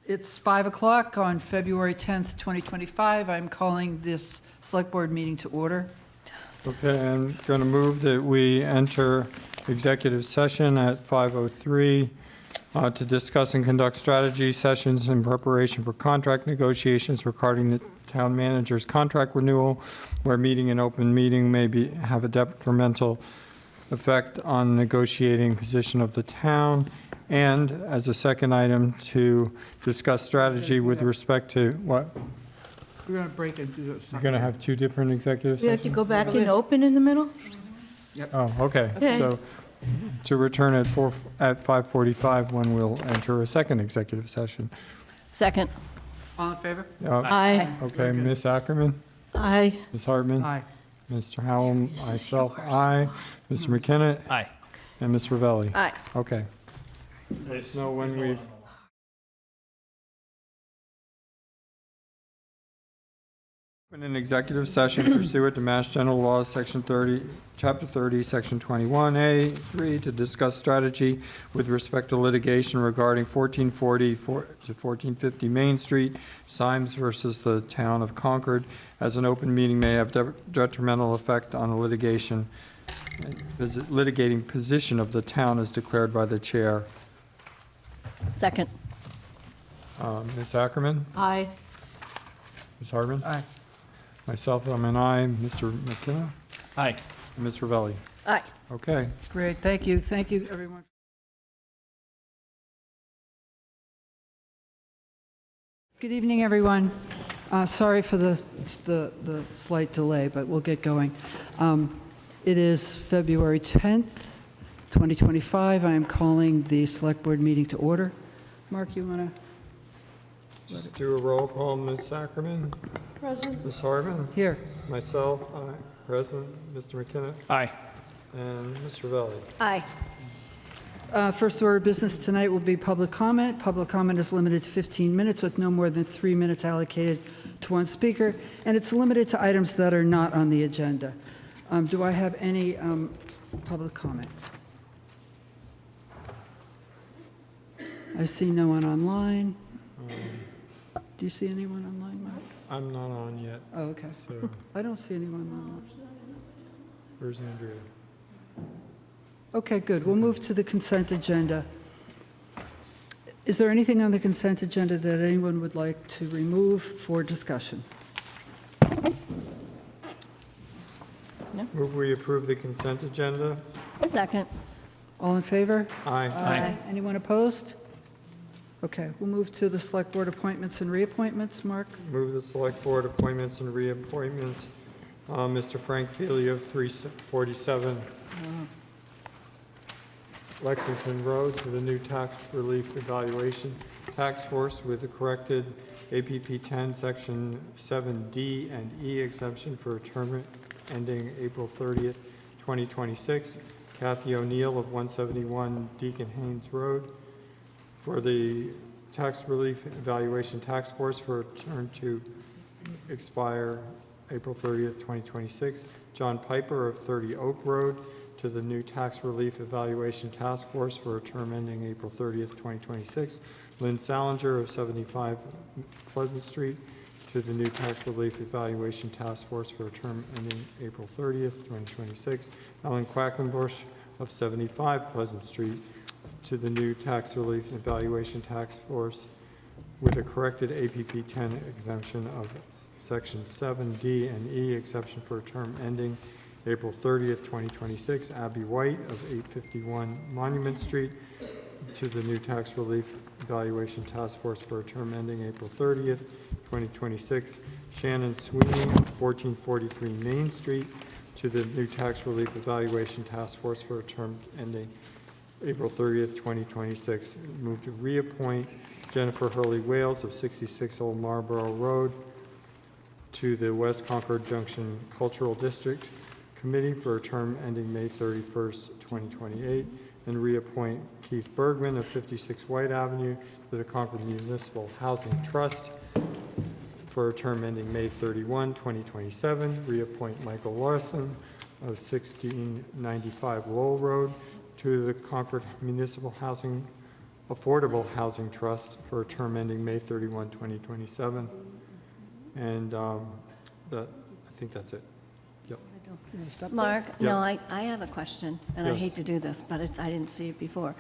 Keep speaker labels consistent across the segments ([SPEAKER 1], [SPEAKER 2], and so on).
[SPEAKER 1] It's 5 o'clock on February 10th, 2025. I'm calling this Select Board meeting to order.
[SPEAKER 2] Okay, I'm going to move that we enter executive session at 5:03 to discuss and conduct strategy sessions in preparation for contract negotiations regarding the town manager's contract renewal, where meeting an open meeting may have a detrimental effect on the negotiating position of the town. And as a second item, to discuss strategy with respect to what?
[SPEAKER 1] We're going to break and do
[SPEAKER 2] You're going to have two different executive
[SPEAKER 3] We have
[SPEAKER 2] sessions?
[SPEAKER 3] to go back and open in the middle?
[SPEAKER 2] Oh, okay.
[SPEAKER 3] Okay.
[SPEAKER 2] So to return at 5:45 when we'll enter a second executive session.
[SPEAKER 3] Second.
[SPEAKER 1] All in favor?
[SPEAKER 3] Aye.
[SPEAKER 2] Okay, Ms. Ackerman,
[SPEAKER 3] Aye.
[SPEAKER 2] Ms. Hartman,
[SPEAKER 1] Aye.
[SPEAKER 2] Mr. Howell, myself, aye, Mr. McKenna,
[SPEAKER 4] Aye.
[SPEAKER 2] and Ms. Ravelli.
[SPEAKER 3] Aye.
[SPEAKER 2] Okay. No, when we in an executive session pursuant to Mass General Laws, Section 30, Chapter 30, Section 21A, 3, to discuss strategy with respect to litigation regarding 1440 to 1450 Main Street, Symes versus the Town of Concord, as an open meeting may have detrimental effect on the litigating position of the town as declared by the chair.
[SPEAKER 3] Second.
[SPEAKER 2] Ms. Ackerman?
[SPEAKER 3] Aye.
[SPEAKER 2] Ms. Hartman?
[SPEAKER 1] Aye.
[SPEAKER 2] Myself, I'm an aye. Mr. McKenna?
[SPEAKER 4] Aye.
[SPEAKER 2] And Ms. Ravelli?
[SPEAKER 3] Aye.
[SPEAKER 2] Okay.
[SPEAKER 1] Great, thank you. Thank you, everyone. Good evening, everyone. Sorry for the slight delay, but we'll get going. It is February 10th, 2025. I am calling the Select Board meeting to order. Mark, you want to?
[SPEAKER 2] Just do a roll call. Ms. Ackerman?
[SPEAKER 3] Present.
[SPEAKER 2] Ms. Hartman?
[SPEAKER 1] Here.
[SPEAKER 2] Myself, aye. Present. Mr. McKenna?
[SPEAKER 4] Aye.
[SPEAKER 2] And Ms. Ravelli?
[SPEAKER 3] Aye.
[SPEAKER 1] First order of business tonight will be public comment. Public comment is limited to 15 minutes with no more than 3 minutes allocated to one speaker, and it's limited to items that are not on the agenda. Do I have any public comment? I see no one online. Do you see anyone online, Mark?
[SPEAKER 2] I'm not on yet,
[SPEAKER 1] Oh, okay.
[SPEAKER 2] so
[SPEAKER 1] I don't see anyone online.
[SPEAKER 2] where's Andrea?
[SPEAKER 1] Okay, good. We'll move to the consent agenda. Is there anything on the consent agenda that anyone would like to remove for discussion?
[SPEAKER 2] Move we approve the consent agenda?
[SPEAKER 3] Second.
[SPEAKER 1] All in favor?
[SPEAKER 2] Aye.
[SPEAKER 4] Aye.
[SPEAKER 1] Anyone opposed? Okay, we'll move to the Select Board appointments and reappointments. Mark?
[SPEAKER 2] Move the Select Board appointments and reappointments. Mr. Frank Feely of 347 Lexington Road to the new Tax Relief Evaluation Task Force with the corrected APP 10, Section 7D and E exemption for a term ending April 30th, 2026. Kathy O'Neill of 171 Deacon Haynes Road for the Tax Relief Evaluation Task Force for a term to expire April 30th, 2026. John Piper of 30 Oak Road to the new Tax Relief Evaluation Task Force for a term ending April 30th, 2026. Lynn Salinger of 75 Pleasant Street to the new Tax Relief Evaluation Task Force for a term ending April 30th, 2026. Ellen Quackenbush of 75 Pleasant Street to the new Tax Relief Evaluation Task Force with a corrected APP 10 exemption of Section 7D and E exception for a term ending April 30th, 2026. Abby White of 851 Monument Street to the new Tax Relief Evaluation Task Force for a term ending April 30th, 2026. Shannon Sweeney, 1443 Main Street to the new Tax Relief Evaluation Task Force for a term ending April 30th, 2026. Move to reappoint Jennifer Hurley Wales of 66 Old Marlborough Road to the West Concord Junction Cultural District Committee for a term ending May 31st, 2028. And reappoint Keith Bergman of 56 White Avenue to the Concord Municipal Housing Trust for a term ending May 31, 2027. Reappoint Michael Larson of 1695 Lowell Road to the Concord Municipal Housing Affordable Housing Trust for a term ending May 31, 2027. And I think that's it. Yep.
[SPEAKER 3] Mark, no, I have a question, and I
[SPEAKER 2] Yes.
[SPEAKER 3] hate to do this, but I didn't see it before.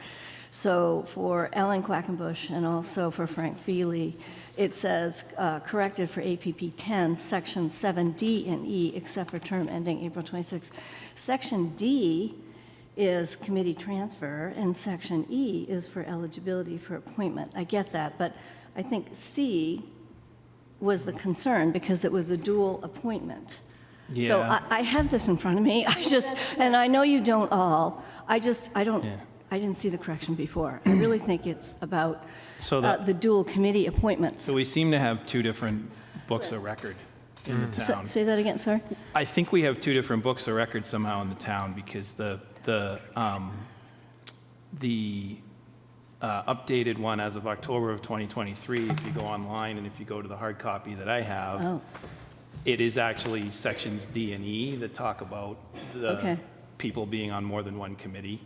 [SPEAKER 3] So for Ellen Quackenbush and also for Frank Feely, it says corrected for APP 10, Section 7D and E, except for term ending April 26. Section D is committee transfer, and Section E is for eligibility for appointment. I get that, but I think C was the concern because it was a dual appointment. So
[SPEAKER 4] Yeah.
[SPEAKER 3] I have this in front of me. And I know you don't all. I didn't see the correction before. I really think it's about
[SPEAKER 4] So
[SPEAKER 3] the dual committee appointments.
[SPEAKER 4] So we seem to have two different books of record in the town.
[SPEAKER 3] Say that again, sorry?
[SPEAKER 4] I think we have two different books of record somehow in the town because the updated one as of October of 2023, if you go online and if you go to the hard copy that I have,
[SPEAKER 3] Oh,
[SPEAKER 4] it is actually sections D and E that talk about the
[SPEAKER 3] Okay.
[SPEAKER 4] people being on more than one committee.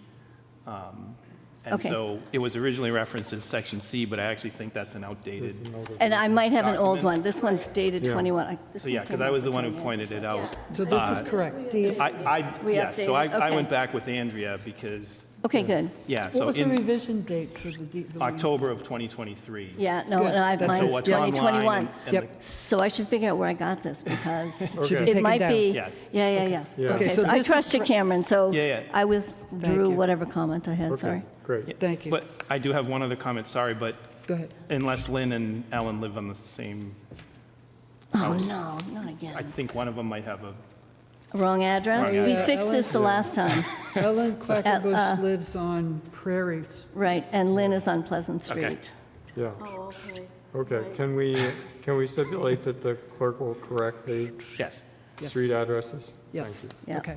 [SPEAKER 4] And
[SPEAKER 3] Okay.
[SPEAKER 4] so it was originally referenced as section C, but I actually think that's an outdated.
[SPEAKER 3] and I might have an old
[SPEAKER 4] Document.
[SPEAKER 3] one. This one's dated
[SPEAKER 2] Yeah.
[SPEAKER 3] 21.
[SPEAKER 4] So yeah, because I was the one who pointed it out.
[SPEAKER 1] So this is correct.
[SPEAKER 3] We
[SPEAKER 4] Yes, so
[SPEAKER 3] updated,
[SPEAKER 4] I
[SPEAKER 3] okay.
[SPEAKER 4] went back with Andrea because,
[SPEAKER 3] Okay, good.
[SPEAKER 4] yeah,
[SPEAKER 1] What
[SPEAKER 4] so
[SPEAKER 1] was the
[SPEAKER 4] in
[SPEAKER 1] revision date for the one?
[SPEAKER 4] October of 2023.
[SPEAKER 3] Yeah, no,
[SPEAKER 1] Good.
[SPEAKER 3] and
[SPEAKER 1] That's-
[SPEAKER 4] So
[SPEAKER 3] mine's
[SPEAKER 4] what's
[SPEAKER 3] 2021.
[SPEAKER 4] online and
[SPEAKER 1] Yep.
[SPEAKER 4] the-
[SPEAKER 3] So I should figure out where I got this because
[SPEAKER 2] Okay. Should be
[SPEAKER 3] it
[SPEAKER 1] taken
[SPEAKER 3] might
[SPEAKER 1] down.
[SPEAKER 3] be.
[SPEAKER 4] Yes.
[SPEAKER 3] Yeah.
[SPEAKER 2] Yeah.
[SPEAKER 3] Okay,
[SPEAKER 1] Okay, so
[SPEAKER 3] so I
[SPEAKER 1] this is
[SPEAKER 3] trust you,
[SPEAKER 1] for-
[SPEAKER 3] Cameron, so
[SPEAKER 4] Yeah, yeah.
[SPEAKER 3] I
[SPEAKER 1] you.
[SPEAKER 3] withdrew whatever comment I had,
[SPEAKER 2] Okay,
[SPEAKER 3] sorry.
[SPEAKER 2] great.
[SPEAKER 1] Thank you.
[SPEAKER 4] But I do have one other comment, sorry, but
[SPEAKER 1] Go ahead.
[SPEAKER 4] unless Lynn and Ellen live on the same
[SPEAKER 3] Oh,
[SPEAKER 4] house,
[SPEAKER 3] no, not
[SPEAKER 4] I
[SPEAKER 3] again.
[SPEAKER 4] think one of them might have a,
[SPEAKER 3] Wrong address?
[SPEAKER 4] Wrong
[SPEAKER 3] We
[SPEAKER 1] address.
[SPEAKER 3] fixed this the last time,
[SPEAKER 1] Ellen Quackenbush lives on Prairie.
[SPEAKER 3] right, and Lynn is on Pleasant
[SPEAKER 4] Okay.
[SPEAKER 3] Street.
[SPEAKER 2] Yeah. Okay, can we stipulate that the clerk will correct the
[SPEAKER 4] yes.
[SPEAKER 1] Yes.
[SPEAKER 2] street addresses?
[SPEAKER 1] Yes.
[SPEAKER 2] Thank you.
[SPEAKER 3] Yeah.
[SPEAKER 1] Okay.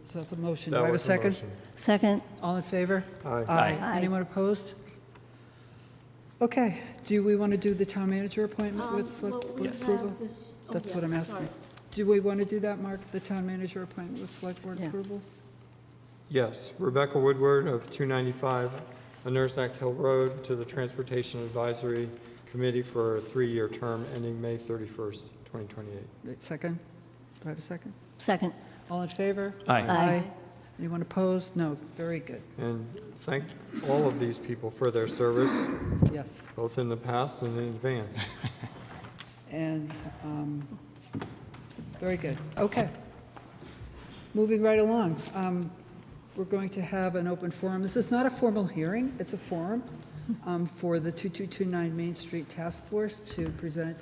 [SPEAKER 1] So that's a motion. Do
[SPEAKER 2] That
[SPEAKER 1] I have a
[SPEAKER 2] was the
[SPEAKER 1] second?
[SPEAKER 2] motion.
[SPEAKER 3] Second,
[SPEAKER 1] All in favor?
[SPEAKER 2] Aye.
[SPEAKER 3] Aye.
[SPEAKER 1] Anyone opposed? Okay, do we want to do the town manager appointment with select board approval? That's what I'm asking. Do we want to do that, Mark, the town manager appointment with select board
[SPEAKER 3] Yeah.
[SPEAKER 1] approval?
[SPEAKER 2] Yes, Rebecca Woodward of 295 Nurse Hill Road to the Transportation Advisory Committee for a 3-year term ending May 31st, 2028.
[SPEAKER 1] Second? Do I have a second?
[SPEAKER 3] second.
[SPEAKER 1] All in favor?
[SPEAKER 4] Aye.
[SPEAKER 3] Aye.
[SPEAKER 1] Anyone opposed? No. Very good.
[SPEAKER 2] And thank all of these people for their service,
[SPEAKER 1] Yes.
[SPEAKER 2] both in the past and in advance.
[SPEAKER 1] And, very good. Okay. Moving right along. We're going to have an open forum. This is not a formal hearing, it's a forum for the 2229 Main Street Task Force to present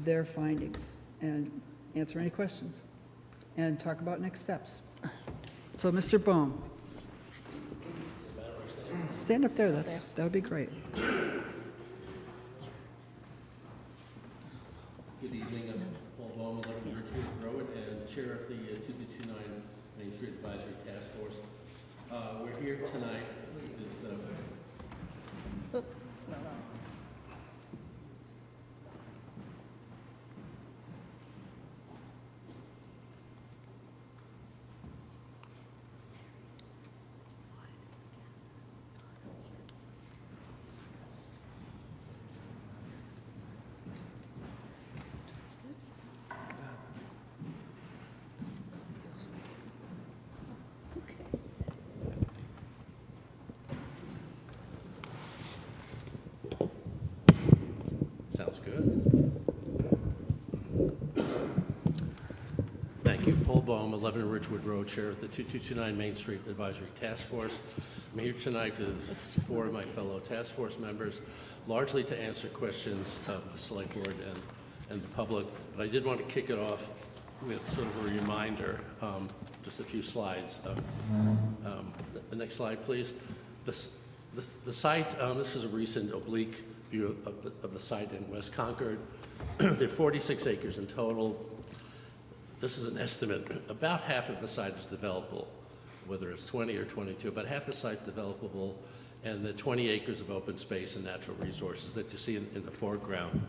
[SPEAKER 1] their findings and answer any questions and talk about next steps. So, Mr. Bohm. Stand up there, that would be great.
[SPEAKER 5] Good evening, I'm Paul Baum, 11 Richwood Road, and Chair of the 2229 Main Street Advisory Task Force. We're here tonight with Sounds good. Thank you. Paul Baum, 11 Ridgewood Road, Chair of the 2229 Main Street Advisory Task Force. I'm here tonight with 4 of my fellow task force members, largely to answer questions of the Select Board and the public. But I did want to kick it off with sort of a reminder, just a few slides. The next slide, please. The site, this is a recent oblique view of the site in West Concord. There are 46 acres in total. This is an estimate. About half of the site is developable, whether it's 20 or 22, about half the site is developable, and the 20 acres of open space and natural resources that you see in the foreground.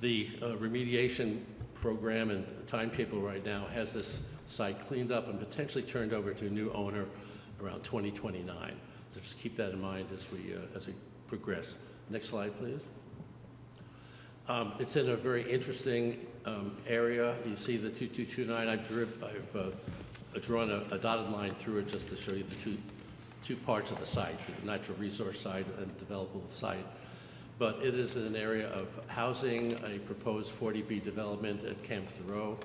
[SPEAKER 5] The remediation program and timetable right now has this site cleaned up and potentially turned over to a new owner around 2029. So just keep that in mind as we progress. Next slide, please. It's in a very interesting area. You see the 2229. I've drawn a dotted line through it just to show you the two parts of the site, the natural resource side and developable site. But it is in an area of housing, a proposed 40B development at Camp Thoreau.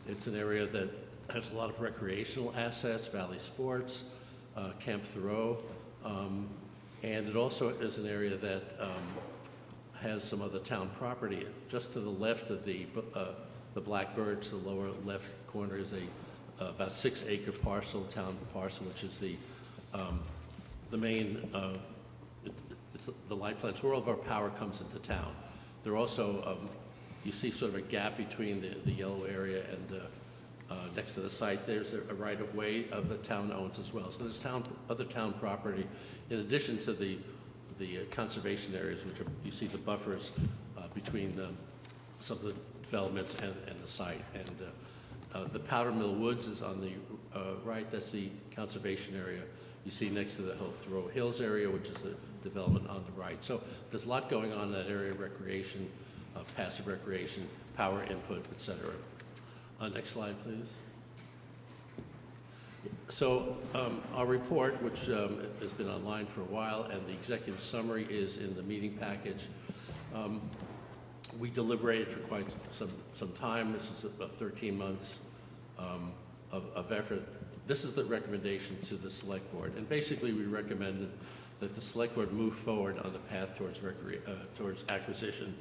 [SPEAKER 5] It's an area that has a lot of recreational assets, Valley Sports, Camp Thoreau, and it also is an area that has some other town property. Just to the left of the Black Birch, the lower left corner is about 6-acre parcel, town parcel, which is the main, it's the light plants where all of our power comes into town. There are also, you see sort of a gap between the yellow area and next to the site, there's a right-of-way of the town owns as well. So there's other town property in addition to the conservation areas, which are, you see the buffers between some of the developments and the site. And the Powder Mill Woods is on the right. That's the conservation area. You see next to the Thoreau Hills area, which is the development on the right. So there's a lot going on in that area: recreation, passive recreation, power input, et cetera. Next slide, please. So our report, which has been online for a while, and the executive summary is in the meeting package. We deliberated for quite some time. This is about 13 months of effort. This is the recommendation to the Select Board. And basically, we recommended that the Select Board move forward on the path towards acquisition.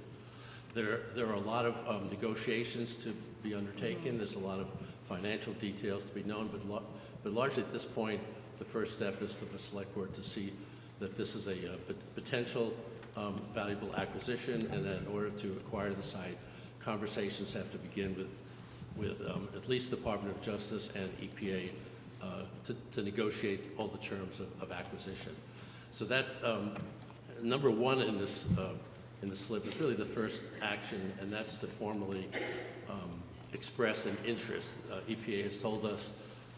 [SPEAKER 5] There are a lot of negotiations to be undertaken. There's a lot of financial details to be known, but largely at this point, the first step is for the Select Board to see that this is a potential valuable acquisition, and that in order to acquire the site, conversations have to begin with at least Department of Justice and EPA to negotiate all the terms of acquisition. So that number one in this slip is really the first action, and that's to formally express an interest. EPA has told us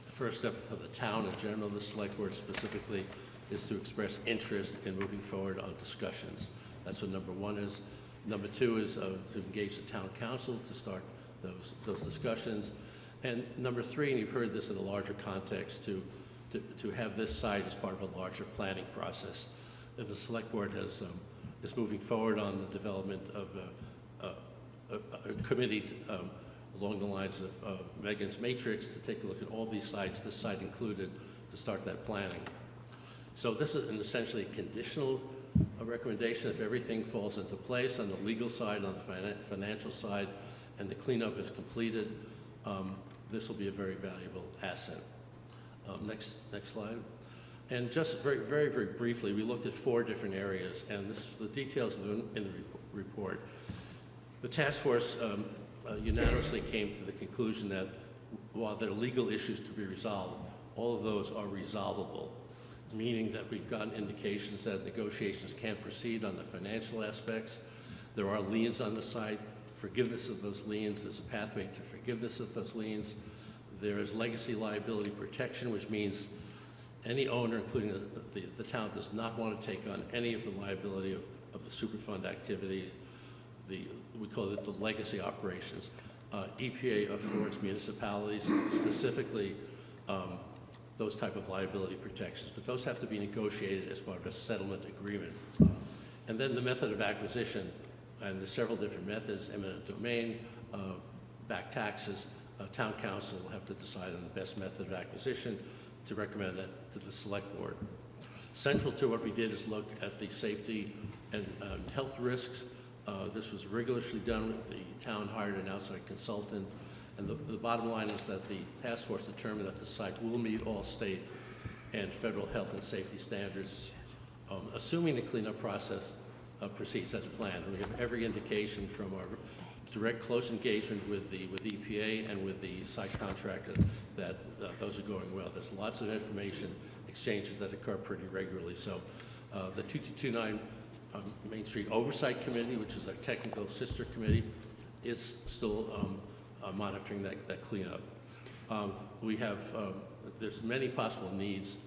[SPEAKER 5] the first step for the town in general, the Select Board specifically, is to express interest in moving forward on discussions. That's what number one is. Number two is to engage the town council to start those discussions. And number three, and you've heard this in a larger context, to have this site as part of a larger planning process. And the Select Board is moving forward on the development of a committee along the lines of Megan's matrix to take a look at all these sites, this site included, to start that planning. So this is an essentially conditional recommendation. If everything falls into place on the legal side, on the financial side, and the cleanup is completed, this will be a very valuable asset. Next slide. And just very, very, very briefly, we looked at 4 different areas, and the details are in the report. The task force unanimously came to the conclusion that while there are legal issues to be resolved, all of those are resolvable, meaning that we've gotten indications that negotiations can't proceed on the financial aspects. There are liens on the site, forgiveness of those liens. There's a pathway to forgiveness of those liens. There is legacy liability protection, which means any owner, including the town, does not want to take on any of the liability of the Superfund activities. We call it the legacy operations. EPA affords municipalities specifically those type of liability protections, but those have to be negotiated as part of a settlement agreement. And then the method of acquisition, and there's several different methods: eminent domain, back taxes. Town council will have to decide on the best method of acquisition to recommend that to the Select Board. Central to what we did is look at the safety and health risks. This was rigorously done. The town hired an outside consultant, and the bottom line is that the task force determined that the site will meet all state and federal health and safety standards, assuming the cleanup process proceeds as planned. And we have every indication from our direct close engagement with EPA and with the site contractor that those are going well. There's lots of information exchanges that occur pretty regularly. So the 2229 Main Street Oversight Committee, which is our technical sister committee, is still monitoring that cleanup. We have, there's many possible needs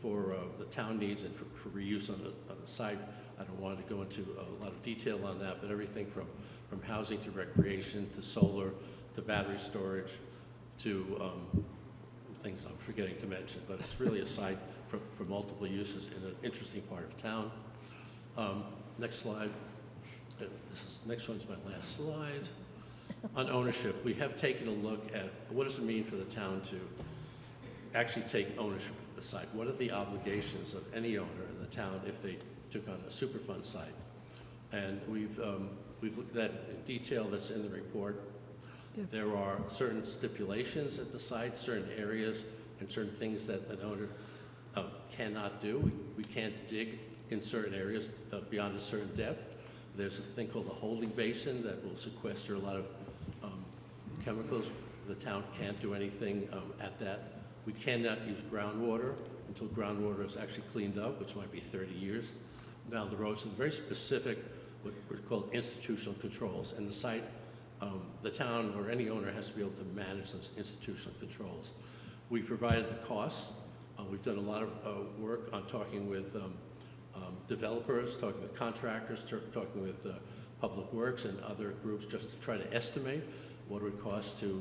[SPEAKER 5] for the town needs and for reuse on the site. I don't want to go into a lot of detail on that, but everything from housing to recreation to solar to battery storage to things I'm forgetting to mention, but it's really a site for multiple uses in an interesting part of town. Next slide. Next one's my last slide. On ownership, we have taken a look at what does it mean for the town to actually take ownership of the site. What are the obligations of any owner in the town if they took on a Superfund site? And we've looked at that in detail. That's in the report.
[SPEAKER 1] Yes.
[SPEAKER 5] There are certain stipulations at the site, certain areas, and certain things that an owner cannot do. We can't dig in certain areas beyond a certain depth. There's a thing called a holding basin that will sequester a lot of chemicals. The town can't do anything at that. We cannot use groundwater until groundwater is actually cleaned up, which might be 30 years down the road. So very specific, what are called institutional controls. And the site, the town or any owner has to be able to manage those institutional controls. We provided the costs. We've done a lot of work on talking with developers, talking with contractors, talking with Public Works and other groups just to try to estimate what it would cost to,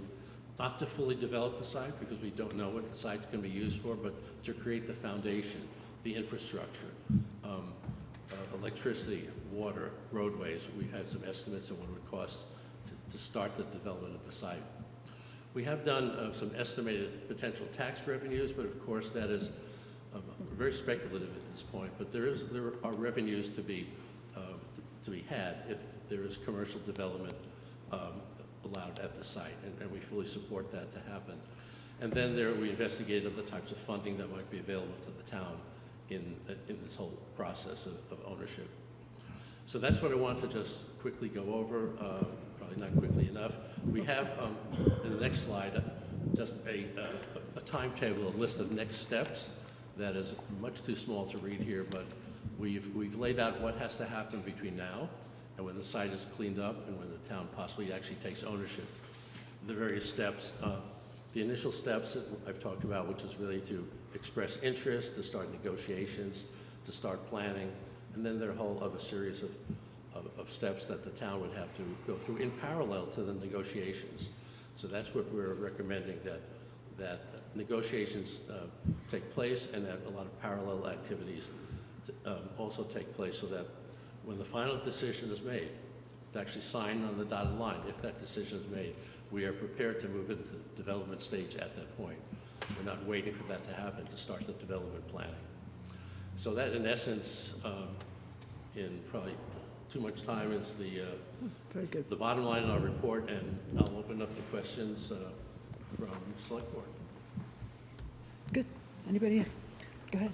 [SPEAKER 5] not to fully develop the site because we don't know what the site's going to be used for, but to create the foundation, the infrastructure, electricity, water, roadways. We've had some estimates of what it would cost to start the development of the site. We have done some estimated potential tax revenues, but of course that is very speculative at this point. But there are revenues to be had if there is commercial development allowed at the site, and we fully support that to happen. And then we investigated other types of funding that might be available to the town in this whole process of ownership. So that's what I wanted to just quickly go over, probably not quickly enough. We have, in the next slide, just a timetable, a list of next steps that is much too small to read here, but we've laid out what has to happen between now and when the site is cleaned up and when the town possibly actually takes ownership. The various steps, the initial steps that I've talked about, which is really to express interest, to start negotiations, to start planning, and then there are a whole other series of steps that the town would have to go through in parallel to the negotiations. So that's what we're recommending, that negotiations take place and that a lot of parallel activities also take place so that when the final decision is made, to actually sign on the dotted line, if that decision is made, we are prepared to move into the development stage at that point. We're not waiting for that to happen to start the development planning. So that, in essence, in probably too much time, is the bottom line in our report, and I'll open up to questions from the Select Board.
[SPEAKER 1] Good. Anybody? Go ahead.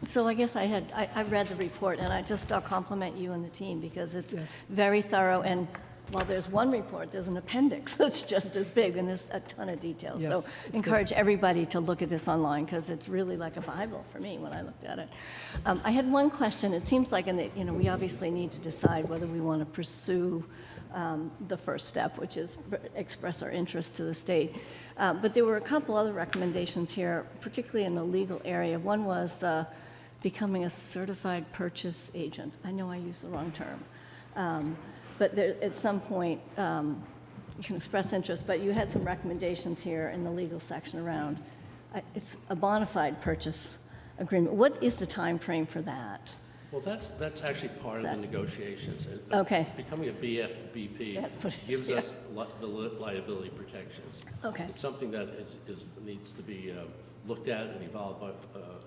[SPEAKER 3] So I guess I read the report, and I'll compliment you and the team because it's
[SPEAKER 1] Yes.
[SPEAKER 3] very thorough. And while there's one report, there's an appendix that's just as big, and there's a ton of details.
[SPEAKER 1] Yes,
[SPEAKER 3] So
[SPEAKER 1] it's
[SPEAKER 3] encourage everybody to look at this online because it's really like a Bible for me when I looked at it. I had one question. It seems like, we obviously need to decide whether we want to pursue the first step, which is express our interest to the state. But there were a couple other recommendations here, particularly in the legal area. One was the becoming a certified purchase agent. I know I used the wrong term. But there, at some point, you can express interest, but you had some recommendations here in the legal section around, it's a bona fide purchase agreement. What is the time frame for that?
[SPEAKER 5] Well, that's actually part of the negotiations.
[SPEAKER 3] Okay.
[SPEAKER 5] Becoming a BFBP gives us the liability protections.
[SPEAKER 3] Okay.
[SPEAKER 5] It's something that needs to be looked at and evolved,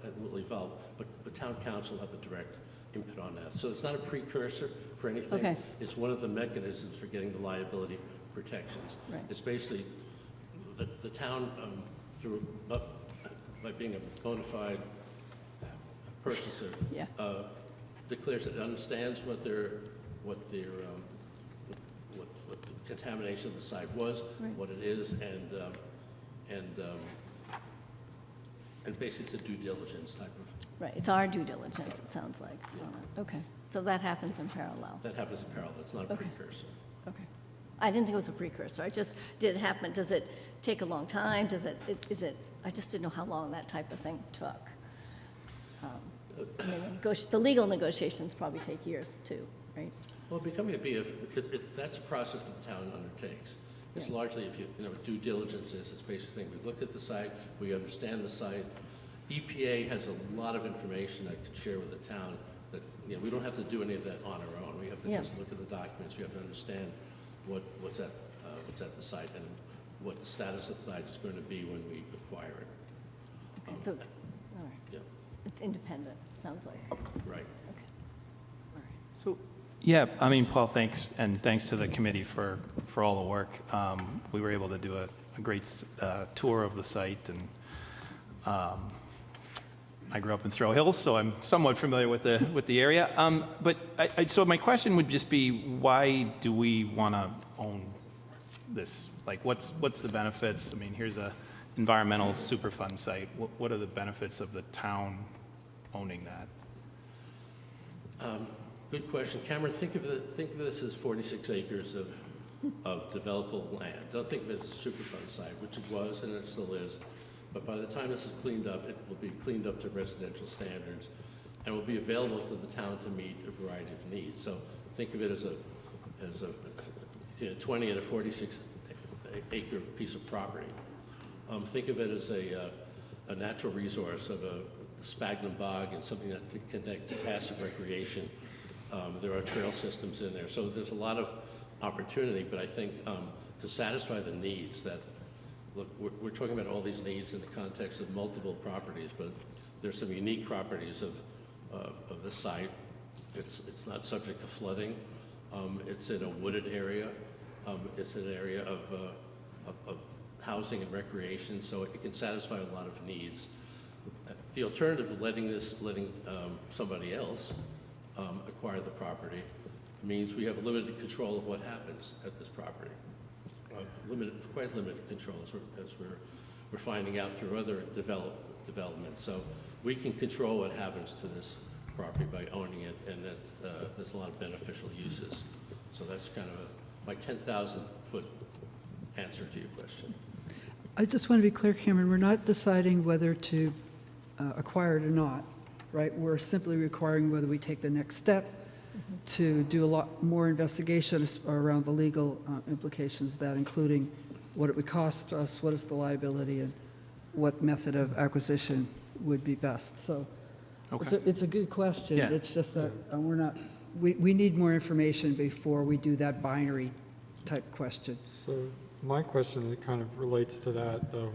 [SPEAKER 5] and will evolve, but town council have a direct input on that. So it's not a precursor for anything.
[SPEAKER 3] Okay.
[SPEAKER 5] It's one of the mechanisms for getting the liability protections.
[SPEAKER 3] Right.
[SPEAKER 5] It's basically the town, by being a bona fide purchaser,
[SPEAKER 3] Yeah.
[SPEAKER 5] declares it understands what the contamination of the site was,
[SPEAKER 3] Right.
[SPEAKER 5] what it is, and basically it's a due diligence type of.
[SPEAKER 3] Right, it's our due diligence, it sounds like. Okay, so that happens in parallel.
[SPEAKER 5] That happens in parallel. It's not a
[SPEAKER 3] Okay.
[SPEAKER 5] precursor.
[SPEAKER 3] Okay. I didn't think it was a precursor. Did it happen, does it take a long time? I just didn't know how long that type of thing took. And then the legal negotiations probably take years too, right?
[SPEAKER 5] Well, becoming a BF, that's a process that the town undertakes. It's
[SPEAKER 3] Yeah.
[SPEAKER 5] largely, if you know, due diligence is, it's basically saying, we've looked at the site, we understand the site. EPA has a lot of information I could share with the town that, you know, we don't have to do any of that on our own. We have to
[SPEAKER 3] Yeah.
[SPEAKER 5] just look at the documents, we have to understand what's at the site and what the status of the site is going to be when we acquire it.
[SPEAKER 3] Okay, so, all right,
[SPEAKER 5] Yeah,
[SPEAKER 3] it's independent, sounds like,
[SPEAKER 5] right.
[SPEAKER 3] okay. All right.
[SPEAKER 4] So, yeah, I mean, Paul, thanks, and thanks to the committee for all the work. We were able to do a great tour of the site, and I grew up in Throw Hills, so I'm somewhat familiar with the area. But so my question would just be, why do we want to own this? Like, what's the benefits? I mean, here's a environmental Superfund site. What are the benefits of the town owning that?
[SPEAKER 5] Good question. Cameron, think of this as 46 acres of developable land. Don't think of it as a Superfund site, which it was and it still is. But by the time this is cleaned up, it will be cleaned up to residential standards and will be available to the town to meet a variety of needs. So think of it as a 20 and a 46 acre piece of property. Think of it as a natural resource of a sphagnum bog and something that to connect to passive recreation. There are trail systems in there. So there's a lot of opportunity, but I think to satisfy the needs that, look, we're talking about all these needs in the context of multiple properties, but there's some unique properties of the site. It's not subject to flooding. It's in a wooded area. It's an area of housing and recreation, so it can satisfy a lot of needs. The alternative of letting somebody else acquire the property means we have limited control of what happens at this property. Quite limited control as we're finding out through other developments. So we can control what happens to this property by owning it, and there's a lot of beneficial uses. So that's kind of my 10,000-foot answer to your question.
[SPEAKER 1] I just want to be clear, Cameron, we're not deciding whether to acquire it or not, right? We're simply requiring whether we take the next step to do a lot more investigation around the legal implications of that, including what it would cost us, what is the liability, and what method of acquisition would be best. So it's a good question.
[SPEAKER 4] Yeah.
[SPEAKER 1] It's just that we need more information before we do that binary type question.
[SPEAKER 2] So my question kind of relates to that, though.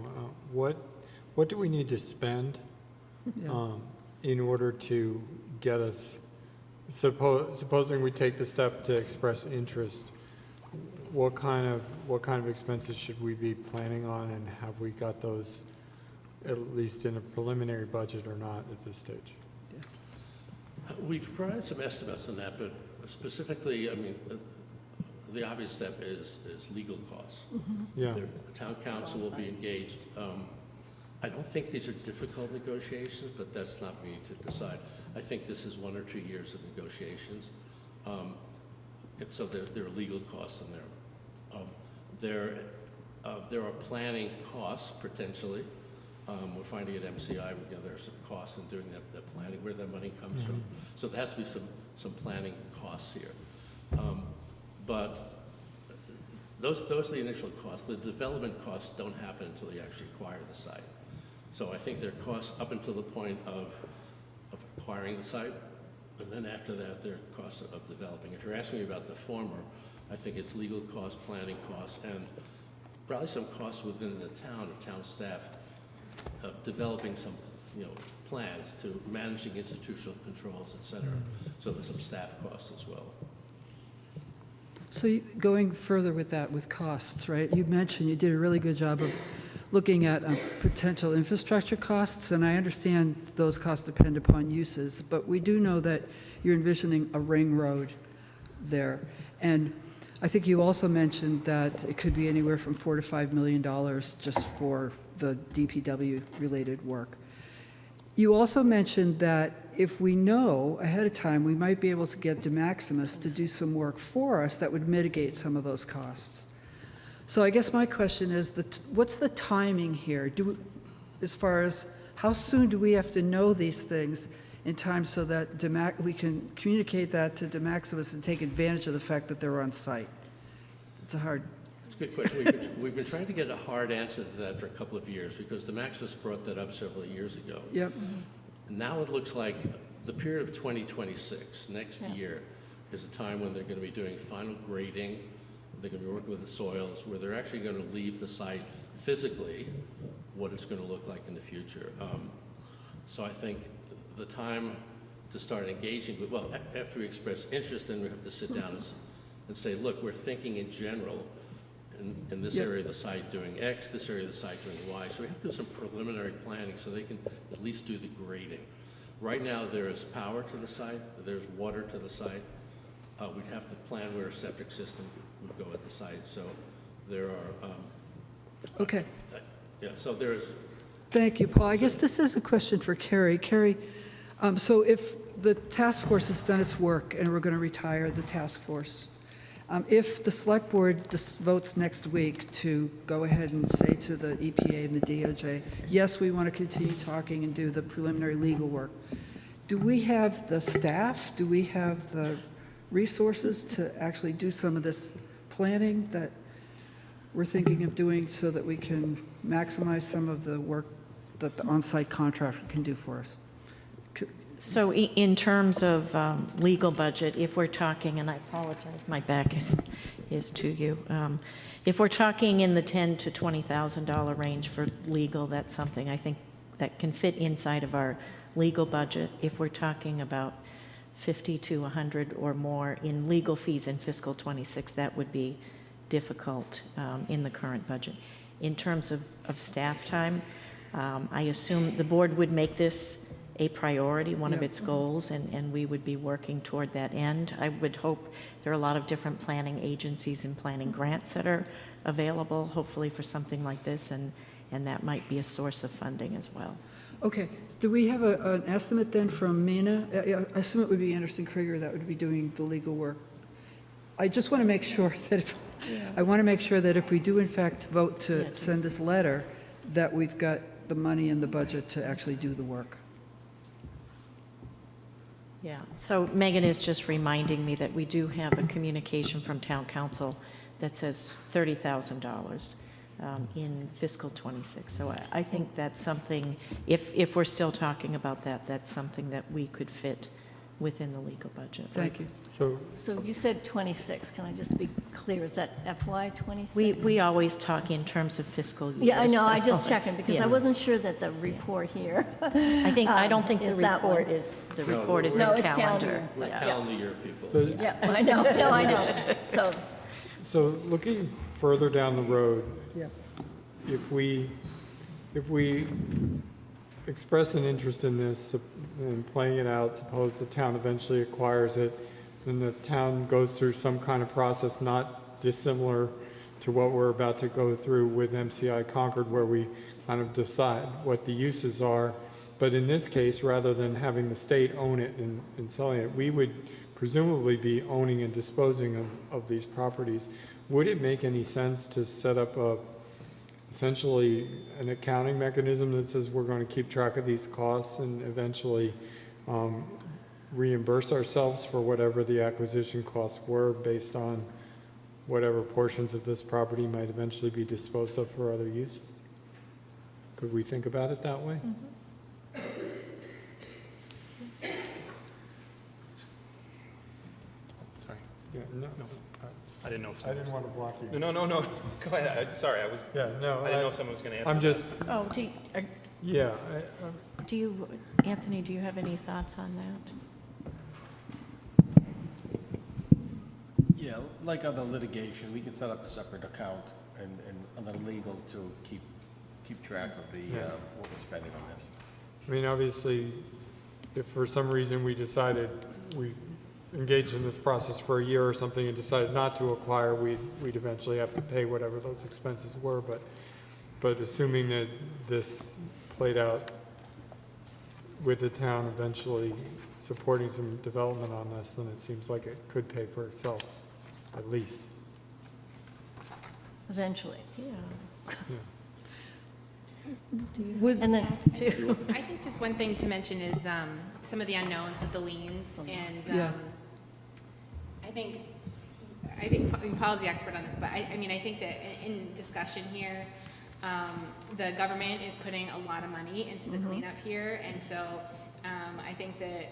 [SPEAKER 2] What do we need to spend
[SPEAKER 1] Yeah.
[SPEAKER 2] in order to get us, supposing we take the step to express interest, what kind of expenses should we be planning on, and have we got those at least in a preliminary budget or not at this stage?
[SPEAKER 5] We've provided some estimates on that, but specifically, I mean, the obvious step is legal costs.
[SPEAKER 2] Yeah.
[SPEAKER 5] The town council will be engaged. I don't think these are difficult negotiations, but that's not me to decide. I think this is 1 or 2 years of negotiations. So there are legal costs in there. There are planning costs, potentially. We're finding at MCI, there are some costs in doing that planning, where that money comes from. So there has to be some planning costs here. But those are the initial costs. The development costs don't happen until you actually acquire the site. So I think there are costs up until the point of acquiring the site, and then after that, there are costs of developing. If you're asking me about the former, I think it's legal costs, planning costs, and probably some costs within the town, of town staff, developing some, plans to managing institutional controls, et cetera. So there's some staff costs as well.
[SPEAKER 1] So going further with that, with costs, right? You mentioned you did a really good job of looking at potential infrastructure costs, and I understand those costs depend upon uses, but we do know that you're envisioning a ring road there. And I think you also mentioned that it could be anywhere from $4 to $5 million just for the DPW-related work. You also mentioned that if we know ahead of time, we might be able to get DeMaximus to do some work for us that would mitigate some of those costs. So I guess my question is, what's the timing here? As far as how soon do we have to know these things in time so that we can communicate that to DeMaximus and take advantage of the fact that they're on site? It's a hard,
[SPEAKER 5] It's a good question. We've been trying to get a hard answer to that for a couple of years because the Maximus brought that up several years ago.
[SPEAKER 1] yep,
[SPEAKER 5] Now it looks like the period of 2026, next year, is a time when they're going to be doing final grading. They're going to be working with the soils, where they're actually going to leave the site physically, what it's going to look like in the future. So I think the time to start engaging with, well, after we express interest, then we have to sit down and say, look, we're thinking in general, in this area of the site doing X, this area of the site doing Y. So we have to do some preliminary planning so they can at least do the grading. Right now, there is power to the site, there's water to the site. We'd have to plan where a septic system would go at the site. So there are,
[SPEAKER 1] okay.
[SPEAKER 5] yeah, so there's,
[SPEAKER 1] Thank you, Paul. I guess this is a question for Carrie. Carrie, so if the task force has done its work and we're going to retire the task force, if the select board votes next week to go ahead and say to the EPA and the DOJ, yes, we want to continue talking and do the preliminary legal work, do we have the staff, do we have the resources to actually do some of this planning that we're thinking of doing so that we can maximize some of the work that the on-site contractor can do for us?
[SPEAKER 6] So in terms of legal budget, if we're talking, and I apologize, my back is to you. If we're talking in the $10,000 to $20,000 range for legal, that's something I think that can fit inside of our legal budget. If we're talking about 50 to 100 or more in legal fees in fiscal 26, that would be difficult in the current budget. In terms of staff time, I assume the board would make this a priority, one of its goals, and we would be working toward that end. I would hope there are a lot of different planning agencies and planning grants that are available, hopefully for something like this, and that might be a source of funding as well.
[SPEAKER 1] Okay, do we have an estimate then from Mina? I assume it would be Anderson Krieger that would be doing the legal work. I just want to make sure that if we do in fact vote to send this letter, that we've got the money in the budget to actually do the work.
[SPEAKER 6] Yeah, so Megan is just reminding me that we do have a communication from town council that says $30,000 in fiscal 26. So I think that's something, if we're still talking about that, that's something that we could fit within the legal budget.
[SPEAKER 1] Thank you.
[SPEAKER 3] So you said 26, can I just be clear, is that FY 26?
[SPEAKER 6] We always talk in terms of fiscal years.
[SPEAKER 3] Yeah, I know, I
[SPEAKER 6] so-
[SPEAKER 3] just checking, because I
[SPEAKER 6] Yeah.
[SPEAKER 3] wasn't sure that the report here.
[SPEAKER 6] I don't think the
[SPEAKER 3] Is that
[SPEAKER 6] report
[SPEAKER 3] one?
[SPEAKER 6] is, the
[SPEAKER 5] No,
[SPEAKER 6] report is
[SPEAKER 3] No,
[SPEAKER 6] in
[SPEAKER 3] it's
[SPEAKER 6] calendar.
[SPEAKER 3] calendar.
[SPEAKER 5] we're
[SPEAKER 6] Yeah.
[SPEAKER 5] calendar year people.
[SPEAKER 3] Yeah, I know, no, I know.
[SPEAKER 2] So looking further down the road,
[SPEAKER 1] Yeah.
[SPEAKER 2] if we express an interest in this and playing it out, suppose the town eventually acquires it, then the town goes through some kind of process not dissimilar to what we're about to go through with MCI Concord, where we kind of decide what the uses are. But in this case, rather than having the state own it and selling it, we would presumably be owning and disposing of these properties. Would it make any sense to set up essentially an accounting mechanism that says we're going to keep track of these costs and eventually reimburse ourselves for whatever the acquisition costs were based on whatever portions of this property might eventually be disposed of for other uses? Could we think about it that way?
[SPEAKER 4] Sorry.
[SPEAKER 2] Yeah, no,
[SPEAKER 4] I didn't know if
[SPEAKER 2] I didn't want to block you.
[SPEAKER 4] No. Go ahead. Sorry, I
[SPEAKER 2] Yeah, no,
[SPEAKER 4] didn't know if someone was going to answer.
[SPEAKER 2] I'm just,
[SPEAKER 6] Oh,
[SPEAKER 2] yeah,
[SPEAKER 6] do you, Anthony, do you have any thoughts on that?
[SPEAKER 7] Yeah, like other litigation, we can set up a separate account and other legal to keep track of the, what we're spending on this.
[SPEAKER 2] I mean, obviously, if for some reason we decided we engaged in this process for a year or something and decided not to acquire, we'd eventually have to pay whatever those expenses were. But assuming that this played out with the town eventually supporting some development on this, then it seems like it could pay for itself, at least.
[SPEAKER 3] Eventually.
[SPEAKER 6] Yeah.
[SPEAKER 2] Yeah.
[SPEAKER 1] With,
[SPEAKER 3] And then,
[SPEAKER 8] I think just one thing to mention is some of the unknowns with the liens, and
[SPEAKER 1] Yeah.
[SPEAKER 8] I think Paul's the expert on this, but I mean, I think that in discussion here, the government is putting a lot of money into the cleanup here, and so I think that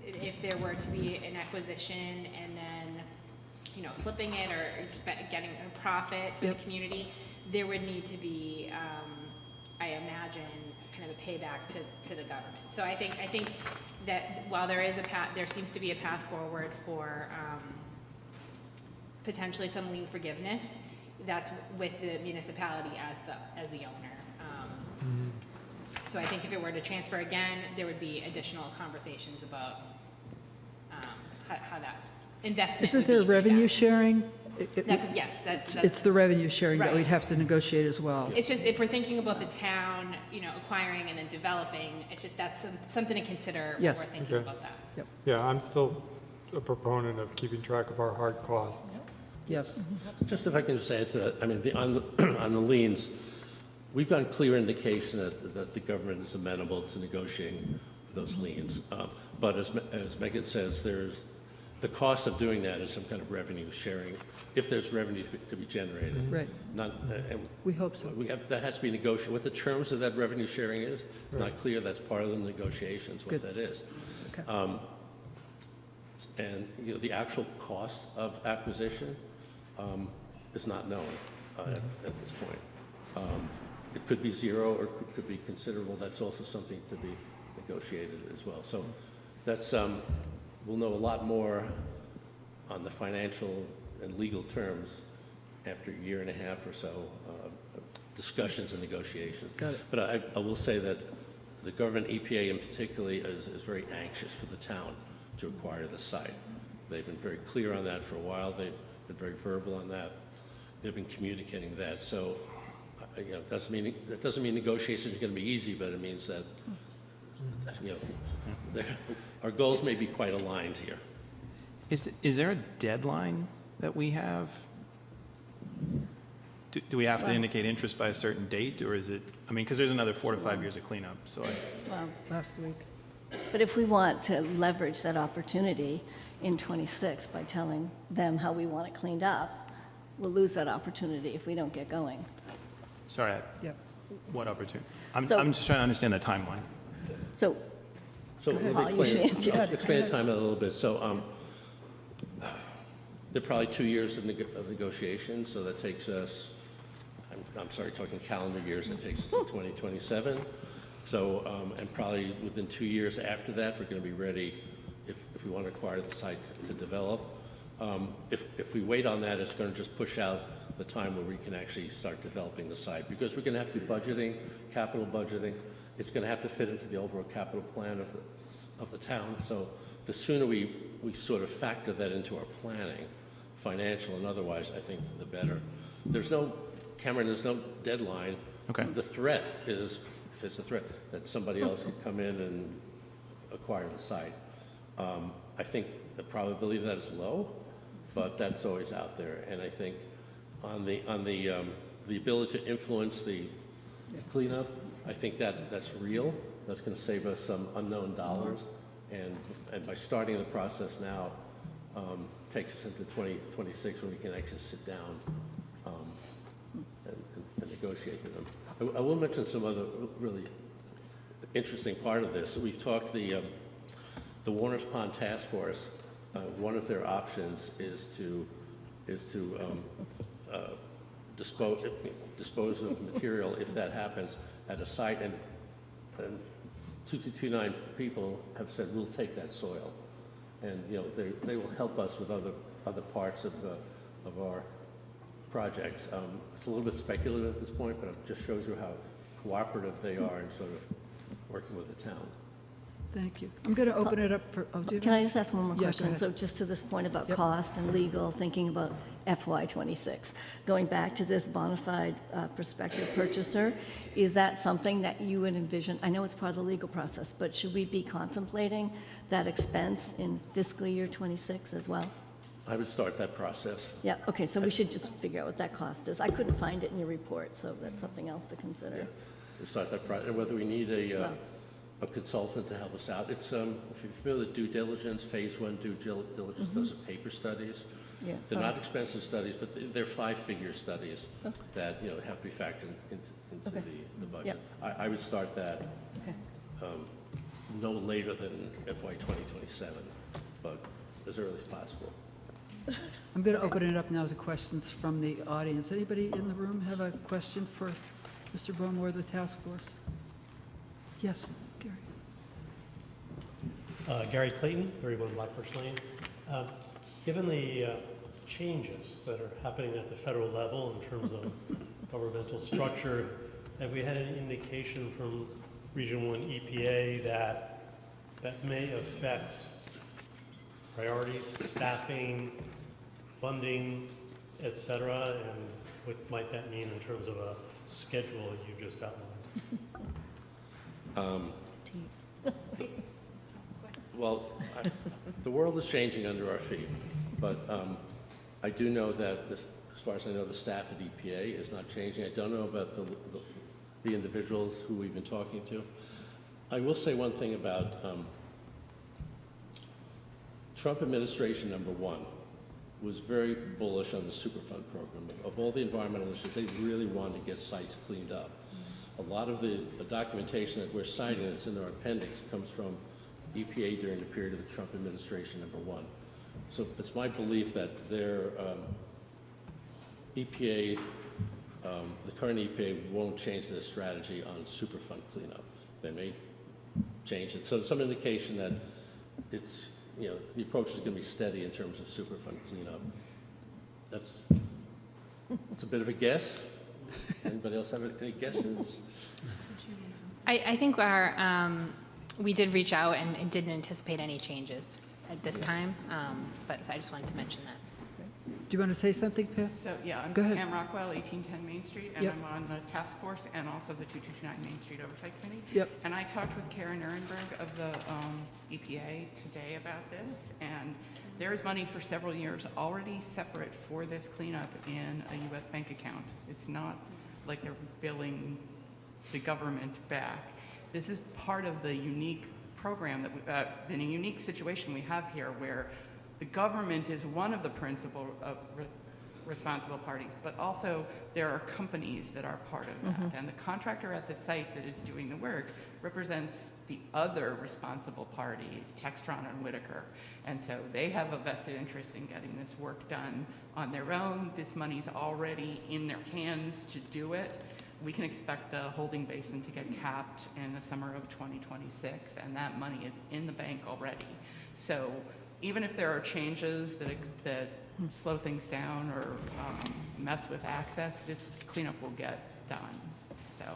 [SPEAKER 8] if there were to be an acquisition and then, you know, flipping it or getting a profit for the community, there would need to be, I imagine, kind of a payback to the government. So I think that while there is a path, there seems to be a path forward for potentially some lien forgiveness, that's with the municipality as the owner. So I think if it were to transfer again, there would be additional conversations about how that investment
[SPEAKER 1] isn't
[SPEAKER 8] would
[SPEAKER 1] there
[SPEAKER 8] be paid
[SPEAKER 1] revenue
[SPEAKER 8] back.
[SPEAKER 1] sharing?
[SPEAKER 8] Yes, that's
[SPEAKER 1] It's the revenue sharing that
[SPEAKER 8] Right.
[SPEAKER 1] we'd have to negotiate as well.
[SPEAKER 8] It's just, if we're thinking about the town, you know, acquiring and then developing, it's just, that's something to consider when
[SPEAKER 1] Yes.
[SPEAKER 8] we're thinking
[SPEAKER 2] Okay.
[SPEAKER 8] about that.
[SPEAKER 2] Yeah, I'm still a proponent of keeping track of our hard costs.
[SPEAKER 1] Yes.
[SPEAKER 5] Just if I can just add to that, I mean, on the liens, we've got a clear indication that the government is amenable to negotiating those liens. But as Megan says, the cost of doing that is some kind of revenue sharing, if there's revenue to be generated.
[SPEAKER 1] Right.
[SPEAKER 5] Not, and
[SPEAKER 1] We hope so.
[SPEAKER 5] that has to be negotiated. What the terms of that revenue sharing is, it's not clear. That's part of the negotiations, what
[SPEAKER 1] Good.
[SPEAKER 5] that is.
[SPEAKER 1] Okay.
[SPEAKER 5] And, you know, the actual cost of acquisition is not known at this point. It could be zero or it could be considerable. That's also something to be negotiated as well. So that's, we'll know a lot more on the financial and legal terms after a year and a half or so of discussions and negotiations.
[SPEAKER 1] Got it.
[SPEAKER 5] But I will say that the government, EPA in particular, is very anxious for the town to acquire the site. They've been very clear on that for a while. They've been very verbal on that. They've been communicating that. So, you know, that doesn't mean negotiations are going to be easy, but it means that, you know, our goals may be quite aligned here.
[SPEAKER 4] Is there a deadline that we have? Do we have to indicate interest by a certain date, or is it, I mean, because there's another 4 to 5 years of cleanup, so
[SPEAKER 3] well,
[SPEAKER 1] Last week.
[SPEAKER 3] but if we want to leverage that opportunity in '26 by telling them how we want it cleaned up, we'll lose that opportunity if we don't get going.
[SPEAKER 4] sorry,
[SPEAKER 1] Yeah.
[SPEAKER 4] what opportunity?
[SPEAKER 3] So-
[SPEAKER 4] I'm just trying to understand the timeline.
[SPEAKER 3] So,
[SPEAKER 5] So let me
[SPEAKER 3] Paul, you should answer.
[SPEAKER 5] I'll expand time a little bit. So there are probably 2 years of negotiations, so that takes us, I'm sorry, talking calendar years, that takes us to 2027. So, and probably within 2 years after that, we're going to be ready, if we want to acquire the site to develop. If we wait on that, it's going to just push out the time where we can actually start developing the site, because we're going to have to do budgeting, capital budgeting. It's going to have to fit into the overall capital plan of the town. So the sooner we sort of factor that into our planning, financial and otherwise, I think the better. Cameron, there's no deadline.
[SPEAKER 4] Okay.
[SPEAKER 5] The threat is, if it's a threat, that somebody else could come in and acquire the site. I think the probability of that is low, but that's always out there. And I think on the ability to influence the cleanup, I think that's real. That's going to save us some unknown dollars. And by starting the process now, takes us into 2026 when we can actually sit down and negotiate with them. I will mention some other really interesting part of this. We've talked the Warner's Pond Task Force. One of their options is to dispose of material, if that happens, at a site, and 2229 people have said, we'll take that soil. And, you know, they will help us with other parts of our projects. It's a little bit speculative at this point, but it just shows you how cooperative they are in sort of working with the town.
[SPEAKER 1] Thank you. I'm going to open it up for, oh, do you have
[SPEAKER 3] can I
[SPEAKER 1] any-
[SPEAKER 3] just ask one more
[SPEAKER 1] Yeah, go
[SPEAKER 3] question?
[SPEAKER 1] ahead.
[SPEAKER 3] So just to this point about
[SPEAKER 1] Yep.
[SPEAKER 3] cost and legal, thinking about FY '26, going back to this bona fide prospective purchaser, is that something that you would envision? I know it's part of the legal process, but should we be contemplating that expense in fiscal year '26 as well?
[SPEAKER 5] I would start that process.
[SPEAKER 3] Yeah, okay, so we should just figure out what that cost is. I couldn't find it in your report, so that's something else to consider.
[SPEAKER 5] start that project, and whether we need a consultant to help us out. It's, if you're familiar with due diligence, phase 1 due diligence, those are paper studies.
[SPEAKER 3] Yeah.
[SPEAKER 5] They're not expensive studies, but they're 5-figure studies that, have to be factored into the budget. I would start that no later than FY 2027, but as early as possible.
[SPEAKER 1] I'm going to open it up now to questions from the audience. Anybody in the room have a question for Mr. Bohm or the task force? Yes, Gary.
[SPEAKER 9] Gary Clayton, 31 Blackbirch Lane. Given the changes that are happening at the federal level in terms of governmental structure, have we had any indication from Region 1 EPA that may affect priorities, staffing, funding, et cetera, and what might that mean in terms of a schedule you just outlined?
[SPEAKER 5] Well, the world is changing under our feet, but I do know that, as far as I know, the staff at EPA is not changing. I don't know about the individuals who we've been talking to. I will say one thing about Trump administration, number one, was very bullish on the Superfund program. Of all the environmental issues, they really wanted to get sites cleaned up. A lot of the documentation that we're citing that's in our appendix comes from EPA during the period of the Trump administration, number one. So it's my belief that their EPA, the current EPA won't change their strategy on Superfund cleanup. They may change it. So some indication that it's, the approach is going to be steady in terms of Superfund cleanup. It's a bit of a guess. Anybody else have any guesses?
[SPEAKER 8] I think we did reach out and didn't anticipate any changes at this time, but I just wanted to mention that.
[SPEAKER 1] Do you want to say something, Pam?
[SPEAKER 10] So, yeah, I'm
[SPEAKER 1] Go ahead.
[SPEAKER 10] Pam Rockwell, 1810 Main Street, and
[SPEAKER 1] Yep.
[SPEAKER 10] I'm on the task force and also the 2229 Main Street Oversight Committee.
[SPEAKER 1] Yep.
[SPEAKER 10] And I talked with Karen Ehrenberg of the EPA today about this, and there is money for several years already separate for this cleanup in a U.S. bank account. It's not like they're billing the government back. This is part of the unique program that in a unique situation we have here where the government is one of the principal responsible parties, but also there are companies that are part of that. And the contractor at the site that is doing the work represents the other responsible parties, Textron and Whitaker. And so they have a vested interest in getting this work done on their own. This money's already in their hands to do it. We can expect the holding basin to get capped in the summer of 2026, and that money is in the bank already. So even if there are changes that slow things down or mess with access, this cleanup will get done. So,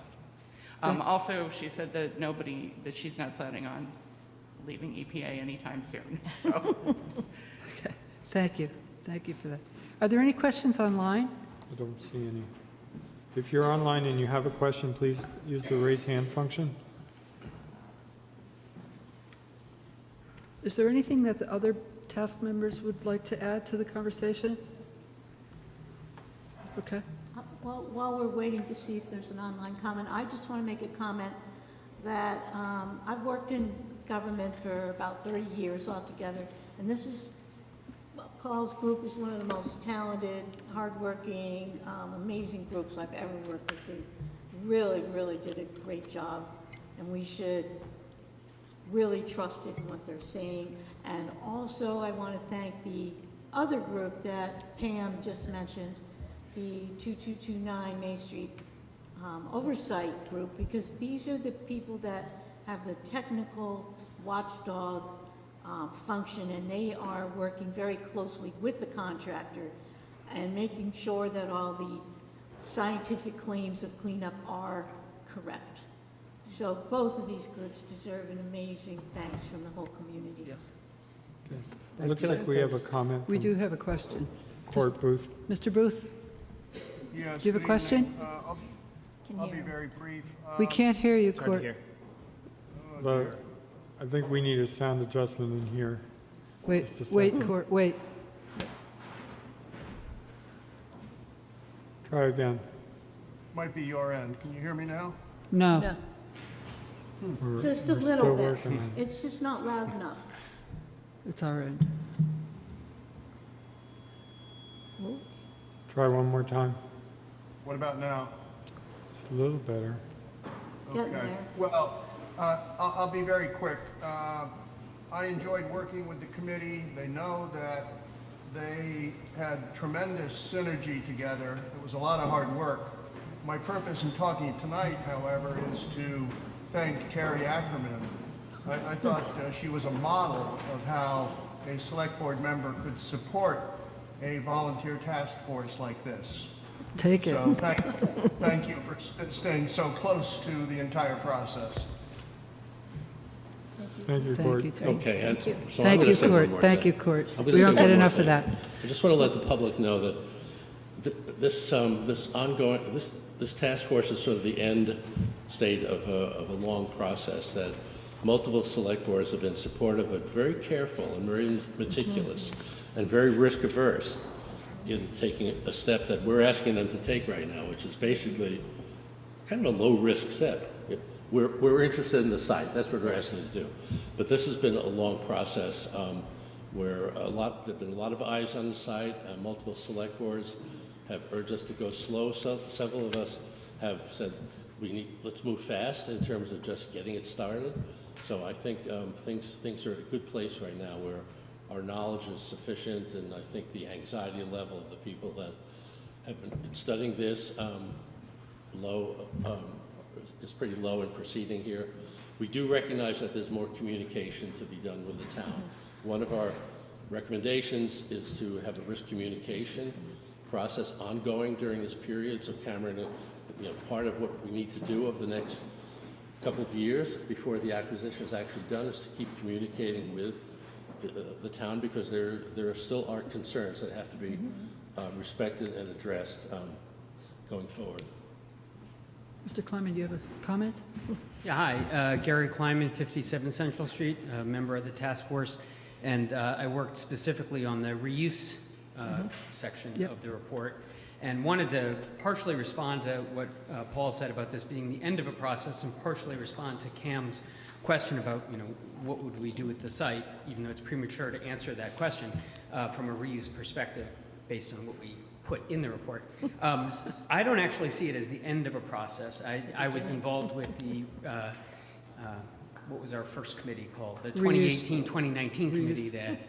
[SPEAKER 10] also, she said that she's not planning on leaving EPA anytime soon. So.
[SPEAKER 1] Okay, thank you. Thank you for that. Are there any questions online?
[SPEAKER 2] I don't see any. If you're online and you have a question, please use the raise hand function.
[SPEAKER 1] Is there anything that the other task members would like to add to the conversation? Okay.
[SPEAKER 11] Well, while we're waiting to see if there's an online comment, I just want to make a comment that I've worked in government for about 30 years altogether, and this is, Paul's group is one of the most talented, hardworking, amazing groups I've ever worked with. They really, really did a great job, and we should really trust in what they're saying. And also, I want to thank the other group that Pam just mentioned, the 2229 Main Street Oversight Group, because these are the people that have the technical watchdog function, and they are working very closely with the contractor and making sure that all the scientific claims of cleanup are correct. So both of these groups deserve an amazing thanks from the whole community.
[SPEAKER 1] Yes.
[SPEAKER 2] It looks like we have a comment
[SPEAKER 1] We do
[SPEAKER 2] from
[SPEAKER 1] have a question.
[SPEAKER 2] Court Booth.
[SPEAKER 1] Mr. Booth,
[SPEAKER 12] Yes,
[SPEAKER 1] do you have a
[SPEAKER 12] good
[SPEAKER 1] question?
[SPEAKER 12] evening. I'll be very brief.
[SPEAKER 1] We can't hear you,
[SPEAKER 4] It's hard to
[SPEAKER 1] Court.
[SPEAKER 4] hear.
[SPEAKER 2] But I think we need a sound adjustment in here.
[SPEAKER 1] Wait,
[SPEAKER 2] Just a
[SPEAKER 1] wait,
[SPEAKER 2] second.
[SPEAKER 1] Court, wait.
[SPEAKER 2] Try again.
[SPEAKER 12] Might be your end. Can you hear me now?
[SPEAKER 1] No.
[SPEAKER 11] Just a
[SPEAKER 2] we're
[SPEAKER 11] little
[SPEAKER 2] still
[SPEAKER 11] bit.
[SPEAKER 2] working on it.
[SPEAKER 11] It's just not loud enough.
[SPEAKER 1] It's our end.
[SPEAKER 2] Try one more time.
[SPEAKER 12] What about now?
[SPEAKER 2] It's a little better.
[SPEAKER 11] Getting
[SPEAKER 12] Okay.
[SPEAKER 11] there.
[SPEAKER 12] Well, I'll be very quick. I enjoyed working with the committee. They know that they had tremendous synergy together. It was a lot of hard work. My purpose in talking tonight, however, is to thank Terry Ackerman. I thought she was a model of how a select board member could support a volunteer task force like this.
[SPEAKER 1] Take it.
[SPEAKER 12] So thank you for staying so close to the entire process.
[SPEAKER 2] Thank you, Court.
[SPEAKER 1] Thank you, Terry.
[SPEAKER 5] Okay, and so I'm
[SPEAKER 1] Thank
[SPEAKER 5] going
[SPEAKER 1] you,
[SPEAKER 5] to say one
[SPEAKER 1] Court.
[SPEAKER 5] more
[SPEAKER 1] Thank
[SPEAKER 5] thing.
[SPEAKER 1] you, Court.
[SPEAKER 5] I'm
[SPEAKER 1] We
[SPEAKER 5] gonna say
[SPEAKER 1] don't
[SPEAKER 5] one
[SPEAKER 1] get
[SPEAKER 5] more
[SPEAKER 1] enough of
[SPEAKER 5] thing.
[SPEAKER 1] that.
[SPEAKER 5] I just want to let the public know that this task force is sort of the end state of a long process that multiple select boards have been supportive, but very careful and very meticulous and very risk averse in taking a step that we're asking them to take right now, which is basically kind of a low-risk step. We're interested in the site. That's what we're asking you to do. But this has been a long process where there've been a lot of eyes on the site. Multiple select boards have urged us to go slow. So, several of us have said let's move fast in terms of just getting it started. So I think things are at a good place right now where our knowledge is sufficient, and I think the anxiety level of the people that have been studying this is pretty low in proceeding here. We do recognize that there's more communication to be done with the town. One of our recommendations is to have a risk communication process ongoing during this period. So Cameron, part of what we need to do over the next couple of years before the acquisition is actually done is to keep communicating with the town, because there are still our concerns that have to be respected and addressed going forward.
[SPEAKER 1] Mr. Clement, do you have a comment?
[SPEAKER 13] Yeah, hi, Gary Kleiman, 57 Central Street, a member of the task force, and I worked specifically on the reuse section of the report, and wanted to partially respond to what Paul said about this being the end of a process, and partially respond to Cam's question about, what would we do with the site, even though it's premature to answer that question from a reuse perspective based on what we put in the report. I don't actually see it as the end of a process. I was involved with the, what was our first committee called? The 2018-2019 committee that,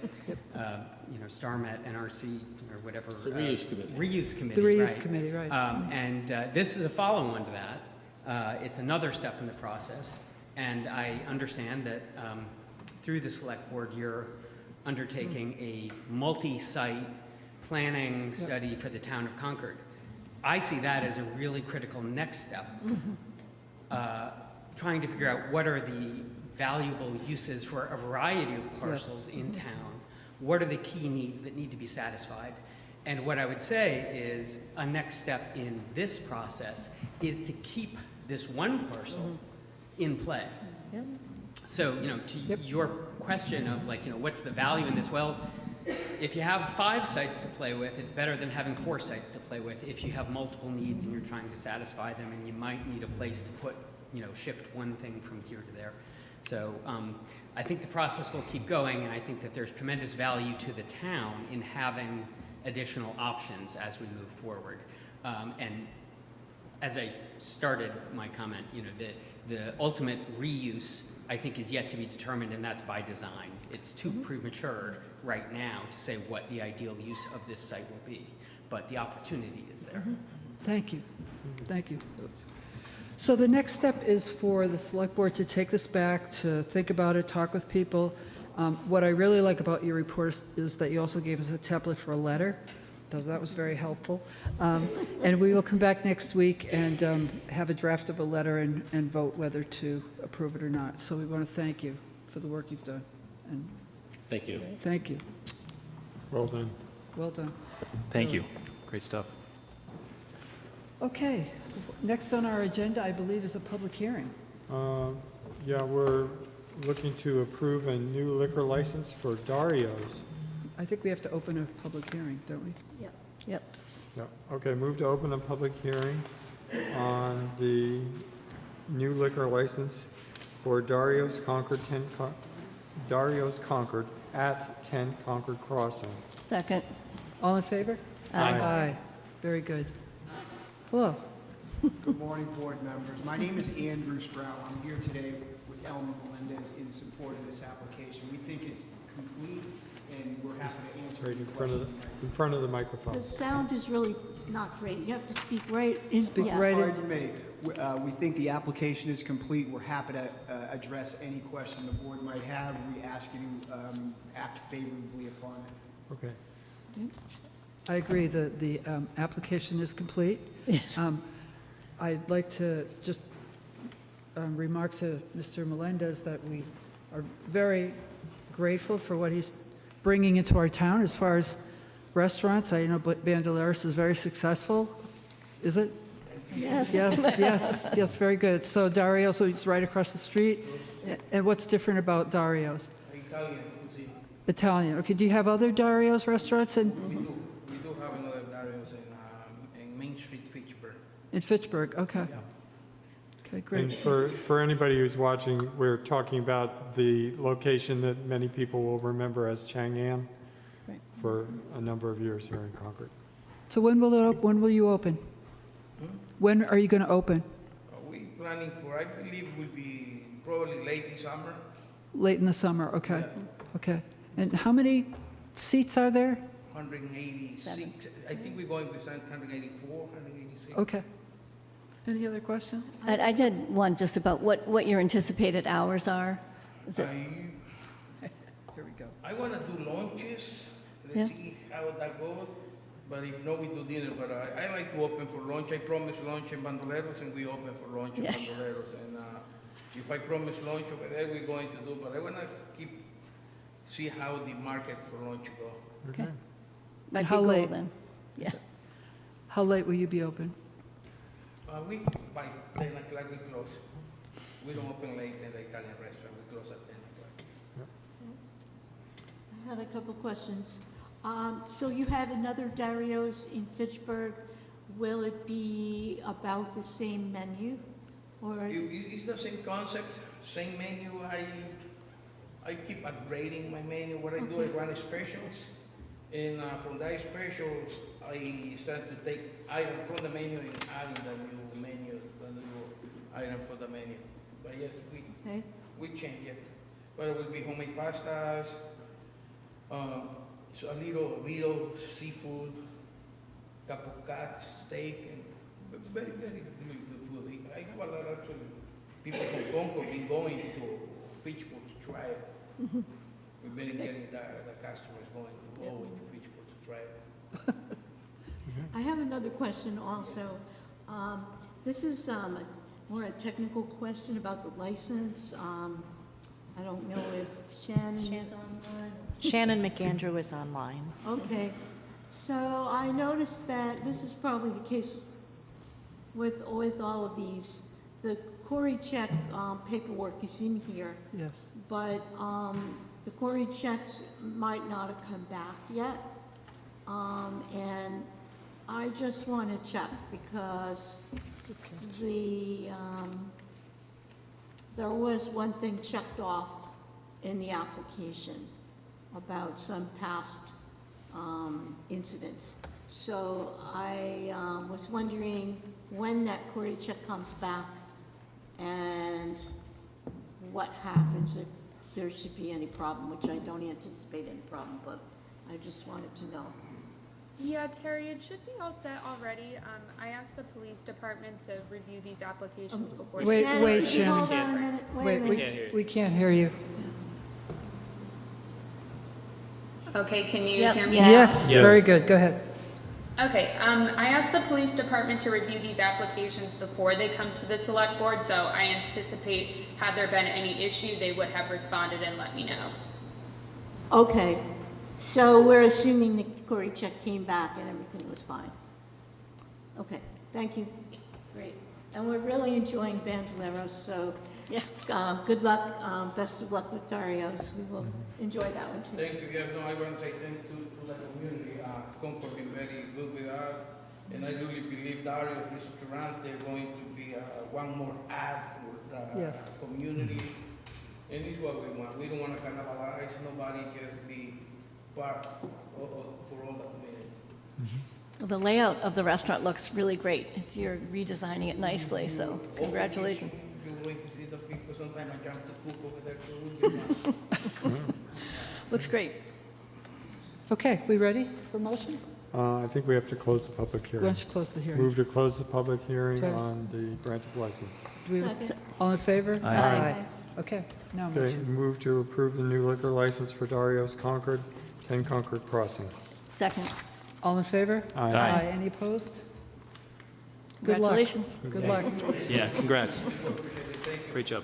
[SPEAKER 13] StarMet, NRC, or whatever.
[SPEAKER 5] It's a reuse committee.
[SPEAKER 13] Reuse committee,
[SPEAKER 1] The reuse
[SPEAKER 13] right.
[SPEAKER 1] committee, right.
[SPEAKER 13] And this is a follow-on to that. It's another step in the process. And I understand that through the select board, you're undertaking a multi-site planning study for the town of Concord. I see that as a really critical next step, trying to figure out what are the valuable uses for a variety of parcels in town. What are the key needs that need to be satisfied? And what I would say is a next step in this process is to keep this one parcel in play. So, to your question of what's the value in this? Well, if you have 5 sites to play with, it's better than having 4 sites to play with if you have multiple needs and you're trying to satisfy them, and you might need a place to put, shift one thing from here to there. So I think the process will keep going, and I think that there's tremendous value to the town in having additional options as we move forward. And as I started my comment, the ultimate reuse, I think, is yet to be determined, and that's by design. It's too premature right now to say what the ideal use of this site will be, but the opportunity is there.
[SPEAKER 1] Thank you. Thank you. So the next step is for the select board to take this back, to think about it, talk with people. What I really like about your report is that you also gave us a template for a letter. That was very helpful. And we will come back next week and have a draft of a letter and vote whether to approve it or not. So we want to thank you for the work you've done. And
[SPEAKER 5] Thank you.
[SPEAKER 1] thank you.
[SPEAKER 2] Well done.
[SPEAKER 1] Well done.
[SPEAKER 4] Thank you. Great stuff.
[SPEAKER 1] Okay. Next on our agenda, I believe, is a public hearing.
[SPEAKER 2] Yeah, we're looking to approve a new liquor license for Dario's.
[SPEAKER 1] I think we have to open a public hearing, don't we?
[SPEAKER 2] Yeah, okay, move to open a public hearing on the new liquor license for Dario's Concord at 10 Concord Crossing.
[SPEAKER 3] Second.
[SPEAKER 1] All in favor? Aye. Very good. Hello.
[SPEAKER 14] Good morning, board members. My name is Andrew Sprout. I'm here today with Elmer Melendez in support of this application. We think it's complete, and we're happy to answer
[SPEAKER 2] Right
[SPEAKER 14] any
[SPEAKER 2] in front of the microphone.
[SPEAKER 11] The sound is really not great. You have to speak right.
[SPEAKER 1] Speak
[SPEAKER 11] yeah.
[SPEAKER 1] right in.
[SPEAKER 14] Pardon me. We think the application is complete. We're happy to address any question the board might have. We ask you to act favorably upon it.
[SPEAKER 2] Okay.
[SPEAKER 1] I agree that the application is complete.
[SPEAKER 3] Yes.
[SPEAKER 1] I'd like to just remark to Mr. Melendez that we are very grateful for what he's bringing into our town as far as restaurants. I know Bandoleros is very successful. Is it?
[SPEAKER 3] Yes.
[SPEAKER 1] Yes, very good. So Dario's is right across the street. And what's different about Dario's?
[SPEAKER 15] Italian cuisine.
[SPEAKER 1] Italian. Okay, do you have other Dario's restaurants
[SPEAKER 15] We do have another Dario's in Main Street, Fitchburg.
[SPEAKER 1] in Fitchburg? Okay. Okay,
[SPEAKER 2] And
[SPEAKER 1] great.
[SPEAKER 2] for anybody who's watching, we're talking about the location that many people will remember as Chang'an
[SPEAKER 3] Right.
[SPEAKER 2] for a number of years here in Concord.
[SPEAKER 1] So when will you open? When are you going to open?
[SPEAKER 15] We planning for, I believe, will be probably late this summer.
[SPEAKER 1] Late in the summer, okay. Okay. And how many seats are there?
[SPEAKER 15] 186. I think we're going with 184, 186.
[SPEAKER 1] Okay. Any other questions?
[SPEAKER 3] I did one just about what your anticipated hours are. Is it,
[SPEAKER 1] Here we go.
[SPEAKER 15] I want to do lunches.
[SPEAKER 3] Yeah.
[SPEAKER 15] Let's see how that goes. But if not, we do dinner. But I like to open for lunch. I promise lunch in Bandoleros, and we open for lunch in
[SPEAKER 3] Yeah.
[SPEAKER 15] Bandoleros. And if I promise lunch over there, we're going to do. But I want to see how the market for lunch go.
[SPEAKER 3] okay. Might be
[SPEAKER 1] How
[SPEAKER 3] goal
[SPEAKER 1] late?
[SPEAKER 3] then. Yeah.
[SPEAKER 1] How late will you be open?
[SPEAKER 15] We by 10 o'clock we close. We don't open late in the Italian restaurant. We close at 10 o'clock.
[SPEAKER 11] I had a couple questions. So you have another Dario's in Fitchburg. Will it be about the same menu? Or,
[SPEAKER 15] It's the same concept, same menu. I keep upgrading my menu. What I do, I run specials. And from that specials, I start to take item from the menu and adding the new menu, the new item for the menu. But yes,
[SPEAKER 11] okay,
[SPEAKER 15] we change it. But it will be homemade pastas, so a little real seafood, capocat, steak, and very, very good food. I have a lot actually. People from Concord been going to Fitchburg to try it. We've been getting the customers going to go into Fitchburg to try it.
[SPEAKER 11] I have another question also. This is more a technical question about the license. I don't know if Shannon is online.
[SPEAKER 6] Shannon McAndrew is online.
[SPEAKER 11] Okay, so I noticed that this is probably the case with all of these. The Cory check paperwork is in here,
[SPEAKER 1] Yes.
[SPEAKER 11] but the Cory checks might not have come back yet. And I just want to check because there was one thing checked off in the application about some past incidents. So I was wondering when that Cory check comes back and what happens if there should be any problem, which I don't anticipate any problem, but I just wanted to know.
[SPEAKER 16] Yeah, Terry, it should be all set already. I asked the police department to review these applications before.
[SPEAKER 1] Wait,
[SPEAKER 11] Shannon, can you
[SPEAKER 1] Shannon.
[SPEAKER 11] hold on a minute? Wait a
[SPEAKER 1] Wait,
[SPEAKER 11] minute.
[SPEAKER 1] we can't hear you.
[SPEAKER 16] Okay, can you
[SPEAKER 3] Yep.
[SPEAKER 16] hear me?
[SPEAKER 1] Yes, very good. Go ahead.
[SPEAKER 16] Okay, I asked the police department to review these applications before they come to the select board, so I anticipate had there been any issue, they would have responded and let me know.
[SPEAKER 11] Okay, so we're assuming the Cory check came back and everything was fine. Okay, thank you. Great. And we're really enjoying Bandoleros, so
[SPEAKER 3] Yeah.
[SPEAKER 11] good luck, best of luck with Dario's. We will enjoy that one too.
[SPEAKER 15] Thank you, yes, no, I want to say thank you to the community. Concord been very good with us. And I really believe Dario's restaurant, they're going to be one more ad for the
[SPEAKER 1] Yes.
[SPEAKER 15] community. And it's what we want. We don't want to cannibalize nobody, just be part for all the community.
[SPEAKER 3] The layout of the restaurant looks really great. You're redesigning it nicely, so congratulations.
[SPEAKER 15] You're going to see the people, sometimes I jump to cook over there, so it would be fun.
[SPEAKER 3] Looks great.
[SPEAKER 1] Okay, we ready for motion?
[SPEAKER 2] I think we have to close the public
[SPEAKER 1] Why
[SPEAKER 2] hearing.
[SPEAKER 1] don't you close the hearing?
[SPEAKER 2] Move to close the public hearing
[SPEAKER 1] Yes.
[SPEAKER 2] on the grant of license.
[SPEAKER 1] Do we have all in favor?
[SPEAKER 3] Aye.
[SPEAKER 1] Okay, now
[SPEAKER 2] Okay,
[SPEAKER 1] motion.
[SPEAKER 2] move to approve the new liquor license for Dario's Concord, 10 Concord Crossing.
[SPEAKER 3] Second.
[SPEAKER 1] All in favor?
[SPEAKER 2] Aye.
[SPEAKER 1] Any opposed? Good luck.
[SPEAKER 3] Congratulations.
[SPEAKER 1] Good luck.
[SPEAKER 4] Yeah, congrats. Great job.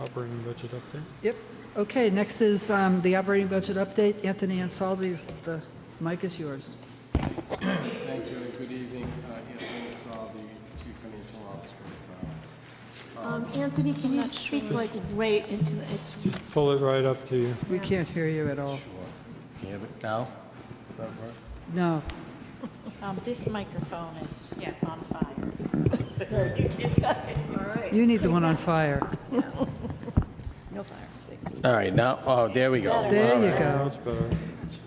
[SPEAKER 2] Operating budget update.
[SPEAKER 1] Yep. Okay, next is the operating budget update. Anthony Ansaldi, the mic is yours.
[SPEAKER 7] Thank you, and good evening. Anthony Salvi, Chief Financial Officer of the town.
[SPEAKER 11] Anthony, can you speak like right into the, it's,
[SPEAKER 2] Just pull it right up to you.
[SPEAKER 1] We can't hear you at all.
[SPEAKER 7] Sure. Can you hear it now? Does that work?
[SPEAKER 1] No.
[SPEAKER 6] This microphone is on fire. You can go ahead.
[SPEAKER 11] all right.
[SPEAKER 1] You need the one on fire.
[SPEAKER 3] No fire.
[SPEAKER 7] All right, now, oh, there we go.
[SPEAKER 1] There
[SPEAKER 7] All
[SPEAKER 1] you
[SPEAKER 7] right.
[SPEAKER 1] go.
[SPEAKER 2] Much better.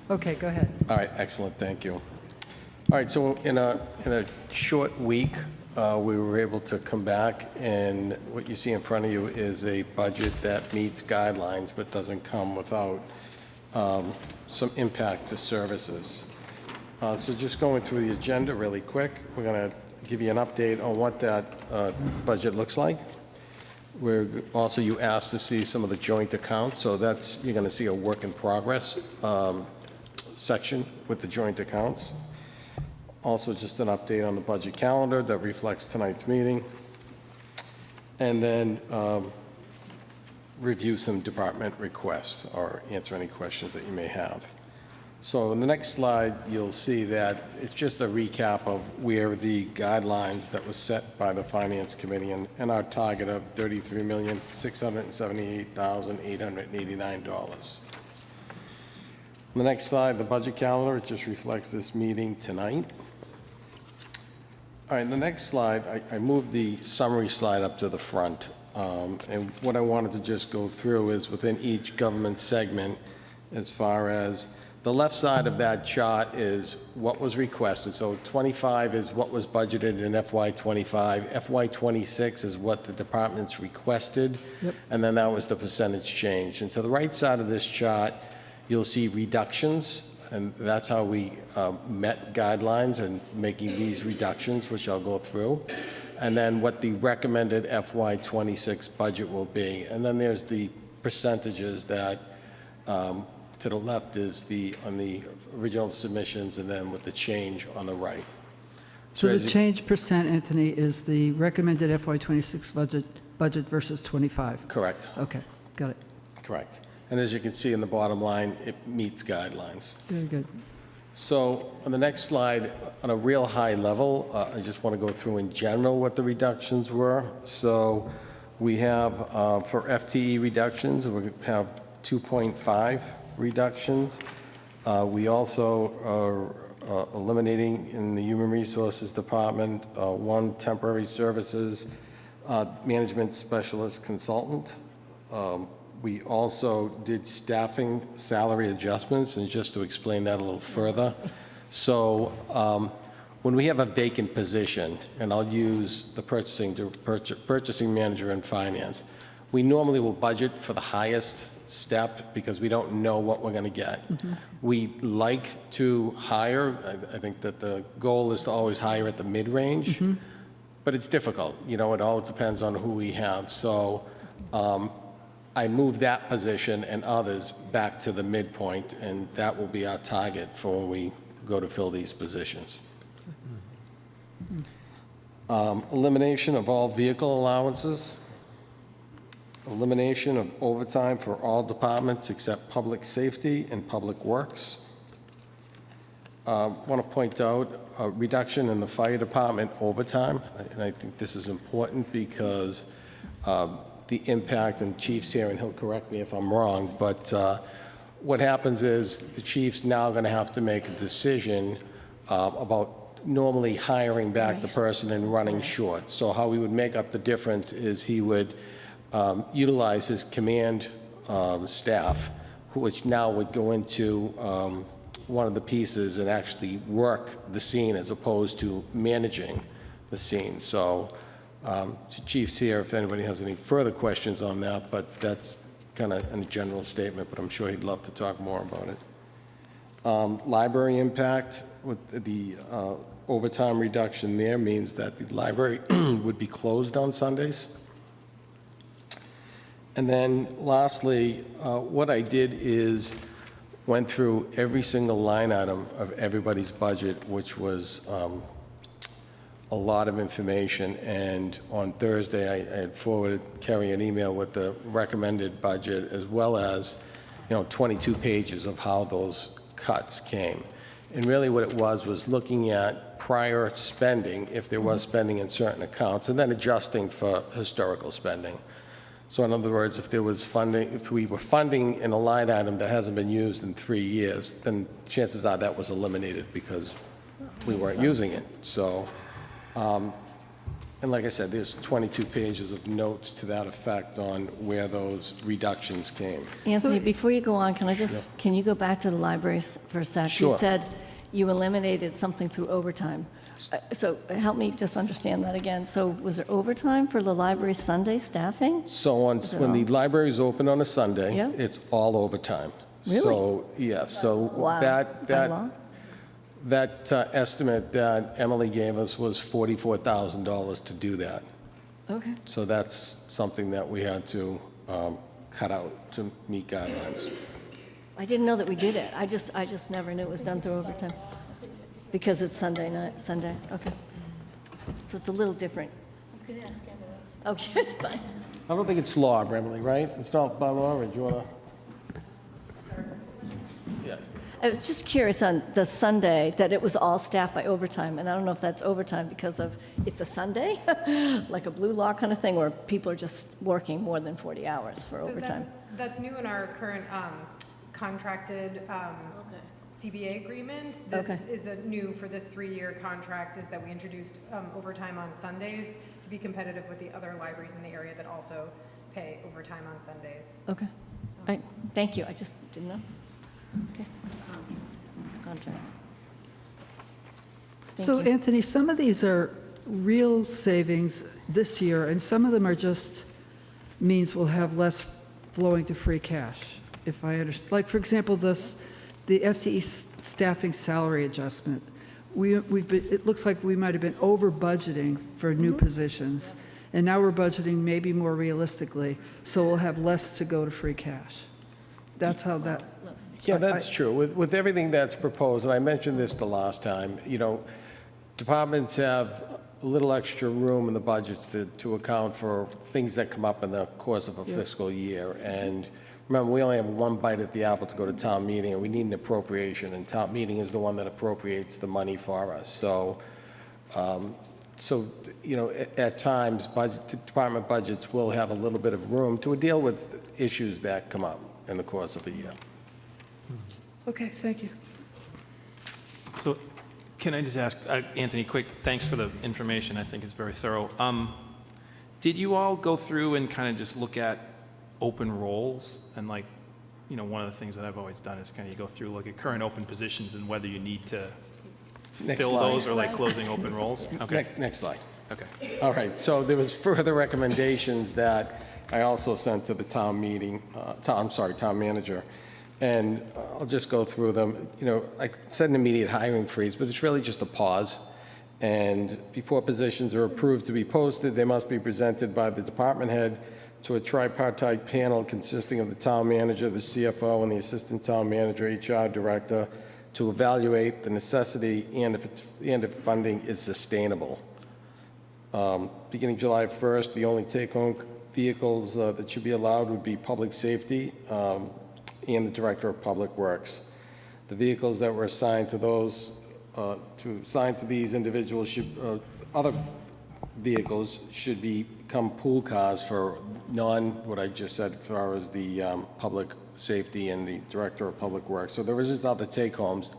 [SPEAKER 1] Okay, go ahead.
[SPEAKER 7] All right, excellent, thank you. All right, so in a short week, we were able to come back, and what you see in front of you is a budget that meets guidelines but doesn't come without some impact to services. So just going through the agenda really quick, we're going to give you an update on what that budget looks like. We're also, you asked to see some of the joint accounts, so that's, you're going to see a work in progress section with the joint accounts. Also, just an update on the budget calendar that reflects tonight's meeting. And then review some department requests or answer any questions that you may have. So in the next slide, you'll see that it's just a recap of where the guidelines that was set by the Finance Committee and our target of $33,678,889. On the next slide, the budget calendar, it just reflects this meeting tonight. All right, the next slide, I moved the summary slide up to the front. And what I wanted to just go through is within each government segment, as far as the left side of that chart is what was requested. So 25 is what was budgeted in FY25. FY26 is what the departments requested.
[SPEAKER 1] Yep.
[SPEAKER 7] And then that was the percentage change. And to the right side of this chart, you'll see reductions. And that's how we met guidelines and making these reductions, which I'll go through. And then what the recommended FY26 budget will be. And then there's the percentages that to the left is on the original submissions, and then with the change on the right.
[SPEAKER 1] So
[SPEAKER 7] as
[SPEAKER 1] the
[SPEAKER 7] you-
[SPEAKER 1] change percent, Anthony, is the recommended FY26 budget versus 25?
[SPEAKER 7] Correct,
[SPEAKER 1] Okay, got it.
[SPEAKER 7] correct. And as you can see in the bottom line, it meets guidelines.
[SPEAKER 1] Very good.
[SPEAKER 7] So on the next slide, on a real high level, I just want to go through in general what the reductions were. So we have, for FTE reductions, we have 2.5 reductions. We also are eliminating in the Human Resources Department, 1 temporary services management specialist consultant. We also did staffing salary adjustments, and just to explain that a little further. So when we have a vacant position, and I'll use the purchasing manager in finance, we normally will budget for the highest step because we don't know what we're going to get. We like to hire. I think that the goal is to always hire at the mid-range, but it's difficult. You know, it all depends on who we have. So I moved that position and others back to the midpoint, and that will be our target for when we go to fill these positions. Elimination of all vehicle allowances. Elimination of overtime for all departments except public safety and public works. Want to point out a reduction in the fire department overtime, and I think this is important because the impact, and Chief's here and he'll correct me if I'm wrong, but what happens is the chief's now going to have to make a decision about normally hiring back the person and running short. So how he would make up the difference is he would utilize his command staff, which now would go into one of the pieces and actually work the scene as opposed to managing the scene. So Chief's here if anybody has any further questions on that, but that's kind of a general statement, but I'm sure he'd love to talk more about it. Library impact, with the overtime reduction there means that the library would be closed on Sundays. And then lastly, what I did is went through every single line item of everybody's budget, which was a lot of information. And on Thursday, I had forwarded Kerry an email with the recommended budget, as well as, 22 pages of how those cuts came. And really what it was looking at prior spending, if there was spending in certain accounts, and then adjusting for historical spending. So in other words, if there was funding, if we were funding in a line item that hasn't been used in 3 years, then chances are that was eliminated because we weren't using it. So, and like I said, there's 22 pages of notes to that effect on where those reductions came.
[SPEAKER 3] Anthony, before you go on, can you go back to the libraries for a sec?
[SPEAKER 7] Sure.
[SPEAKER 3] You said you eliminated something through overtime. So help me just understand that again. So was there overtime for the library Sunday staffing?
[SPEAKER 7] So when the library is open on a Sunday,
[SPEAKER 3] Yeah.
[SPEAKER 7] it's all overtime.
[SPEAKER 3] Really?
[SPEAKER 7] So, yeah, so
[SPEAKER 3] Wow.
[SPEAKER 7] that estimate that Emily gave us was $44,000 to do that.
[SPEAKER 3] Okay.
[SPEAKER 7] So that's something that we had to cut out to meet guidelines.
[SPEAKER 3] I didn't know that we did it. I just never knew it was done through overtime. Because it's Sunday night, Sunday, okay. So it's a little different.
[SPEAKER 11] You can ask Emily.
[SPEAKER 3] Okay, it's fine.
[SPEAKER 7] I don't think it's law, Emily, right? It's not by law, or do you want to? Yeah.
[SPEAKER 3] I was just curious on the Sunday, that it was all staffed by overtime, and I don't know if that's overtime because of, it's a Sunday, like a blue law kind of thing, or people are just working more than 40 hours for overtime.
[SPEAKER 17] That's new in our current contracted CBA agreement. This is a new for this 3-year contract, is that we introduced overtime on Sundays to be competitive with the other libraries in the area that also pay overtime on Sundays.
[SPEAKER 3] Okay. All right, thank you, I just didn't know. Okay. Contract. Thank
[SPEAKER 1] So
[SPEAKER 3] you.
[SPEAKER 1] Anthony, some of these are real savings this year, and some of them are just means we'll have less flowing to free cash, if I understand. Like, for example, the FTE staffing salary adjustment. It looks like we might have been over budgeting for new positions, and now we're budgeting maybe more realistically, so we'll have less to go to free cash. That's how that.
[SPEAKER 7] Yeah, that's true. With everything that's proposed, and I mentioned this the last time, departments have a little extra room in the budgets to account for things that come up in the course of a fiscal year. And remember, we only have one bite at the apple to go to town meeting, and we need an appropriation, and town meeting is the one that appropriates the money for us. So, at times, department budgets will have a little bit of room to deal with issues that come up in the course of a year.
[SPEAKER 1] Okay, thank you.
[SPEAKER 4] So can I just ask, Anthony, quick, thanks for the information. I think it's very thorough. Did you all go through and kind of just look at open roles? And one of the things that I've always done is kind of you go through, look at current open positions and whether you need to fill those or closing open roles? Okay.
[SPEAKER 7] Next slide.
[SPEAKER 4] Okay.
[SPEAKER 7] All right, so there was further recommendations that I also sent to the town manager. And I'll just go through them. I said an immediate hiring freeze, but it's really just a pause. And before positions are approved to be posted, they must be presented by the department head to a tripartite panel consisting of the town manager, the CFO, and the assistant town manager, HR director, to evaluate the necessity and if funding is sustainable. Beginning July 1st, the only take-home vehicles that should be allowed would be public safety and the Director of Public Works. The vehicles that were assigned to these individuals other vehicles should become pool cars for what I just said, as far as the public Safety and the Director of Public Works. So there is just other take-homes,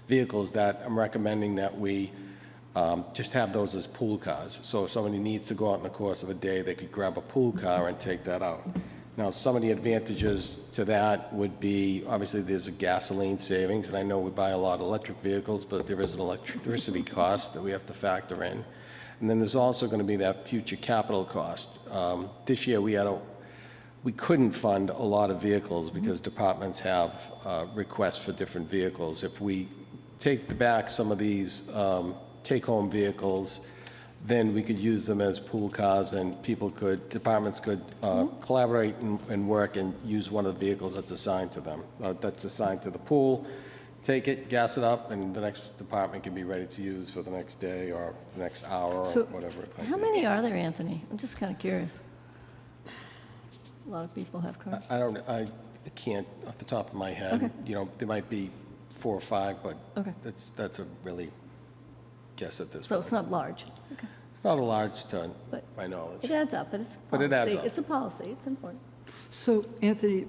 [SPEAKER 7] vehicles that I'm recommending that we just have those as pool cars. So if somebody needs to go out in the course of a day, they could grab a pool car and take that out. Now, some of the advantages to that would be, obviously, there's a gasoline savings, and I know we buy a lot of electric vehicles, but there is an electricity cost that we have to factor in. And then there's also going to be that future capital cost. This year, we couldn't fund a lot of vehicles because departments have requests for different vehicles. If we take back some of these take-home vehicles, then we could use them as pool cars, and departments could collaborate and work and use one of the vehicles that's assigned to them, that's assigned to the pool, take it, gas it up, and the next department can be ready to use for the next day or the next hour or whatever it might be.
[SPEAKER 3] How many are there, Anthony? I'm just kind of curious. A lot of people have cars.
[SPEAKER 7] I can't, off the top of my head.
[SPEAKER 3] Okay.
[SPEAKER 7] You know, there might be 4 or 5, but
[SPEAKER 3] Okay.
[SPEAKER 7] that's a really guess at this
[SPEAKER 3] So
[SPEAKER 7] point.
[SPEAKER 3] it's not large. Okay.
[SPEAKER 7] It's not a large ton,
[SPEAKER 3] But
[SPEAKER 7] my knowledge.
[SPEAKER 3] It adds up, but it's a policy.
[SPEAKER 7] But it adds up.
[SPEAKER 3] It's a policy. It's important.
[SPEAKER 1] So, Anthony,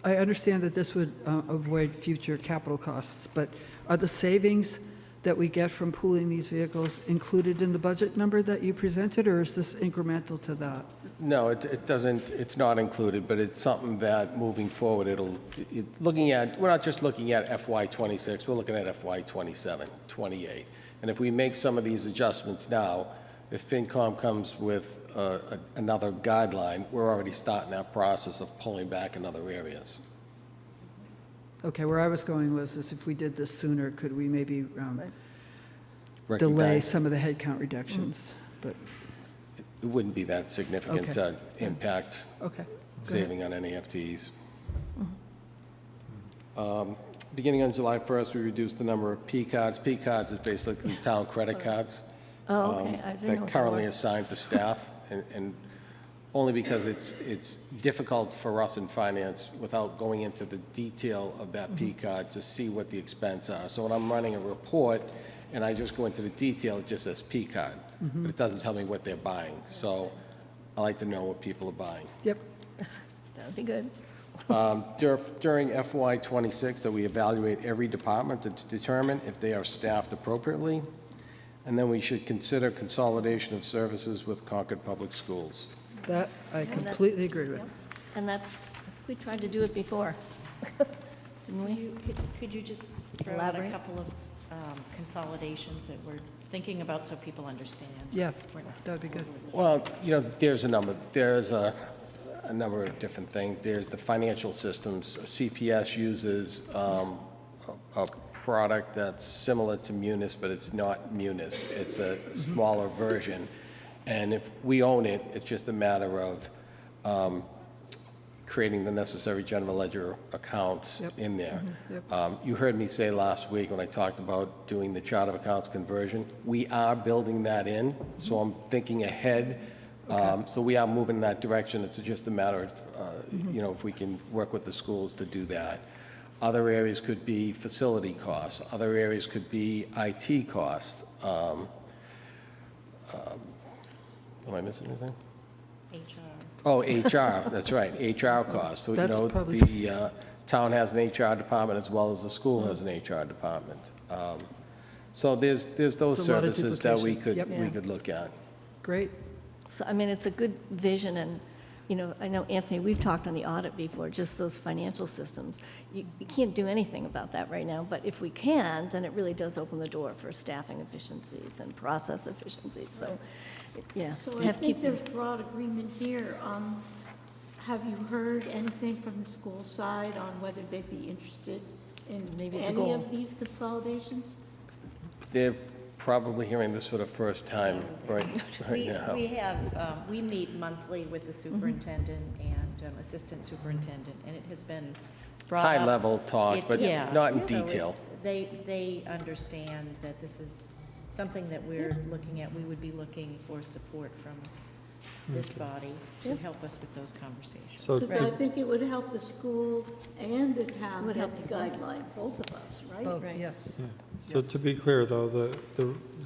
[SPEAKER 1] I understand that this would avoid future capital costs, but are the savings that we get from pooling these vehicles included in the budget number that you presented, or is this incremental to that?
[SPEAKER 7] No, it doesn't, it's not included, but it's something that moving forward, we're not just looking at FY '26, we're looking at FY '27, '28. And if we make some of these adjustments now, if FinCom comes with another guideline, we're already starting that process of pulling back in other areas.
[SPEAKER 1] Okay, where I was going was if we did this sooner, could we maybe delay
[SPEAKER 7] Recognize-
[SPEAKER 1] some of the headcount reductions? But,
[SPEAKER 7] It wouldn't be that significant
[SPEAKER 1] Okay.
[SPEAKER 7] impact
[SPEAKER 1] okay.
[SPEAKER 7] saving on any FTEs. Beginning on July 1st, we reduced the number of P cards. P cards is basically town credit cards.
[SPEAKER 3] Oh, okay. I didn't know
[SPEAKER 7] That
[SPEAKER 3] what they
[SPEAKER 7] currently
[SPEAKER 3] were.
[SPEAKER 7] assigned to staff, and only because it's difficult for us in finance without going into the detail of that P card to see what the expense are. So when I'm running a report and I just go into the detail, it just says P card, but it doesn't tell me what they're buying. So I like to know what people are buying.
[SPEAKER 1] Yep.
[SPEAKER 3] That'd be good.
[SPEAKER 7] During FY '26, that we evaluate every department to determine if they are staffed appropriately, and then we should consider consolidation of services with Concord Public Schools.
[SPEAKER 1] That I
[SPEAKER 3] And that's-
[SPEAKER 1] completely agree with.
[SPEAKER 3] Yep. And we tried to do it before, didn't we?
[SPEAKER 6] Could you just throw out a
[SPEAKER 3] Elaborate?
[SPEAKER 6] couple of consolidations that we're thinking about so people understand?
[SPEAKER 1] Yeah, that would be good.
[SPEAKER 7] Well, you know, there's a number. There's a number of different things. There's the financial systems. CPS uses a product that's similar to Munis, but it's not Munis. It's a smaller version. And if we own it, it's just a matter of creating the necessary general ledger accounts
[SPEAKER 1] Yep.
[SPEAKER 7] in there.
[SPEAKER 1] Yep.
[SPEAKER 7] You heard me say last week when I talked about doing the chart of accounts conversion, we are building that in, so I'm thinking ahead. So we are moving in that direction. It's just a matter of, you know, if we can work with the schools to do that. Other areas could be facility costs. Other areas could be IT costs. Am I missing anything?
[SPEAKER 6] HR.
[SPEAKER 7] Oh, HR, that's right, HR costs. So, you
[SPEAKER 1] That's
[SPEAKER 7] know,
[SPEAKER 1] probably-
[SPEAKER 7] the town has an HR department as well as the school has an HR department. So there's those
[SPEAKER 1] There's a lot of
[SPEAKER 7] services that we
[SPEAKER 1] duplication.
[SPEAKER 7] could,
[SPEAKER 1] Yep.
[SPEAKER 7] we could look at.
[SPEAKER 1] Great.
[SPEAKER 3] So, I mean, it's a good vision, and, you know, I know, Anthony, we've talked on the audit before, just those financial systems. You can't do anything about that right now, but if we can, then it really does open the door for staffing efficiencies and process efficiencies, so, yeah.
[SPEAKER 11] So
[SPEAKER 3] we
[SPEAKER 11] I
[SPEAKER 3] have to
[SPEAKER 11] think
[SPEAKER 3] keep
[SPEAKER 11] there's broad agreement here. Have you heard anything from the school side on whether they'd be interested in
[SPEAKER 3] Maybe it's a
[SPEAKER 11] any
[SPEAKER 3] goal.
[SPEAKER 11] of these consolidations?
[SPEAKER 7] They're probably hearing this for the first time right now.
[SPEAKER 6] We meet monthly with the superintendent and assistant superintendent, and it has been brought up.
[SPEAKER 7] High-level talk, but
[SPEAKER 6] Yeah.
[SPEAKER 7] not in
[SPEAKER 6] So
[SPEAKER 7] detail.
[SPEAKER 6] they understand that this is something that we're looking at. We would be looking for support from this body to help us with those conversations.
[SPEAKER 2] So
[SPEAKER 11] Because I think it would help the school and the town
[SPEAKER 3] Would
[SPEAKER 11] get
[SPEAKER 3] help
[SPEAKER 11] the
[SPEAKER 3] the school.
[SPEAKER 11] guideline, both of us, right?
[SPEAKER 1] Both,
[SPEAKER 3] Right.
[SPEAKER 1] yes.
[SPEAKER 2] So to be clear, though,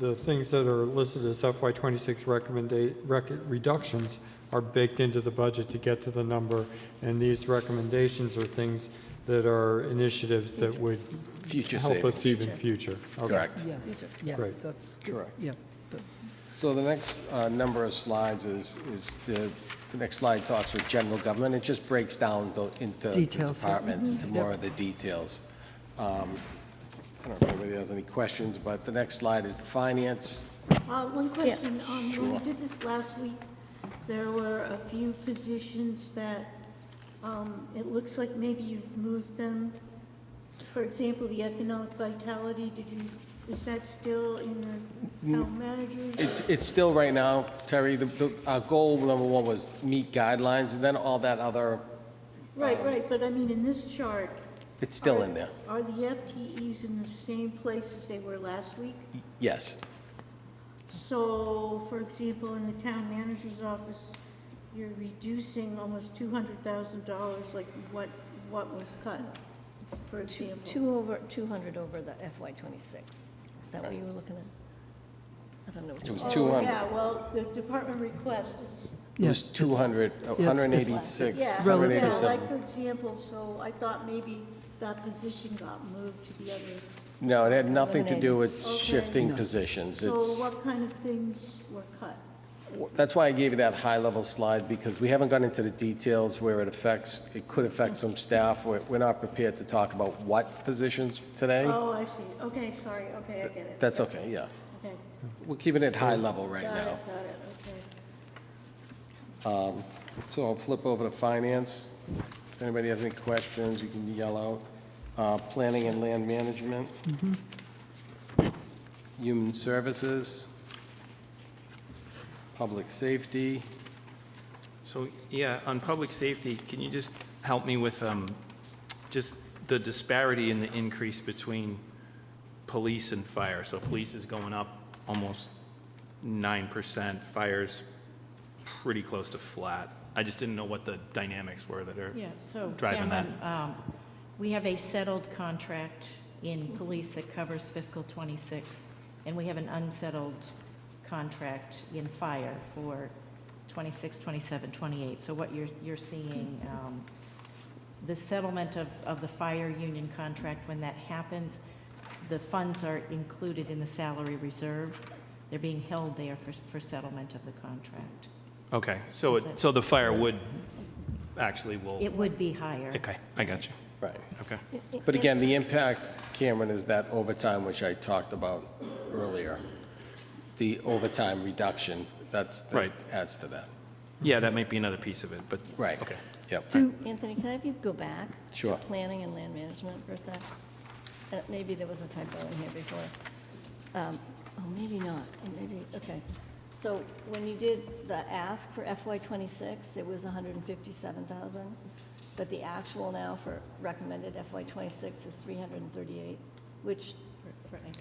[SPEAKER 2] the things that are listed as FY '26 reductions are baked into the budget to get to the number, and these recommendations are things that are initiatives that would
[SPEAKER 7] Future
[SPEAKER 2] help us
[SPEAKER 7] savings.
[SPEAKER 2] even future. Okay.
[SPEAKER 7] Correct.
[SPEAKER 1] Yes,
[SPEAKER 3] These are-
[SPEAKER 1] yeah,
[SPEAKER 2] Right.
[SPEAKER 1] that's,
[SPEAKER 7] Correct.
[SPEAKER 1] yeah. but-
[SPEAKER 7] So the next number of slides is the next slide talks with general government. It just breaks down into the
[SPEAKER 1] Details, yeah.
[SPEAKER 7] departments, into more of the details. I don't know if anybody has any questions, but the next slide is the finance.
[SPEAKER 11] One question, when
[SPEAKER 7] Sure.
[SPEAKER 11] we did this last week, there were a few positions that, it looks like maybe you've moved them. For example, the economic vitality, is that still in the town managers?
[SPEAKER 7] It's still right now, Terry, our goal, number one, was meet guidelines, and then all that other,
[SPEAKER 11] Right, but I mean, in this chart.
[SPEAKER 7] it's still in there.
[SPEAKER 11] Are the FTEs in the same place as they were last week?
[SPEAKER 7] Yes.
[SPEAKER 11] So, for example, in the town manager's office, you're reducing almost $200,000, like what was cut, for example?
[SPEAKER 3] 200 over the FY '26. Is that what you were looking at? I don't know. what
[SPEAKER 7] It
[SPEAKER 3] you
[SPEAKER 7] was
[SPEAKER 3] were-
[SPEAKER 7] 200.
[SPEAKER 11] Yeah, well, the department request is.
[SPEAKER 7] It was
[SPEAKER 1] Yes,
[SPEAKER 7] 200,
[SPEAKER 1] it's-
[SPEAKER 7] 186,
[SPEAKER 11] Yeah,
[SPEAKER 1] relative.
[SPEAKER 11] yeah,
[SPEAKER 7] 187.
[SPEAKER 11] like, for example, so I thought maybe that position got moved to the other.
[SPEAKER 7] No, it had nothing to do with
[SPEAKER 11] Okay.
[SPEAKER 7] shifting
[SPEAKER 1] No.
[SPEAKER 7] positions.
[SPEAKER 11] So
[SPEAKER 7] It's,
[SPEAKER 11] what kind of things were cut?
[SPEAKER 7] that's why I gave you that high-level slide, because we haven't gone into the details where it could affect some staff. We're not prepared to talk about what positions today.
[SPEAKER 11] Oh, I see. Okay, sorry. Okay, I get it.
[SPEAKER 7] That's okay, yeah.
[SPEAKER 11] Okay.
[SPEAKER 7] We're keeping it high level right
[SPEAKER 11] Got
[SPEAKER 7] now.
[SPEAKER 11] it, okay.
[SPEAKER 7] So I'll flip over to finance. If anybody has any questions, you can yell out. Planning and land management. Human services. Public safety.
[SPEAKER 4] So, yeah, on public safety, can you just help me with just the disparity in the increase between police and fire? So police is going up almost 9%, fire's pretty close to flat. I just didn't know what the dynamics were that are
[SPEAKER 6] Yeah, so
[SPEAKER 4] driving that.
[SPEAKER 6] Cameron, we have a settled contract in police that covers fiscal '26, and we have an unsettled contract in fire for '26, '27, '28. So what you're seeing, the settlement of the fire union contract, when that happens, the funds are included in the salary reserve. They're being held there for settlement of the contract.
[SPEAKER 4] Okay, so
[SPEAKER 6] Is it-
[SPEAKER 4] so the fire would, actually will,
[SPEAKER 6] It would be higher.
[SPEAKER 4] okay, I got you.
[SPEAKER 7] Right.
[SPEAKER 4] Okay.
[SPEAKER 7] But again, the impact, Cameron, is that overtime, which I talked about earlier. The overtime reduction, that
[SPEAKER 4] Right.
[SPEAKER 7] adds to that.
[SPEAKER 4] Yeah, that might be another piece of it, but.
[SPEAKER 7] Right.
[SPEAKER 4] Okay.
[SPEAKER 7] Yep.
[SPEAKER 3] Anthony, can I have you go back?
[SPEAKER 7] Sure.
[SPEAKER 3] To planning and land management for a sec? Maybe there was a typo in here before. Maybe not, maybe, okay. So when you did the ask for FY '26, it was 157,000, but the actual now for recommended FY '26 is 338, which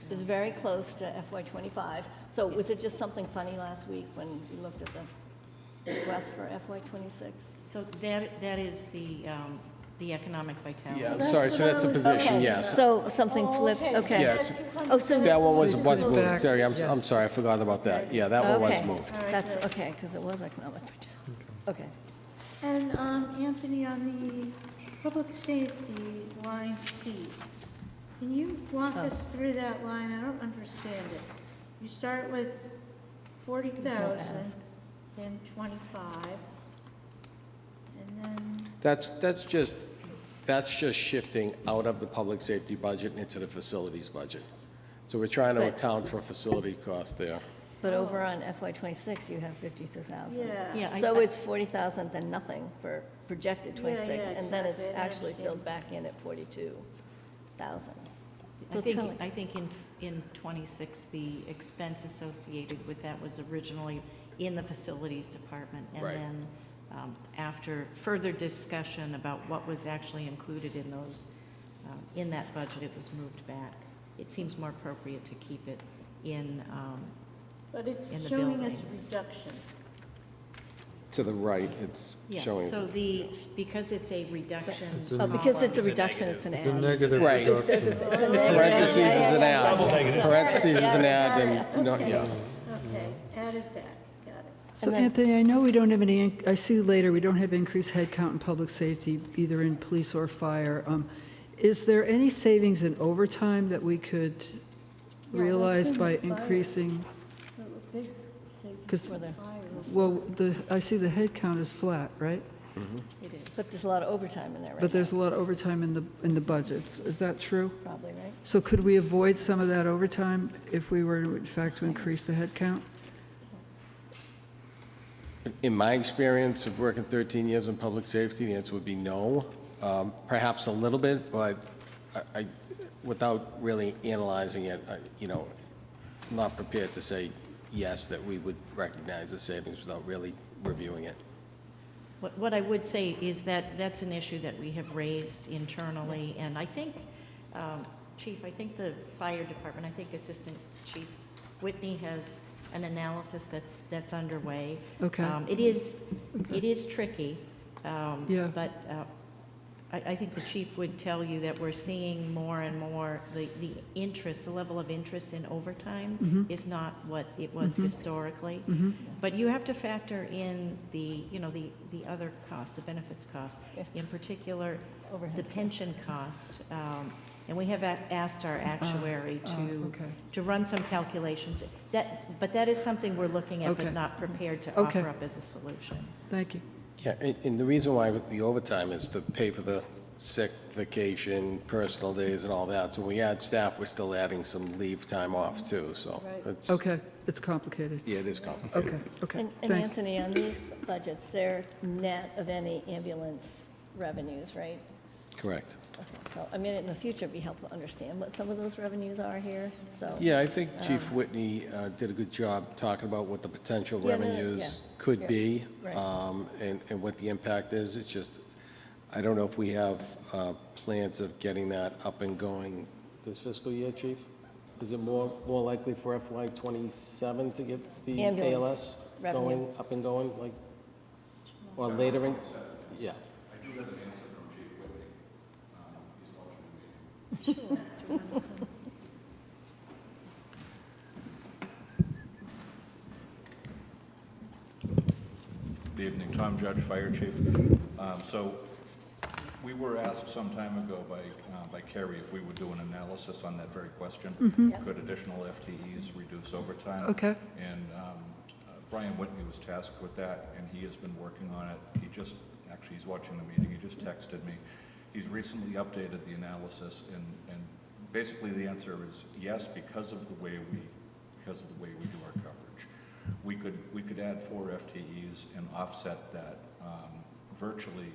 [SPEAKER 3] is very close to FY '25. So was it just something funny last week when you looked at the request for FY '26?
[SPEAKER 6] So that is the economic vitality.
[SPEAKER 7] Yeah, I'm sorry, so that's a position,
[SPEAKER 3] Okay,
[SPEAKER 7] yes.
[SPEAKER 3] so something flipped, okay.
[SPEAKER 7] Yes.
[SPEAKER 3] Oh, so.
[SPEAKER 7] That one was moved,
[SPEAKER 1] back,
[SPEAKER 7] Terry, I'm
[SPEAKER 1] yes.
[SPEAKER 7] sorry, I forgot about that. Yeah, that one was
[SPEAKER 3] Okay.
[SPEAKER 7] moved.
[SPEAKER 3] That's, okay, because it was economic vitality. Okay.
[SPEAKER 11] And Anthony, on the public safety line C, can you walk us through that line? I don't understand it. You start with 40,000,
[SPEAKER 3] ask.
[SPEAKER 11] then 25, and then,
[SPEAKER 7] That's just shifting out of the public safety budget and into the facilities budget. So we're trying to
[SPEAKER 3] But-
[SPEAKER 7] account for facility costs there.
[SPEAKER 3] But over on FY '26, you have 52,000.
[SPEAKER 11] yeah.
[SPEAKER 6] Yeah,
[SPEAKER 3] So it's 40,000, then nothing for projected
[SPEAKER 11] Yeah,
[SPEAKER 3] '26,
[SPEAKER 11] yeah,
[SPEAKER 3] and then it's
[SPEAKER 11] exactly. I
[SPEAKER 3] actually
[SPEAKER 11] understand.
[SPEAKER 3] filled back in at 42,000. So
[SPEAKER 6] I
[SPEAKER 3] it's
[SPEAKER 6] think,
[SPEAKER 3] kind of
[SPEAKER 6] I think in '26, the expense associated with that was originally in the facilities department. And
[SPEAKER 7] Right.
[SPEAKER 6] then after further discussion about what was actually included in those, in that budget, it was moved back. It seems more appropriate to keep it in,
[SPEAKER 11] But it's
[SPEAKER 6] in the
[SPEAKER 11] showing us
[SPEAKER 6] building.
[SPEAKER 11] reduction.
[SPEAKER 7] to the right, it's
[SPEAKER 6] Yeah,
[SPEAKER 7] showing.
[SPEAKER 6] so because it's a reduction.
[SPEAKER 3] Oh, because it's a reduction, it's an
[SPEAKER 2] It's a
[SPEAKER 3] add.
[SPEAKER 2] negative
[SPEAKER 7] Right.
[SPEAKER 3] It says
[SPEAKER 2] reduction.
[SPEAKER 3] it's a negative.
[SPEAKER 7] Parentheses is an ad.
[SPEAKER 3] Yeah.
[SPEAKER 7] Parentheses is an ad, and, no,
[SPEAKER 11] Okay.
[SPEAKER 7] yeah.
[SPEAKER 11] Okay, added that, got it.
[SPEAKER 1] So
[SPEAKER 3] And then-
[SPEAKER 1] Anthony, I know we don't have any, I see later, we don't have increased headcount in public safety, either in police or fire. Is there any savings in overtime that we could
[SPEAKER 11] Yeah,
[SPEAKER 1] realize
[SPEAKER 11] that's in
[SPEAKER 1] by
[SPEAKER 11] the fire.
[SPEAKER 1] increasing?
[SPEAKER 11] A big savings
[SPEAKER 1] 'Cause-
[SPEAKER 11] for the fire.
[SPEAKER 1] Well, I see the headcount is flat, right?
[SPEAKER 3] It is. But there's a lot of overtime in there right
[SPEAKER 1] But there's a
[SPEAKER 3] now,
[SPEAKER 1] lot of overtime in the budgets. Is that true?
[SPEAKER 3] probably, right?
[SPEAKER 1] So could we avoid some of that overtime if we were, in fact, to increase the headcount?
[SPEAKER 7] In my experience of working 13 years in public safety, the answer would be no. Perhaps a little bit, but without really analyzing it, I'm not prepared to say yes, that we would recognize the savings without really reviewing it.
[SPEAKER 6] What I would say is that that's an issue that we have raised internally, and I think, Chief, I think the fire department, I think Assistant Chief Whitney has an analysis that's underway.
[SPEAKER 1] Okay.
[SPEAKER 6] It is tricky,
[SPEAKER 1] Yeah.
[SPEAKER 6] but I think the chief would tell you that we're seeing more and more, the interest, the level of interest in overtime is not what it was historically. But you have to factor in the other costs, the benefits costs, in particular,
[SPEAKER 3] Overhead.
[SPEAKER 6] the pension cost. And we have asked our actuary
[SPEAKER 1] okay.
[SPEAKER 6] to run some calculations. But that is something we're looking at,
[SPEAKER 1] Okay.
[SPEAKER 6] but not prepared to
[SPEAKER 1] Okay.
[SPEAKER 6] offer up as a solution.
[SPEAKER 1] Thank you.
[SPEAKER 7] Yeah, and the reason why with the overtime is to pay for the sick, vacation, personal days and all that. So when we add staff, we're still adding some leave time off too, so it's.
[SPEAKER 1] Okay, it's complicated.
[SPEAKER 7] Yeah, it is complicated.
[SPEAKER 1] Okay, okay.
[SPEAKER 3] And
[SPEAKER 1] Thank-
[SPEAKER 3] Anthony, on these budgets, they're net of any ambulance revenues, right?
[SPEAKER 7] Correct.
[SPEAKER 3] Okay, so, I mean, in the future, it'd be helpful to understand what some of those revenues are here, so.
[SPEAKER 7] Yeah, I think Chief Whitney did a good job talking about what the potential
[SPEAKER 3] Yeah, no, no,
[SPEAKER 7] revenues
[SPEAKER 3] yeah,
[SPEAKER 7] could
[SPEAKER 3] yeah,
[SPEAKER 7] be,
[SPEAKER 3] right.
[SPEAKER 7] and what the impact is. It's just, I don't know if we have plans of getting that up and going this fiscal year, Chief? Is it more likely for FY '27 to get the
[SPEAKER 3] Ambulance
[SPEAKER 7] ALS
[SPEAKER 3] revenue.
[SPEAKER 7] going, up and going, like, or later in? Yeah.
[SPEAKER 18] I do have an answer from Chief Whitney. He's watching the meeting. Good evening, Tom Judge, Fire Chief. So we were asked some time ago by Kerry if we would do an analysis on that very question. Could additional FTEs reduce overtime?
[SPEAKER 1] Okay.
[SPEAKER 18] And Brian Whitney was tasked with that, and he has been working on it. Actually, he's watching the meeting, he just texted me. He's recently updated the analysis, and basically the answer is yes, because of the way we do our coverage. We could add 4 FTEs and offset that virtually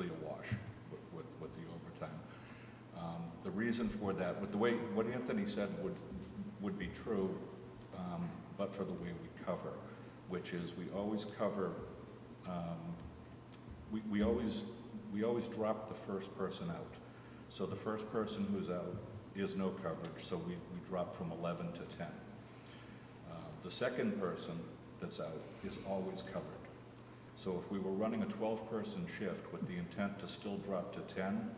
[SPEAKER 18] a wash with the overtime. The reason for that, with the way what Anthony said would be true, but for the way we cover, which is we always cover. We always drop the first person out. So the first person who's out is no coverage, so we drop from 11 to 10. The second person that's out is always covered. So if we were running a 12-person shift with the intent to still drop to 10,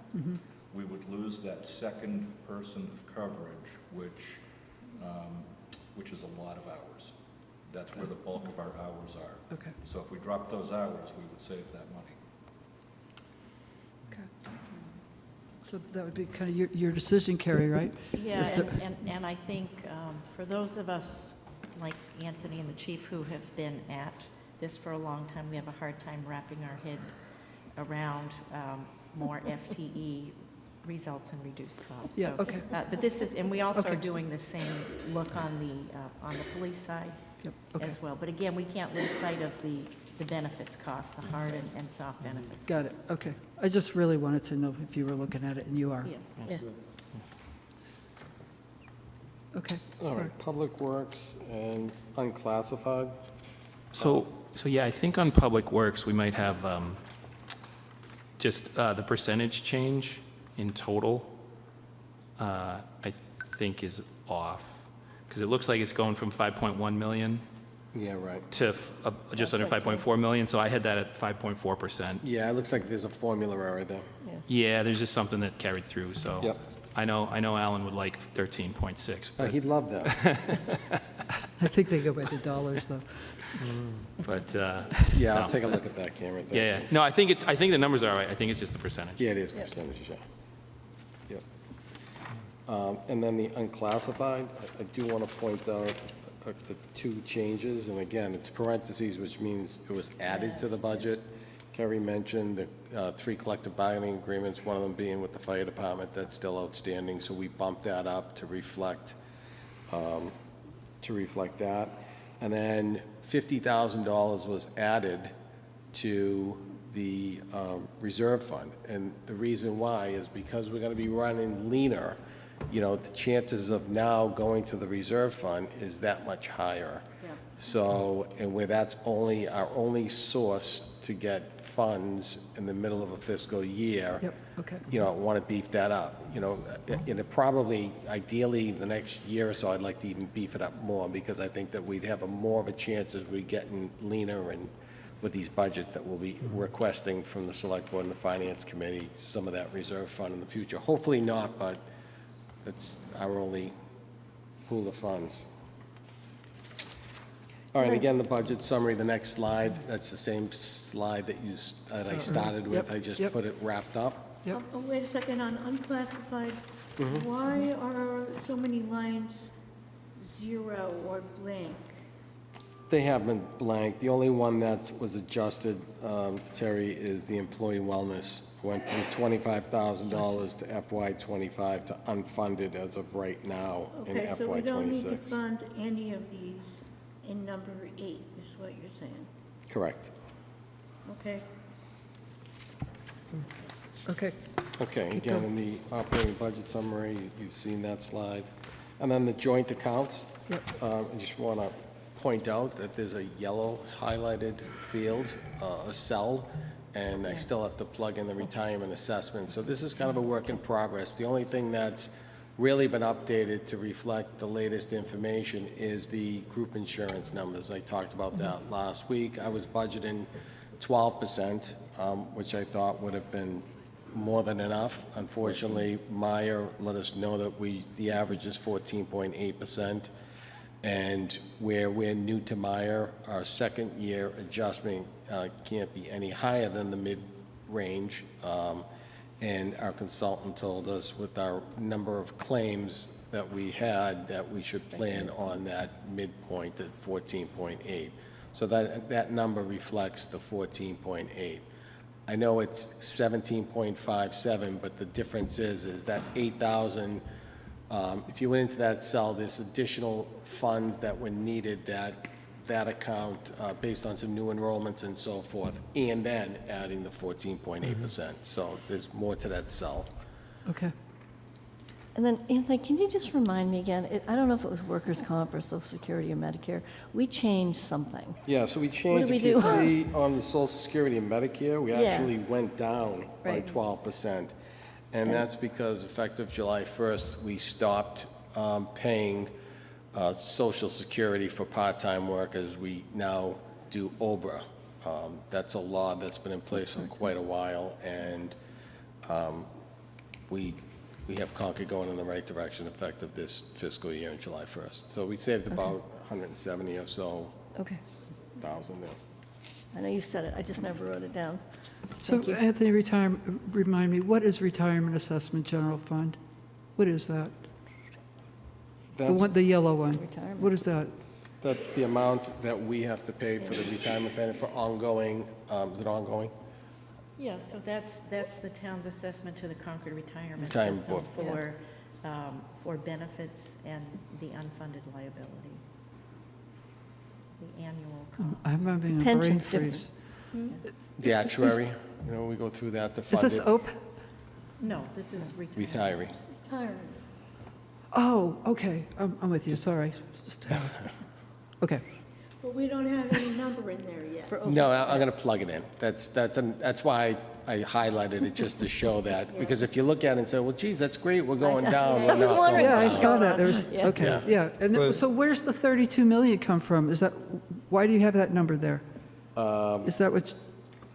[SPEAKER 18] we would lose that second person of coverage, which is a lot of hours. That's where the bulk of our hours are.
[SPEAKER 1] Okay.
[SPEAKER 18] So if we drop those hours, we would save that money.
[SPEAKER 1] Okay. So that would be kind of your decision, Carrie, right?
[SPEAKER 6] Yeah,
[SPEAKER 1] Is there-
[SPEAKER 6] and I think for those of us like Anthony and the chief who have been at this for a long time, we have a hard time wrapping our head around more FTE results in reduced costs.
[SPEAKER 1] Yeah,
[SPEAKER 6] So,
[SPEAKER 1] okay.
[SPEAKER 6] But this is, and we also
[SPEAKER 1] Okay.
[SPEAKER 6] are doing the same look on the police side
[SPEAKER 1] Yep, okay.
[SPEAKER 6] as well. But again, we can't lose sight of the benefits costs, the hard and soft benefits.
[SPEAKER 1] Got it,
[SPEAKER 6] costs.
[SPEAKER 1] okay. I just really wanted to know if you were looking at it, and you are.
[SPEAKER 6] Yeah.
[SPEAKER 3] Yeah.
[SPEAKER 1] Okay,
[SPEAKER 7] All
[SPEAKER 1] sorry.
[SPEAKER 7] right, Public Works and unclassified.
[SPEAKER 4] So yeah, I think on Public Works, we might have just the percentage change in total, I think is off, because it looks like it's going from 5.1 million
[SPEAKER 7] Yeah, right.
[SPEAKER 4] to just under 5.4 million, so I had that at 5.4%.
[SPEAKER 7] Yeah, it looks like there's a formula error there.
[SPEAKER 4] Yeah, there's just something that carried through, so.
[SPEAKER 7] Yep.
[SPEAKER 4] I know Alan would like 13.6, but,
[SPEAKER 7] He'd love that.
[SPEAKER 1] I think they go by the dollars, though.
[SPEAKER 4] but,
[SPEAKER 7] Yeah, I'll
[SPEAKER 4] no.
[SPEAKER 7] take a look at that, Cameron. Thank
[SPEAKER 4] Yeah,
[SPEAKER 7] you.
[SPEAKER 4] yeah. No, I think the numbers are right. I think it's just the percentage.
[SPEAKER 7] Yeah, it is the percentage, yeah. Yep. And then the unclassified, I do want to point out the two changes, and again, it's parentheses, which means it was added to the budget. Kerry mentioned the 3 collective bargaining agreements, one of them being with the fire department, that's still outstanding, so we bumped that up to reflect that. And then $50,000 was added to the reserve fund. And the reason why is because we're going to be running leaner, you know, the chances of now going to the reserve fund is that much higher. So, and where that's our only source to get funds in the middle of a fiscal year.
[SPEAKER 1] Yep, okay.
[SPEAKER 7] You know, I want to beef that up. You know, and it probably, ideally, the next year or so, I'd like to even beef it up more, because I think that we'd have more of a chance as we're getting leaner and with these budgets that we'll be requesting from the Select Board and the Finance Committee, some of that reserve fund in the future. Hopefully not, but that's our only pool of funds. All right, again, the budget summary, the next slide, that's the same slide that I started with. I just put it wrapped up.
[SPEAKER 1] Yep.
[SPEAKER 11] Oh, wait a second, on unclassified, why are so many lines 0 or blank?
[SPEAKER 7] They have been blank. The only one that was adjusted, Terry, is the employee wellness. Went from $25,000 to FY '25 to unfunded as of right now in
[SPEAKER 11] Okay, so
[SPEAKER 7] FY
[SPEAKER 11] we don't need to
[SPEAKER 7] '26.
[SPEAKER 11] fund any of these in number 8, is what you're saying?
[SPEAKER 7] Correct.
[SPEAKER 11] Okay.
[SPEAKER 1] Okay.
[SPEAKER 7] Okay, again, in the operating budget summary, you've seen that slide. And then the joint accounts. I just want to point out that there's a yellow highlighted field, a cell, and I still have to plug in the retirement assessment. So this is kind of a work in progress. The only thing that's really been updated to reflect the latest information is the group insurance numbers. I talked about that last week. I was budgeting 12%, which I thought would have been more than enough. Unfortunately, Meyer let us know that the average is 14.8%. And where we're new to Meyer, our second year adjustment can't be any higher than the mid-range. And our consultant told us with our number of claims that we had, that we should plan on that midpoint at 14.8. So that number reflects the 14.8. I know it's 17.57, but the difference is that 8,000, if you went into that cell, there's additional funds that were needed that account based on some new enrollments and so forth, and then adding the 14.8%. So there's more to that cell.
[SPEAKER 1] Okay.
[SPEAKER 3] And then, Anthony, can you just remind me again, I don't know if it was workers' comp or Social Security or Medicare, we changed something.
[SPEAKER 7] Yeah, so we changed,
[SPEAKER 3] we
[SPEAKER 7] if you
[SPEAKER 3] do?
[SPEAKER 7] see on the Social Security and Medicare, we
[SPEAKER 3] Yeah.
[SPEAKER 7] actually went down by
[SPEAKER 3] Right.
[SPEAKER 7] 12%. And that's because effective July 1st, we stopped paying Social Security for part-time workers. We now do OBRA. That's a law that's been in place for quite a while, and we have Concord going in the right direction effective this fiscal year on July 1st. So we saved about 170 or so
[SPEAKER 3] Okay.
[SPEAKER 7] thousand there.
[SPEAKER 3] I know you said it, I just never wrote it down.
[SPEAKER 1] So
[SPEAKER 3] Thank you.
[SPEAKER 1] Anthony, remind me, what is Retirement Assessment General Fund? What is that? The yellow one.
[SPEAKER 3] Retirement.
[SPEAKER 1] What is that?
[SPEAKER 7] That's the amount that we have to pay for the retirement fund for ongoing, is it ongoing?
[SPEAKER 6] Yeah, so that's the town's assessment to the Concord retirement
[SPEAKER 7] Retirement
[SPEAKER 6] system
[SPEAKER 7] board.
[SPEAKER 6] for benefits and the unfunded liability. The annual cost.
[SPEAKER 1] I'm having a brain
[SPEAKER 3] Pension's
[SPEAKER 1] freeze.
[SPEAKER 7] The actuary, you know, we go through that to
[SPEAKER 1] Is
[SPEAKER 7] fund
[SPEAKER 1] this
[SPEAKER 7] it.
[SPEAKER 1] OPEB?
[SPEAKER 6] No, this is retirement.
[SPEAKER 7] Retiree.
[SPEAKER 11] Retirement.
[SPEAKER 1] Oh, okay, I'm with you, sorry. Okay.
[SPEAKER 11] But we don't have any number in there yet.
[SPEAKER 7] No, I'm going to plug it in. That's why I highlighted it, just to show that. Because if you look at it and say, well, geez, that's great, we're going down.
[SPEAKER 3] I
[SPEAKER 7] we're
[SPEAKER 3] was
[SPEAKER 7] not
[SPEAKER 3] wondering
[SPEAKER 7] going
[SPEAKER 1] Yeah, I
[SPEAKER 7] down.
[SPEAKER 1] saw that, there was,
[SPEAKER 3] Yeah.
[SPEAKER 1] okay,
[SPEAKER 7] Yeah.
[SPEAKER 1] yeah. And
[SPEAKER 2] But-
[SPEAKER 1] so where's the 32 million come from? Is that Why do you have that number there? Is that what,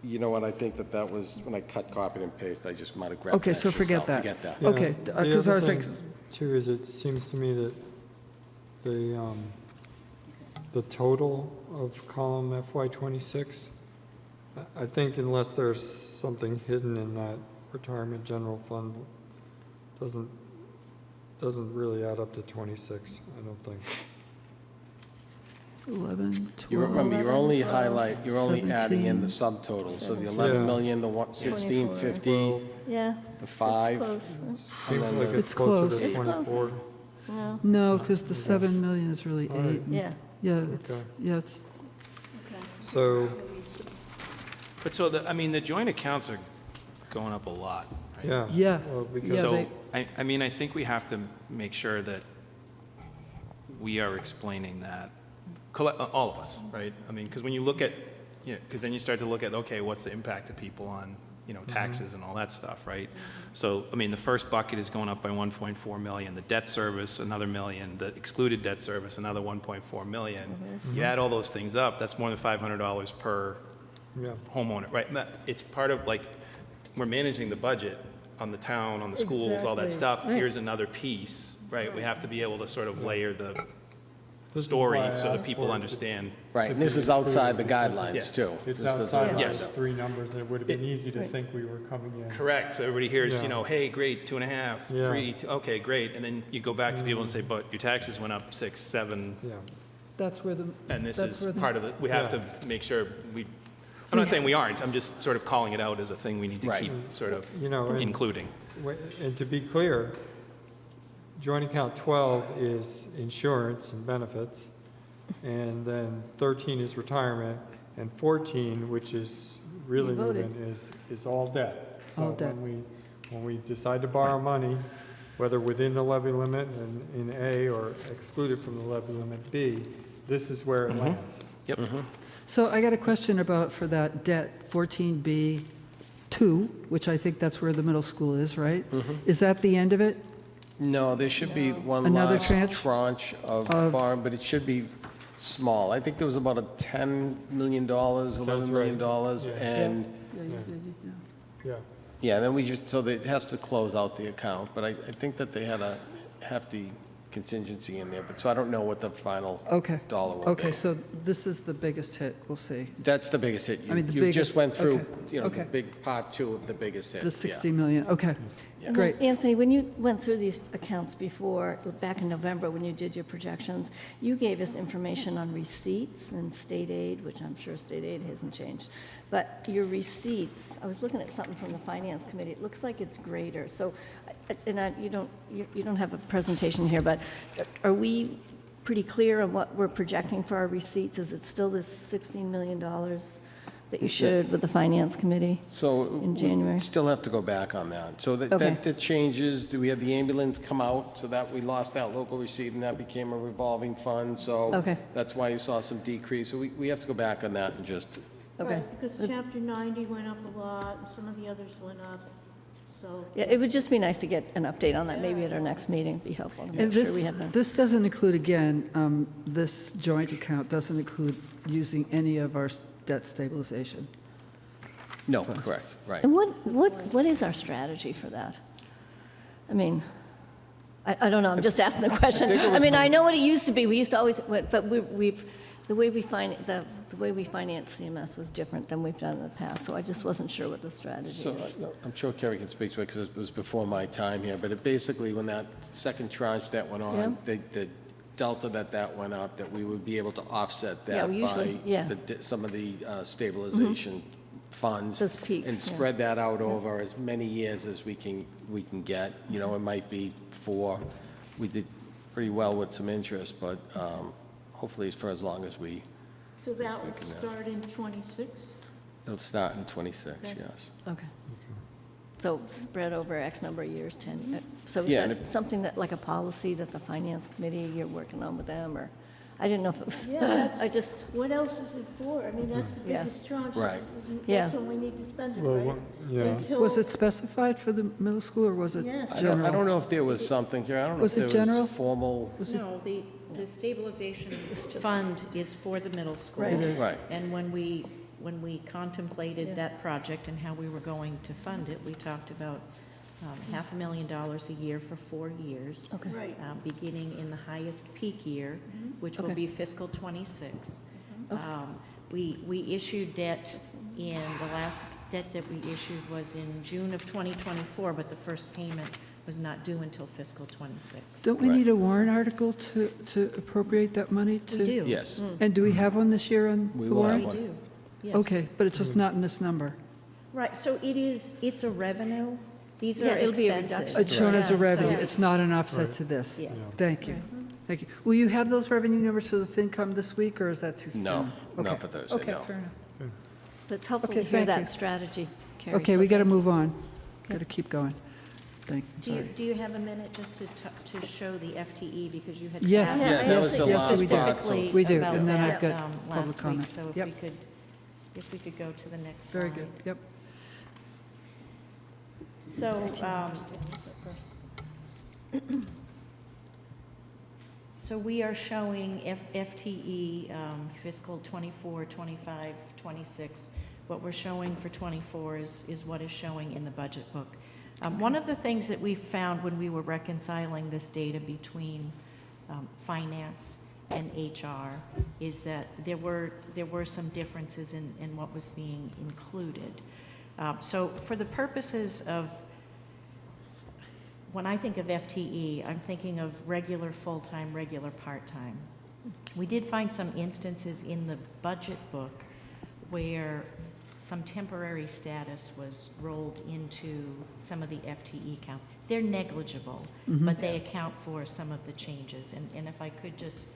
[SPEAKER 7] You know what, I think that was, when I cut, copied, and pasted, I just might have grabbed
[SPEAKER 1] okay,
[SPEAKER 7] that
[SPEAKER 1] so forget
[SPEAKER 7] yourself.
[SPEAKER 1] that.
[SPEAKER 7] Forget that.
[SPEAKER 2] Yeah,
[SPEAKER 1] Okay,
[SPEAKER 2] the
[SPEAKER 1] 'cause I
[SPEAKER 2] other
[SPEAKER 1] was like-
[SPEAKER 2] thing, too, is it seems to me that the total of column FY '26, I think unless there's something hidden in that retirement general fund, doesn't really add up to 26, I don't think.
[SPEAKER 1] 11,
[SPEAKER 7] You
[SPEAKER 1] 12,
[SPEAKER 7] remember, you're only you're only adding in the
[SPEAKER 1] 17,
[SPEAKER 7] subtotal, so the
[SPEAKER 2] 17.
[SPEAKER 7] 11 million, the 1650,
[SPEAKER 3] Yeah.
[SPEAKER 7] the
[SPEAKER 3] it's
[SPEAKER 7] 5.
[SPEAKER 3] close.
[SPEAKER 2] Seems
[SPEAKER 7] then
[SPEAKER 2] like
[SPEAKER 7] the-
[SPEAKER 2] it's
[SPEAKER 1] It's
[SPEAKER 2] closer
[SPEAKER 1] close.
[SPEAKER 2] to
[SPEAKER 3] It's close.
[SPEAKER 2] 24.
[SPEAKER 3] No.
[SPEAKER 1] No, because the 7 million is really
[SPEAKER 2] All right.
[SPEAKER 1] 8.
[SPEAKER 3] Yeah.
[SPEAKER 1] Yeah, it's,
[SPEAKER 2] Okay.
[SPEAKER 1] yeah, it's,
[SPEAKER 3] Okay.
[SPEAKER 2] So,
[SPEAKER 4] But so, I mean, the joint accounts are going up a lot, right?
[SPEAKER 2] yeah.
[SPEAKER 1] Yeah.
[SPEAKER 2] Well, because
[SPEAKER 1] Yeah,
[SPEAKER 4] So,
[SPEAKER 1] they-
[SPEAKER 4] I mean, I think we have to make sure that we are explaining that, all of us, right? I mean, because when you look at, because then you start to look at, okay, what's the impact of people on, taxes and all that stuff, right? So, I mean, the first bucket is going up by 1.4 million, the debt service, another million, the excluded debt service, another 1.4 million. You add all those things up, that's more than $500 per
[SPEAKER 2] Yeah.
[SPEAKER 4] homeowner, right? It's part of, like, we're managing the budget on the town, on the schools, all that
[SPEAKER 3] Exactly.
[SPEAKER 4] stuff.
[SPEAKER 3] Right.
[SPEAKER 4] Here's another piece, right? We have to be able to sort of layer the
[SPEAKER 2] This is
[SPEAKER 4] story
[SPEAKER 2] why I
[SPEAKER 4] so that
[SPEAKER 2] asked
[SPEAKER 4] people
[SPEAKER 2] for it.
[SPEAKER 4] understand.
[SPEAKER 7] Right, and this is outside the guidelines,
[SPEAKER 2] Yeah.
[SPEAKER 7] too.
[SPEAKER 2] It's
[SPEAKER 7] This doesn't
[SPEAKER 2] outside
[SPEAKER 7] line
[SPEAKER 2] of
[SPEAKER 4] Yes.
[SPEAKER 2] those
[SPEAKER 7] up.
[SPEAKER 2] three numbers, and it would have been easy to
[SPEAKER 3] Right.
[SPEAKER 2] think we were coming in.
[SPEAKER 4] Correct, so everybody hears,
[SPEAKER 2] Yeah.
[SPEAKER 4] hey, great, 2.5,
[SPEAKER 2] Yeah.
[SPEAKER 4] 3, okay, great. And then you go back to people and say, but your taxes went up 6, 7,
[SPEAKER 2] Yeah.
[SPEAKER 1] that's where the.
[SPEAKER 4] and this
[SPEAKER 1] that's
[SPEAKER 4] is
[SPEAKER 1] where the-
[SPEAKER 4] part of it. We have
[SPEAKER 2] Yeah.
[SPEAKER 4] to make sure I'm not saying we aren't, I'm just sort of calling it out as a thing we need to
[SPEAKER 7] Right.
[SPEAKER 4] keep sort of
[SPEAKER 2] And-
[SPEAKER 4] including.
[SPEAKER 2] And to be clear, joint account 12 is insurance and benefits, and then 13 is retirement, and 14, which is really
[SPEAKER 3] You voted.
[SPEAKER 2] moving, is all debt.
[SPEAKER 1] All debt.
[SPEAKER 2] So when we decide to borrow money, whether within the levy limit in A or excluded from the levy limit B, this is where it lands.
[SPEAKER 4] Yep.
[SPEAKER 1] So I got a question about, for that debt, 14B2, which I think that's where the middle school is, right? Is that the end of it?
[SPEAKER 7] No, there should be one
[SPEAKER 1] Another
[SPEAKER 7] large
[SPEAKER 1] tranche?
[SPEAKER 7] of
[SPEAKER 1] Of-
[SPEAKER 7] borrowing, but it should be small. I think there was about a $10 million, $11 million,
[SPEAKER 2] Yeah.
[SPEAKER 7] and,
[SPEAKER 2] Yeah.
[SPEAKER 7] yeah, then we just, so that it has to close out the account, but I think that they had a hefty contingency in there, but so I don't know what the final
[SPEAKER 1] Okay.
[SPEAKER 7] dollar will be.
[SPEAKER 1] Okay, so this is the biggest hit, we'll see.
[SPEAKER 7] That's the biggest hit.
[SPEAKER 1] I mean, the
[SPEAKER 7] You just
[SPEAKER 1] biggest-
[SPEAKER 7] went through,
[SPEAKER 1] okay,
[SPEAKER 7] the
[SPEAKER 1] okay.
[SPEAKER 7] big part 2 of the biggest hit.
[SPEAKER 1] The
[SPEAKER 7] yeah.
[SPEAKER 1] 60 million, okay.
[SPEAKER 3] And
[SPEAKER 1] Great.
[SPEAKER 3] then, Anthony, when you went through these accounts before, back in November, when you did your projections, you gave us information on receipts and state aid, which I'm sure state aid hasn't changed. But your receipts, I was looking at something from the Finance Committee, it looks like it's greater. So, you don't have a presentation here, but are we pretty clear on what we're projecting for our receipts? Is it still this $16 million that you shared with the Finance Committee?
[SPEAKER 7] So
[SPEAKER 3] in January.
[SPEAKER 7] we still have to go back on that. So
[SPEAKER 3] Okay.
[SPEAKER 7] that changes. We had the ambulance come out, so that we lost that local receipt, and that became a revolving fund. So
[SPEAKER 3] Okay.
[SPEAKER 7] that's why you saw some decrease. So we have to go back on that and just,
[SPEAKER 3] Okay.
[SPEAKER 11] Right, because Chapter 90 went up a lot, and some of the others went up, so.
[SPEAKER 3] Yeah, it would just be nice to get an update on that, maybe at our next meeting, It'd be helpful to
[SPEAKER 1] And
[SPEAKER 3] make sure we have that.
[SPEAKER 1] this doesn't include, again, this joint account doesn't include using any of our debt stabilization.
[SPEAKER 7] no, correct, right.
[SPEAKER 3] And what is our strategy for that? I mean, I don't know, I'm just asking the question.
[SPEAKER 7] think it
[SPEAKER 3] I
[SPEAKER 7] was
[SPEAKER 3] mean,
[SPEAKER 7] the-
[SPEAKER 3] I know what it used to be, we used to always, but we've, the way we finance CMS was different than we've done in the past, so I just wasn't sure what the strategy
[SPEAKER 7] So
[SPEAKER 3] is.
[SPEAKER 7] I'm sure Kerry can speak to it because it was before my time here, but it basically, when that second tranche that went on, the delta that went up, that we would be able to offset
[SPEAKER 3] Yeah,
[SPEAKER 7] that
[SPEAKER 3] we usually-
[SPEAKER 7] by
[SPEAKER 3] yeah.
[SPEAKER 7] some of the stabilization funds.
[SPEAKER 3] Those peaks,
[SPEAKER 7] And
[SPEAKER 3] yeah.
[SPEAKER 7] spread that out over as many years as we can get. You know, it might be 4. We did pretty well with some interest, but hopefully it's for as long as we,
[SPEAKER 11] So that will
[SPEAKER 7] Speaking of-
[SPEAKER 11] start in '26?
[SPEAKER 7] it'll start in '26,
[SPEAKER 3] Okay.
[SPEAKER 7] yes.
[SPEAKER 3] Okay. So spread over X number of years, 10, so is
[SPEAKER 7] Yeah, and
[SPEAKER 3] that something that, like a policy that the Finance Committee, you're working on with them, or, I didn't know if it was,
[SPEAKER 11] Yeah, that's,
[SPEAKER 3] I just,
[SPEAKER 11] what else is it for? I mean, that's the
[SPEAKER 3] Yeah.
[SPEAKER 11] biggest tranche.
[SPEAKER 7] Right.
[SPEAKER 3] Yeah.
[SPEAKER 11] That's when we need to spend it,
[SPEAKER 2] Well,
[SPEAKER 11] right?
[SPEAKER 2] yeah.
[SPEAKER 11] Until-
[SPEAKER 1] Was it specified for the middle school, or was it
[SPEAKER 11] Yes.
[SPEAKER 7] I don't
[SPEAKER 1] general?
[SPEAKER 7] know if there was something here, I don't know
[SPEAKER 1] Was
[SPEAKER 7] if
[SPEAKER 1] it
[SPEAKER 7] there
[SPEAKER 1] general?
[SPEAKER 7] was formal,
[SPEAKER 1] Was it-
[SPEAKER 11] No,
[SPEAKER 6] the stabilization
[SPEAKER 3] It's just-
[SPEAKER 6] fund is for the middle school.
[SPEAKER 3] Right. It
[SPEAKER 7] is. Right.
[SPEAKER 6] And when we contemplated that project and how we were going to fund it, we talked about $500,000 a year for 4 years.
[SPEAKER 3] Okay.
[SPEAKER 11] Right.
[SPEAKER 6] Beginning in the highest peak year, which will
[SPEAKER 3] Okay.
[SPEAKER 6] be fiscal '26. We issued debt in, the last debt that we issued was in June of 2024, but the first payment was not due until fiscal '26.
[SPEAKER 1] Don't we
[SPEAKER 7] Right.
[SPEAKER 1] need a warrant article to appropriate that money to?
[SPEAKER 6] We do.
[SPEAKER 7] Yes.
[SPEAKER 1] And do we have one this year on
[SPEAKER 7] We
[SPEAKER 1] the
[SPEAKER 7] will have
[SPEAKER 1] warrant?
[SPEAKER 6] We
[SPEAKER 7] one.
[SPEAKER 6] do, yes.
[SPEAKER 1] Okay, but it's just not in this number.
[SPEAKER 6] Right, so it's a revenue. These
[SPEAKER 3] Yeah,
[SPEAKER 6] are
[SPEAKER 3] it'll be a
[SPEAKER 6] expenses.
[SPEAKER 3] reduction.
[SPEAKER 1] It's shown as a
[SPEAKER 3] Yeah,
[SPEAKER 1] revenue,
[SPEAKER 3] so-
[SPEAKER 1] it's not an offset to this.
[SPEAKER 6] Yes.
[SPEAKER 1] Thank you, thank you. Will you have those revenue numbers for the FinCom this week, or is that too soon?
[SPEAKER 7] No, not
[SPEAKER 1] Okay.
[SPEAKER 7] for Thursday,
[SPEAKER 1] Okay,
[SPEAKER 7] no.
[SPEAKER 1] fair enough.
[SPEAKER 3] But it's helpful
[SPEAKER 1] Okay,
[SPEAKER 3] to hear
[SPEAKER 1] thank you.
[SPEAKER 3] that strategy, Carrie.
[SPEAKER 1] Okay,
[SPEAKER 3] so
[SPEAKER 1] we got to
[SPEAKER 3] thank you.
[SPEAKER 1] move on. Got to keep going. Sorry.
[SPEAKER 6] Do you have a minute just to show the FTE, because you had
[SPEAKER 1] Yes.
[SPEAKER 6] asked
[SPEAKER 7] Yeah, that was the
[SPEAKER 1] Yes,
[SPEAKER 7] last
[SPEAKER 1] we do.
[SPEAKER 7] part, so-
[SPEAKER 6] specifically
[SPEAKER 1] We do,
[SPEAKER 6] about
[SPEAKER 1] and then
[SPEAKER 6] that,
[SPEAKER 1] I've got public
[SPEAKER 6] last week.
[SPEAKER 1] comment.
[SPEAKER 6] So
[SPEAKER 1] Yep.
[SPEAKER 6] if we could go to the next slide.
[SPEAKER 1] Very good, yep.
[SPEAKER 6] So, so we are showing FTE fiscal '24, '25, '26. What we're showing for '24 is what is showing in the budget book. One of the things that we found when we were reconciling this data between finance and HR is that there were some differences in what was being included. So for the purposes of, when I think of FTE, I'm thinking of regular full-time, regular part-time. We did find some instances in the budget book where some temporary status was rolled into some of the FTE counts. They're negligible, but they account for some of the changes. And if I could just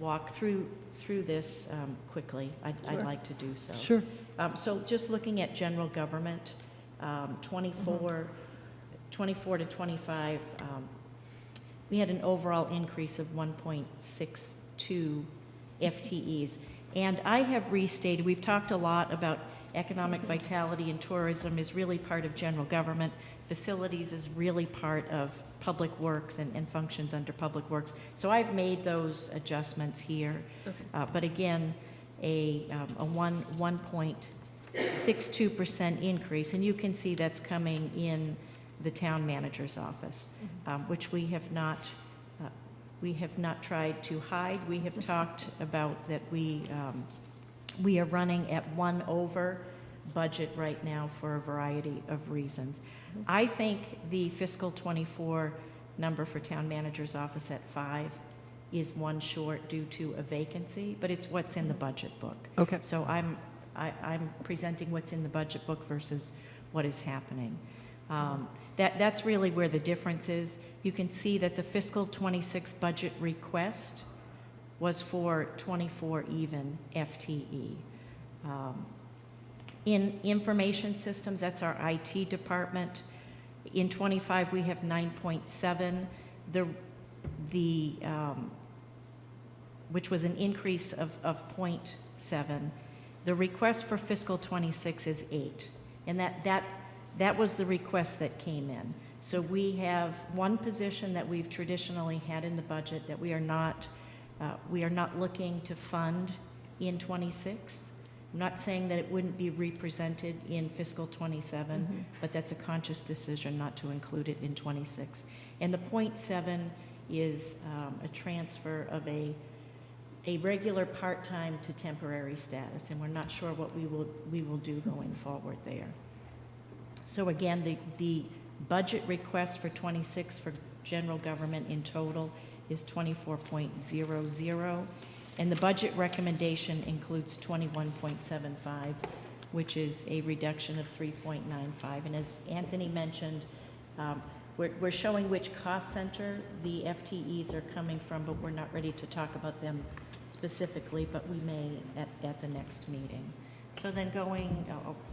[SPEAKER 6] walk through this quickly, I'd like to do so.
[SPEAKER 1] Sure.
[SPEAKER 6] So just looking at general government, 24 to 25, we had an overall increase of 1.62 FTEs. And I have restated, we've talked a lot about economic vitality, and tourism is really part of general government. Facilities is really part of public works and functions under public works. So I've made those adjustments here. Okay. But again, a 1.62% increase, and you can see that's coming in the town manager's office, which we have not tried to hide. We have talked about that we are running at 1 over budget right now for a variety of reasons. I think the fiscal '24 number for town manager's office at 5 is 1 short due to a vacancy, but it's what's in the budget book.
[SPEAKER 1] Okay.
[SPEAKER 6] So I'm presenting what's in the budget book versus what is happening. That's really where the difference is. You can see that the fiscal '26 budget request was for 24 even FTE. In information systems, that's our IT department. In '25, we have 9.7, which was an increase of 0.7. The request for fiscal '26 is 8, and that was the request that came in. So we have one position that we've traditionally had in the budget that we are not looking to fund in '26. I'm not saying that it wouldn't be represented in fiscal '27, but that's a conscious decision not to include it in '26. And the 0.7 is a transfer of a regular part-time to temporary status, and we're not sure what we will do going forward there. So again, the budget request for '26 for general government in total is 24.00, and the budget recommendation includes 21.75, which is a reduction of 3.95. And as Anthony mentioned, we're showing which cost center the FTEs are coming from, but we're not ready to talk about them specifically, but we may at the next meeting. So then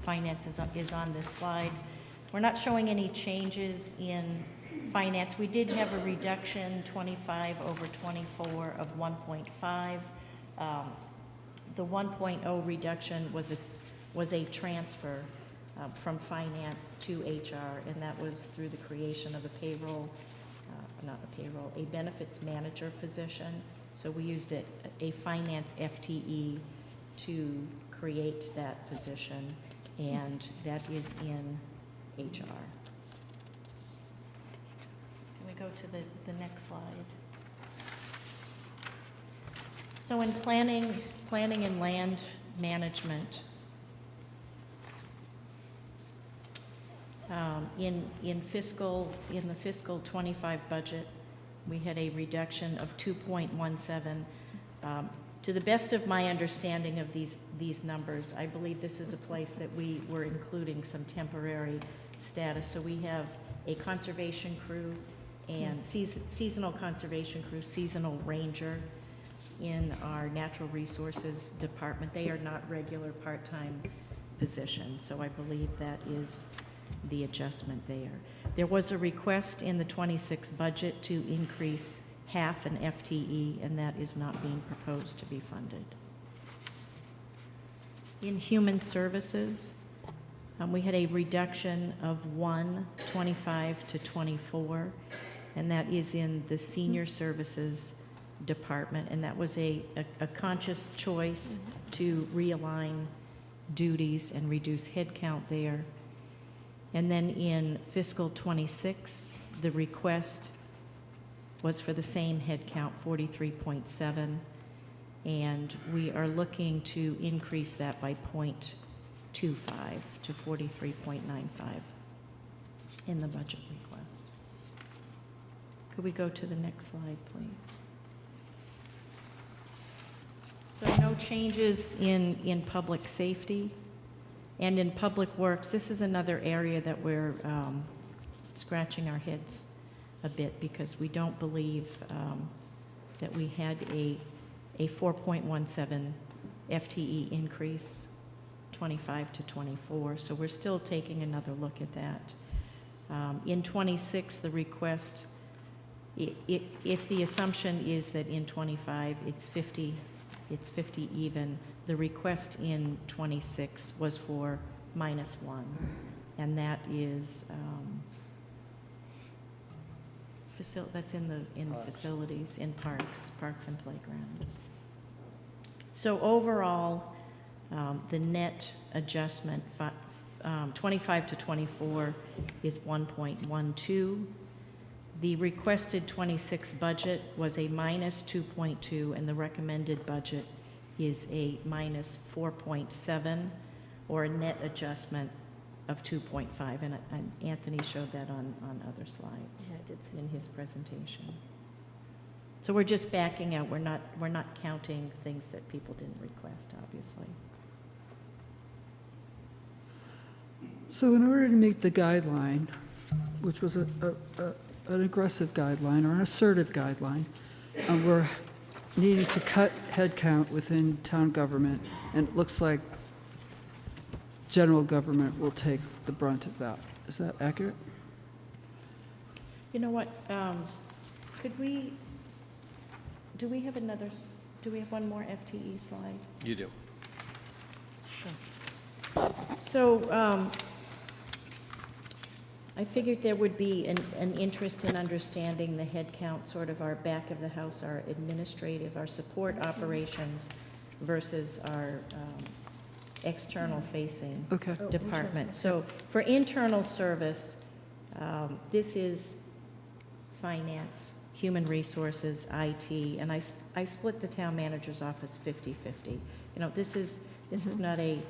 [SPEAKER 6] finance is on this slide. We're not showing any changes in finance. We did have a reduction, 25 over 24 of 1.5. The 1.0 reduction was a transfer from finance to HR, and that was through the creation of a benefits manager position So we used a finance FTE to create that position, and that is in HR. Can we go to the next slide? So in planning and land management, in the fiscal 25 budget, we had a reduction of 2.17. To the best of my understanding of these numbers, I believe this is a place that we were including some temporary status. So we have a conservation crew and seasonal conservation crew, seasonal ranger in our natural resources department. They are not regular part-time positions, so I believe that is the adjustment there. There was a request in the 26 budget to increase half an FTE, and that is not being proposed to be funded. In human services, we had a reduction of 25 to 24, and that is in the senior services department, and that was a conscious choice to realign duties and reduce headcount there. And then in fiscal 26, the request was for the same headcount, 43.7, and we are looking to increase that by 0.25 to 43.95 in the budget request. Could we go to the next slide, please? So no changes in public safety. And in public works, this is another area that we're scratching our heads a bit, because we don't believe that we had a 4.17 FTE increase, 25 to 24. So we're still taking another look at that. In 26, the request, if the assumption is that in 25 it's 50 even, the request in 26 was for -1, and that is that's in the facilities, in parks and playground. So overall, the net adjustment 25 to 24 is 1.12. The requested 26 budget was a -2.2, and the recommended budget is a -4.7, or a net adjustment of 2.5, and Anthony showed that on other slides.
[SPEAKER 3] Yeah, I did see.
[SPEAKER 6] In his presentation. So we're just backing out. We're not counting things that people didn't request, obviously.
[SPEAKER 1] So in order to meet the guideline, which was an aggressive guideline or an assertive guideline, we're needing to cut headcount within town government, and it looks like general government will take the brunt of that. Is that accurate?
[SPEAKER 6] You know what? Do we have one more FTE slide?
[SPEAKER 7] You do.
[SPEAKER 6] Sure. So I figured there would be an interest in understanding the headcount, sort of our back of the house, our administrative, our support operations versus our external facing department. So for internal service, this is finance, human resources, IT, and I split the town manager's office 50-50. This is not a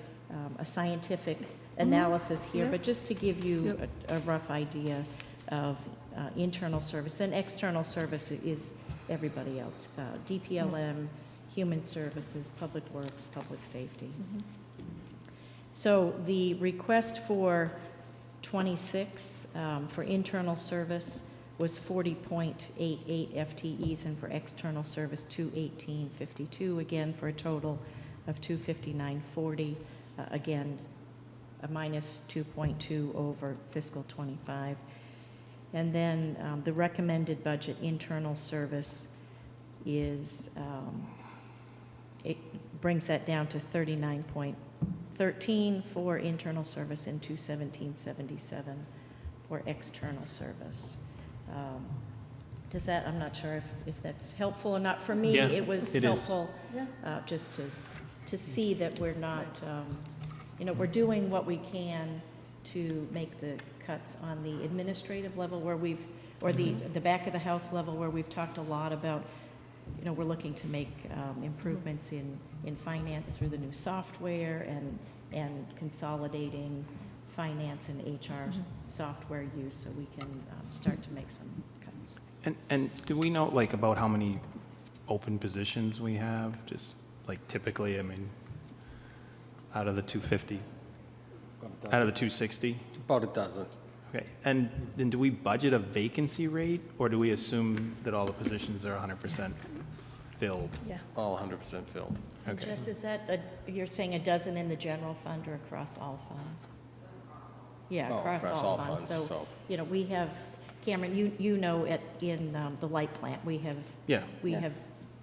[SPEAKER 6] scientific analysis here, but just to give you a rough idea of internal service. Then external service is everybody else, DPLM, human services, public works, public safety. So the request for 26 for internal service was 40.88 FTEs, and for external service 218.52, again for a total of 259.40, again a -2.2 over fiscal 25. And then the recommended budget internal service is, it brings that down to 39.13 for internal service and 217.77 for external service. Does that, I'm not sure if that's helpful or not. For me,
[SPEAKER 4] Yeah,
[SPEAKER 6] it was
[SPEAKER 4] it is.
[SPEAKER 6] helpful just to see that we're not, we're doing what we can to make the cuts on the administrative level where we've, or the back of the house level where we've talked a lot about, we're looking to make improvements in finance through the new software and consolidating finance and HR software use so we can start to make some cuts.
[SPEAKER 4] And do we know, like, about how many open positions we have? Just, like, typically, I mean, out of the 250? Out of the 260?
[SPEAKER 7] About a dozen.
[SPEAKER 4] Okay, and then do we budget a vacancy rate, or do we assume that all the positions are 100% filled?
[SPEAKER 3] Yeah.
[SPEAKER 7] All 100% filled.
[SPEAKER 6] And
[SPEAKER 4] Okay.
[SPEAKER 6] Jess, is that, you're saying a dozen in the general fund or across all funds? Yeah,
[SPEAKER 7] Oh,
[SPEAKER 6] across all funds. So, we have, Cameron, you know, in the light plant, we have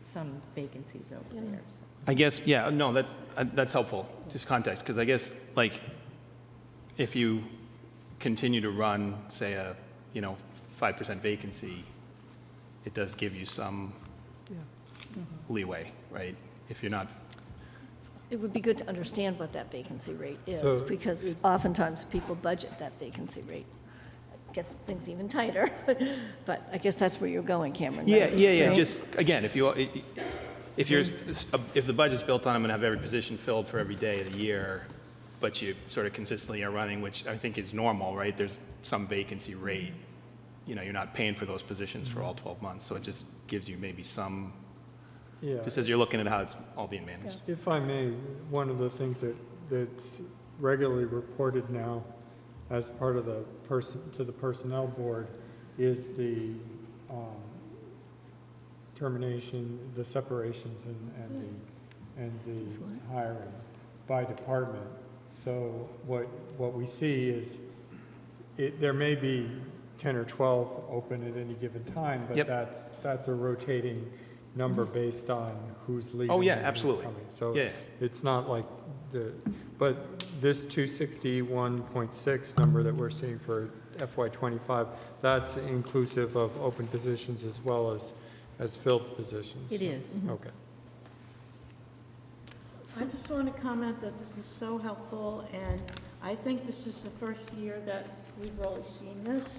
[SPEAKER 6] some vacancies over there. So.
[SPEAKER 4] I guess, yeah, no, that's helpful, just context, because I guess, like, if you continue to run, say, a 5% vacancy, it does give you some leeway, right? If you're not.
[SPEAKER 3] It would be good to understand what that vacancy rate is,
[SPEAKER 2] So
[SPEAKER 3] because oftentimes people budget that vacancy rate. Gets things even tighter, but I guess that's where you're going, Cameron.
[SPEAKER 4] Yeah.
[SPEAKER 3] right?
[SPEAKER 4] Just, again, if the budget's built on, I'm going to have every position filled for every day of the year, but you sort of consistently are running, which I think is normal, right? There's some vacancy rate. You're not paying for those positions for all 12 months, so it just gives you maybe some, just as you're looking at how it's all being managed.
[SPEAKER 2] If I may, one of the things that's regularly reported now as part of the personnel board is the termination, the separations and the hiring by department. So what we see is there may be 10 or 12 open at any given time, but that's a rotating number based on who's leaving.
[SPEAKER 4] Oh, yeah,
[SPEAKER 2] and who's
[SPEAKER 4] absolutely.
[SPEAKER 2] coming. So
[SPEAKER 4] Yeah.
[SPEAKER 2] it's not like but this 261.6 number that we're seeing for FY25, that's inclusive of open positions as well as filled positions.
[SPEAKER 6] It is.
[SPEAKER 2] Okay.
[SPEAKER 11] I just want to comment that this is so helpful, and I think this is the first year that we've really seen this.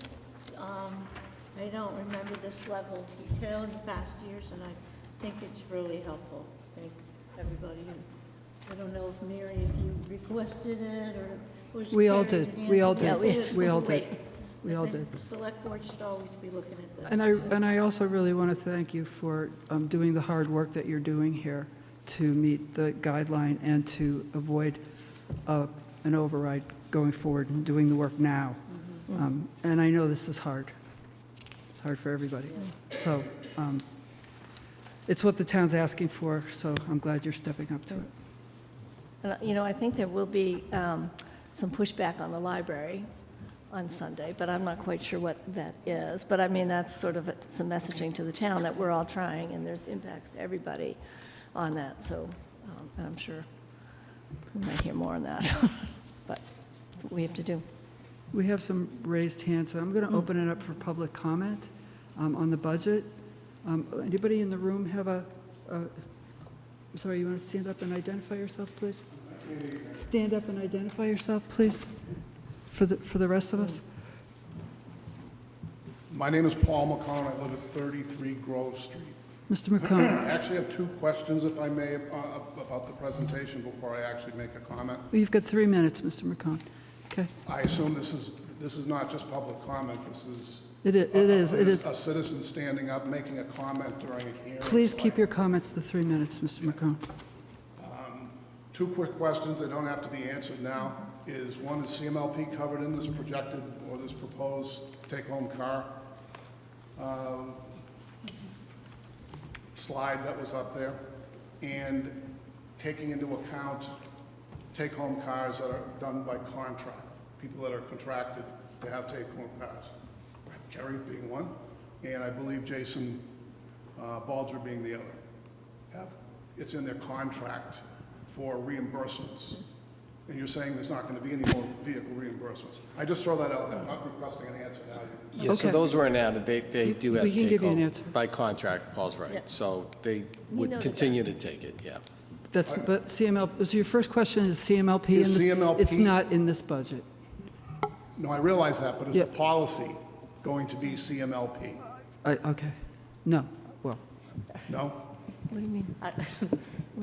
[SPEAKER 11] I don't remember this level of detail in the past years, and I think it's really helpful. Thank everybody. And I don't know if Mary, if you requested it or was.
[SPEAKER 1] We all
[SPEAKER 11] carried
[SPEAKER 1] did.
[SPEAKER 11] in.
[SPEAKER 1] We all did.
[SPEAKER 11] Yeah,
[SPEAKER 1] We all
[SPEAKER 11] great.
[SPEAKER 1] did. We all
[SPEAKER 11] I think
[SPEAKER 1] did.
[SPEAKER 11] the select board should always be looking at this.
[SPEAKER 1] And I also really want to thank you for doing the hard work that you're doing here to meet the guideline and to avoid an override going forward and doing the work now. And I know this is hard. It's hard for everybody. So it's what the town's asking for, so I'm glad you're stepping up to it.
[SPEAKER 3] And, I think there will be some pushback on the library on Sunday, but I'm not quite sure what that is. But I mean, that's sort of some messaging to the town that we're all trying, and there's impacts to everybody on that. So, and I'm sure we might hear more on that, but that's what we have to do.
[SPEAKER 1] We have some raised hands. I'm going to open it up for public comment on the budget. Anybody in the room have sorry, you want to stand up and identify yourself, please? Stand up and identify yourself, please, for the rest of us.
[SPEAKER 19] My name is Paul McCone. I live at 33 Grove Street.
[SPEAKER 1] Mr. McCone.
[SPEAKER 19] I actually have two questions, if I may, about the presentation before I actually make a comment.
[SPEAKER 1] Well, you've got 3 minutes, Mr. McCone. Okay.
[SPEAKER 19] I assume this is not just public comment. This is
[SPEAKER 1] It is.
[SPEAKER 19] a citizen standing up, making a comment during a hearing.
[SPEAKER 1] Please keep your comments to 3 minutes, Mr. McCone.
[SPEAKER 19] Two quick questions. They don't have to be answered now. One, is CMLP covered in this projected or this proposed take-home car slide that was up there? And taking into account take-home cars that are done by contract, people that are contracted to have take-home cars. Kerry being one, and I believe Jason Baldger being the other. It's in their contract for reimbursements And you're saying there's not going to be any more vehicle reimbursements. I just throw that out there, I'm not requesting an answer now.
[SPEAKER 7] Yeah, so
[SPEAKER 1] Okay.
[SPEAKER 7] those weren't added, they do have
[SPEAKER 1] We can give you an
[SPEAKER 7] take-home
[SPEAKER 1] answer.
[SPEAKER 7] by contract, Paul's right.
[SPEAKER 3] Yeah.
[SPEAKER 7] So they
[SPEAKER 3] know
[SPEAKER 7] would
[SPEAKER 3] that
[SPEAKER 7] continue to take it, yeah.
[SPEAKER 1] That's, but CML, so your first question is CMLP?
[SPEAKER 19] Is
[SPEAKER 1] in this-
[SPEAKER 19] CMLP
[SPEAKER 1] It's not in this budget.
[SPEAKER 19] No, I realize that, but is
[SPEAKER 1] Yeah.
[SPEAKER 19] the policy going to be CMLP?
[SPEAKER 1] Okay. No, well,
[SPEAKER 19] No?
[SPEAKER 3] What do you mean?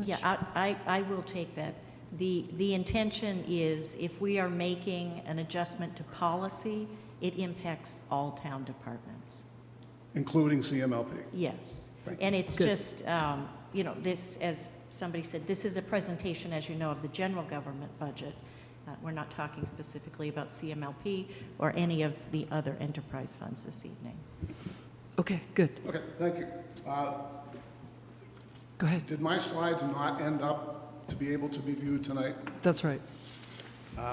[SPEAKER 6] Yeah, I will take that. The intention is if we are making an adjustment to policy, it impacts all town departments.
[SPEAKER 19] Including CMLP?
[SPEAKER 6] Yes.
[SPEAKER 19] Thank
[SPEAKER 6] And it's
[SPEAKER 1] Good.
[SPEAKER 6] just, you know, this, as somebody said, this is a presentation, as you know, of the general government budget. We're not talking specifically about CMLP or any of the other enterprise funds this evening.
[SPEAKER 1] okay, good.
[SPEAKER 19] Okay, thank you.
[SPEAKER 1] Go ahead.
[SPEAKER 19] Did my slides not end up to be able to be viewed tonight?
[SPEAKER 1] That's right.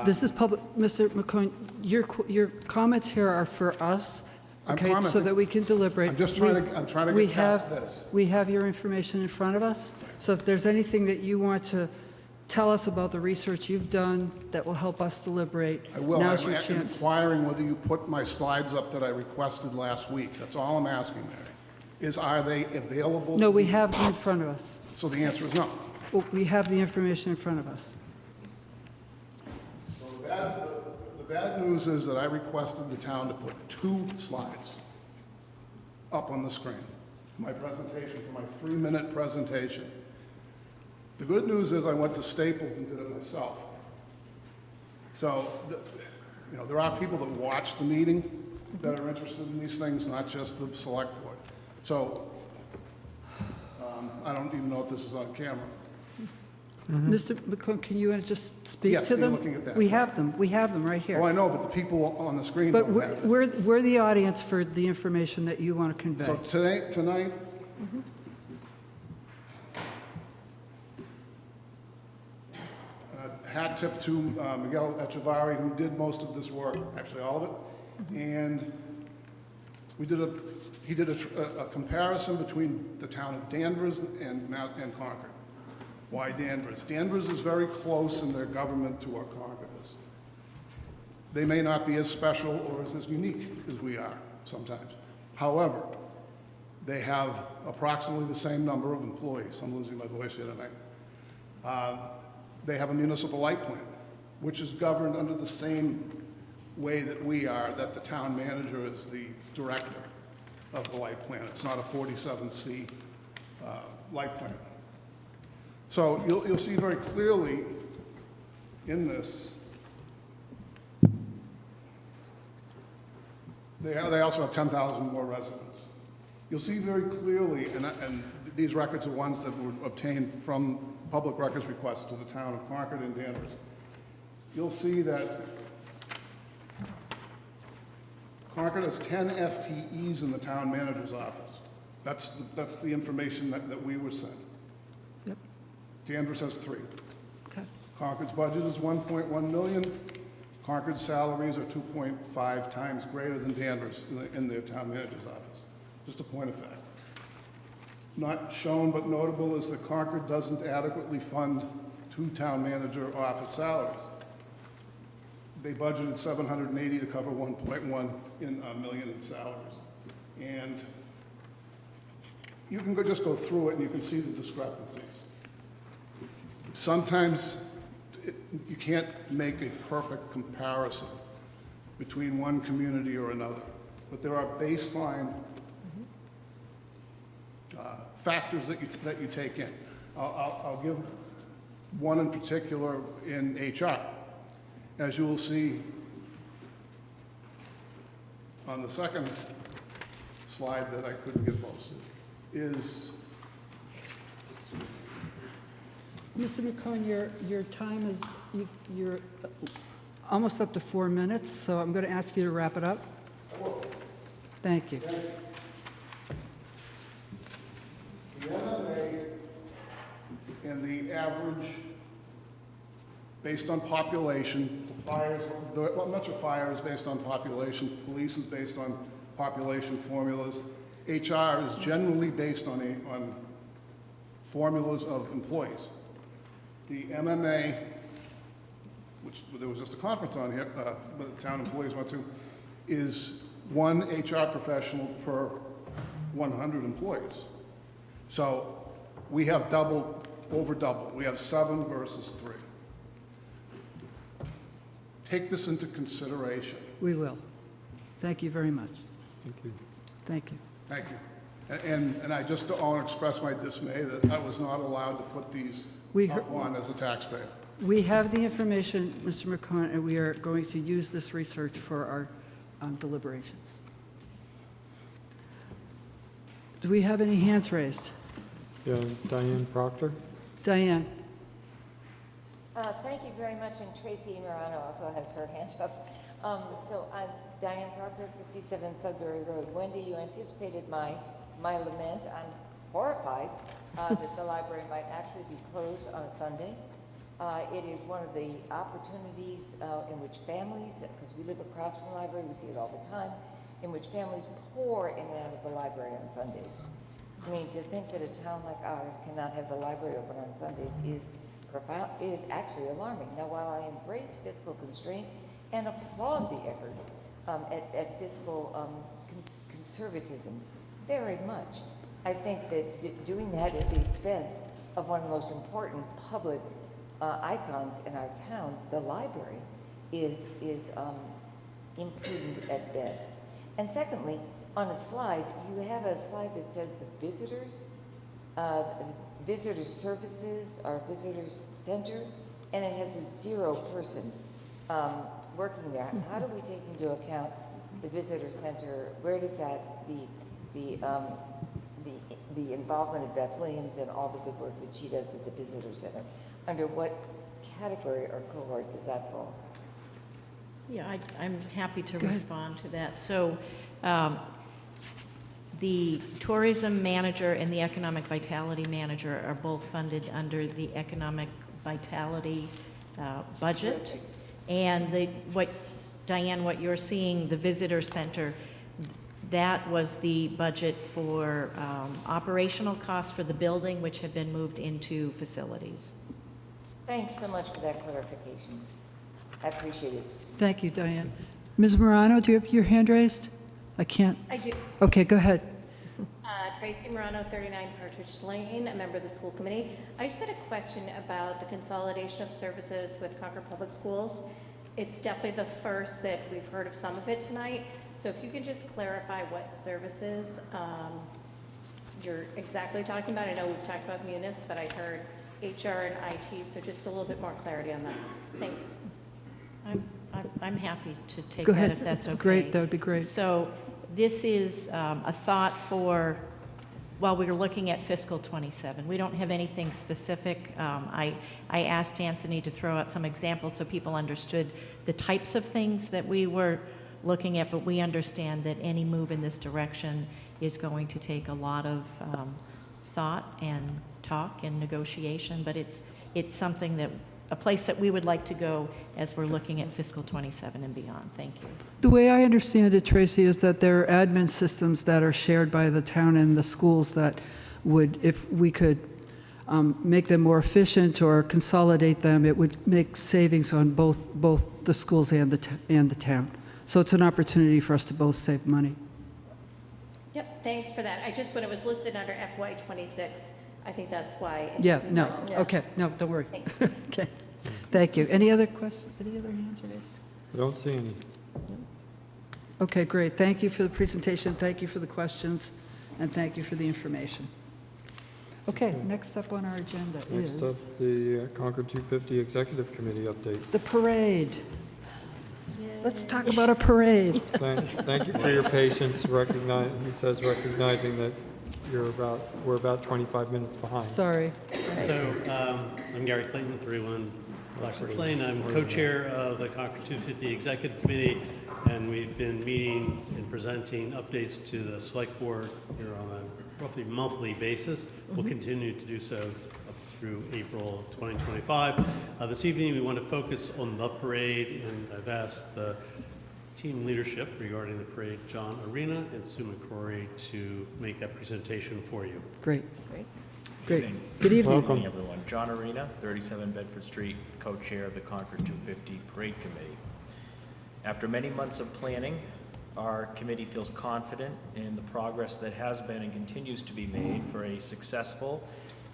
[SPEAKER 1] This is public, Mr. McCoy, your comments here are for us,
[SPEAKER 19] I'm
[SPEAKER 1] okay, so
[SPEAKER 19] commenting.
[SPEAKER 1] that we can deliberate.
[SPEAKER 19] I'm just trying to
[SPEAKER 1] We
[SPEAKER 19] get past
[SPEAKER 1] have-
[SPEAKER 19] this.
[SPEAKER 1] We have your information in front of us, so if there's anything that you want to tell us about the research you've done that will help us deliberate,
[SPEAKER 19] I will.
[SPEAKER 1] now's your
[SPEAKER 19] I'm
[SPEAKER 1] chance.
[SPEAKER 19] inquiring whether you put my slides up that I requested last week. That's all I'm asking, Mary. Are they available?
[SPEAKER 1] No,
[SPEAKER 19] to
[SPEAKER 1] we
[SPEAKER 19] me?
[SPEAKER 1] have them in front of us.
[SPEAKER 19] So the answer is no.
[SPEAKER 1] Well, we have the information in front of us.
[SPEAKER 19] So the bad news is that I requested the town to put 2 slides up on the screen for my presentation, for my 3-minute presentation. The good news is I went to Staples and did it myself. So, you know, there are people that watch the meeting that are interested in these things, not just the select board. So, I don't even know if this is on camera.
[SPEAKER 1] Mr. McCoy, can you just speak
[SPEAKER 19] Yes,
[SPEAKER 1] to
[SPEAKER 19] you're
[SPEAKER 1] them?
[SPEAKER 19] looking at that.
[SPEAKER 1] We have them right here.
[SPEAKER 19] Oh, I know, but the people on the screen
[SPEAKER 1] But
[SPEAKER 19] don't have it.
[SPEAKER 1] we're the audience for the information that you want to convey.
[SPEAKER 19] So tonight, hat tip to Miguel Echevarri, who did most of this work, actually all of it. And he did a comparison between the town of Danvers and Concord. Why Danvers? Danvers is very close in their government to what Concord is. They may not be as special or as unique as we are sometimes. However, they have approximately the same number of employees. I'm losing my voice here tonight. They have a municipal light plant, which is governed under the same way that we are, that the town manager is the director of the light plant. It's not a 47C light plant. So you'll see very clearly in this, they also have 10,000 more residents. You'll see very clearly, and these records are ones that were obtained from public records requests to the town of Concord and Danvers. You'll see that Concord has 10 FTEs in the town manager's office. That's the information that we were sent.
[SPEAKER 1] Yep.
[SPEAKER 19] Danvers has 3.
[SPEAKER 1] Okay.
[SPEAKER 19] Concord's budget is 1.1 million. Concord's salaries are 2.5 times greater than Danvers in their town manager's office. Just a point of fact. Not shown but notable is that Concord doesn't adequately fund 2 town manager office salaries. They budgeted 780 to cover 1.1 million in salaries. And you can just go through it and you can see the discrepancies. Sometimes you can't make a perfect comparison between one community or another, but there are baseline factors that you take in. I'll give one in particular in HR. As you will see on the second slide that I couldn't get posted, is
[SPEAKER 1] Mr. McCone, your time is, you're almost up to 4 minutes, so I'm going to ask you to wrap it up. Thank you.
[SPEAKER 19] the MMA and the average, based on population, the fires, well, much of fire is based on population, police is based on population formulas. HR is generally based on formulas of employees. The MMA which there was just a conference on here, that the town employees went to, is one HR professional per 100 employees. So we have over double. We have 7 versus 3. Take this into consideration.
[SPEAKER 1] We will. Thank you very much.
[SPEAKER 2] Thank you.
[SPEAKER 1] Thank you.
[SPEAKER 19] Thank you. And I just want to express my dismay that I was not allowed to put these up on as a taxpayer.
[SPEAKER 1] We have the information, Mr. McCone, and we are going to use this research for our deliberations. Do we have any hands raised?
[SPEAKER 2] Yeah, Diane Proctor?
[SPEAKER 1] Diane?
[SPEAKER 20] Thank you very much, and Tracy Morano also has her hand up. So I'm Diane Proctor, 57 Sudbury Road. Wendy, you anticipated my lament. I'm horrified that the library might actually be closed on a Sunday. It is one of the opportunities in which families, because we live across from the library, we see it all the time, in which families pour in and out of the library on Sundays. I mean, to think that a town like ours cannot have the library open on Sundays is actually alarming. Now, while I embrace fiscal constraint and applaud the effort at fiscal conservatism very much, I think that doing that at the expense of one of the most important public icons in our town, the library, is imprudent at best. And secondly, on a slide, you have a slide that says the visitor services or visitor center, and it has a 0 person working there. How do we take into account the visitor center? Where does that the involvement of Beth Williams and all the good work that she does at the visitor center? Under what category or cohort does that fall?
[SPEAKER 6] Yeah, I'm happy to respond to that. So the tourism manager and the economic vitality manager are both funded under the economic vitality budget. And Diane, what you're seeing, the visitor center, that was the budget for operational costs for the building, which have been moved into facilities.
[SPEAKER 20] Thanks so much for that clarification. I appreciate it.
[SPEAKER 1] Thank you, Diane. Ms. Morano, do you have your hand raised? I can't.
[SPEAKER 21] I do.
[SPEAKER 1] Okay, go ahead.
[SPEAKER 21] Tracy Morano, 39 Partridge Lane, a member of the school committee. I just had a question about the consolidation of services with Concord Public Schools. It's definitely the first that we've heard of some of it tonight. So if you could just clarify what services you're exactly talking about. I know we've talked about Munis, but I heard HR and IT, so just a little bit more clarity on that. Thanks.
[SPEAKER 6] I'm happy to take
[SPEAKER 1] Go
[SPEAKER 6] that
[SPEAKER 1] ahead.
[SPEAKER 6] if that's okay.
[SPEAKER 1] Great, that would be great.
[SPEAKER 6] So this is a thought for, while we were looking at fiscal 27. We don't have anything specific. I asked Anthony to throw out some examples so people understood the types of things that we were looking at, but we understand that any move in this direction is going to take a lot of thought and talk and negotiation, but it's something that, a place that we would like to go as we're looking at fiscal 27 and beyond. Thank you.
[SPEAKER 1] The way I understand it, Tracy, is that there are admin systems that are shared by the town and the schools that would, if we could make them more efficient or consolidate them, it would make savings on both the schools and the town. So it's an opportunity for us to both save money.
[SPEAKER 21] Yep, thanks for that. I just, when it was listed under FY 26, I think that's why.
[SPEAKER 1] Yeah, no, okay, no, don't worry. Okay, thank you. Any other questions, any other hands raised?
[SPEAKER 2] I don't see any.
[SPEAKER 1] Okay, great. Thank you for the presentation, thank you for the questions, and thank you for the information. Okay, next up on our agenda is...
[SPEAKER 2] Next up, the Concord 250 Executive Committee update.
[SPEAKER 1] The parade. Let's talk about a parade.
[SPEAKER 2] Thank you for your patience, recognizing that we're about 25 minutes behind.
[SPEAKER 1] Sorry.
[SPEAKER 9] So I'm Gary Clayton, 31 Blackbird Lane. I'm co-chair of the Concord 250 Executive Committee, and we've been meeting and presenting updates to the select board here on a roughly monthly basis. We'll continue to do so up through April of 2025. This evening we want to focus on the parade, and I've asked the team leadership regarding the parade, John Arena and Sue McCrory, to make that presentation for you.
[SPEAKER 1] Great.
[SPEAKER 3] Great.
[SPEAKER 1] Great. Good evening.
[SPEAKER 2] Welcome.
[SPEAKER 8] Everyone. John Arena, 37 Bedford Street, co-chair of the Concord 250 Parade Committee. After many months of planning, our committee feels confident in the progress that has been and continues to be made for a successful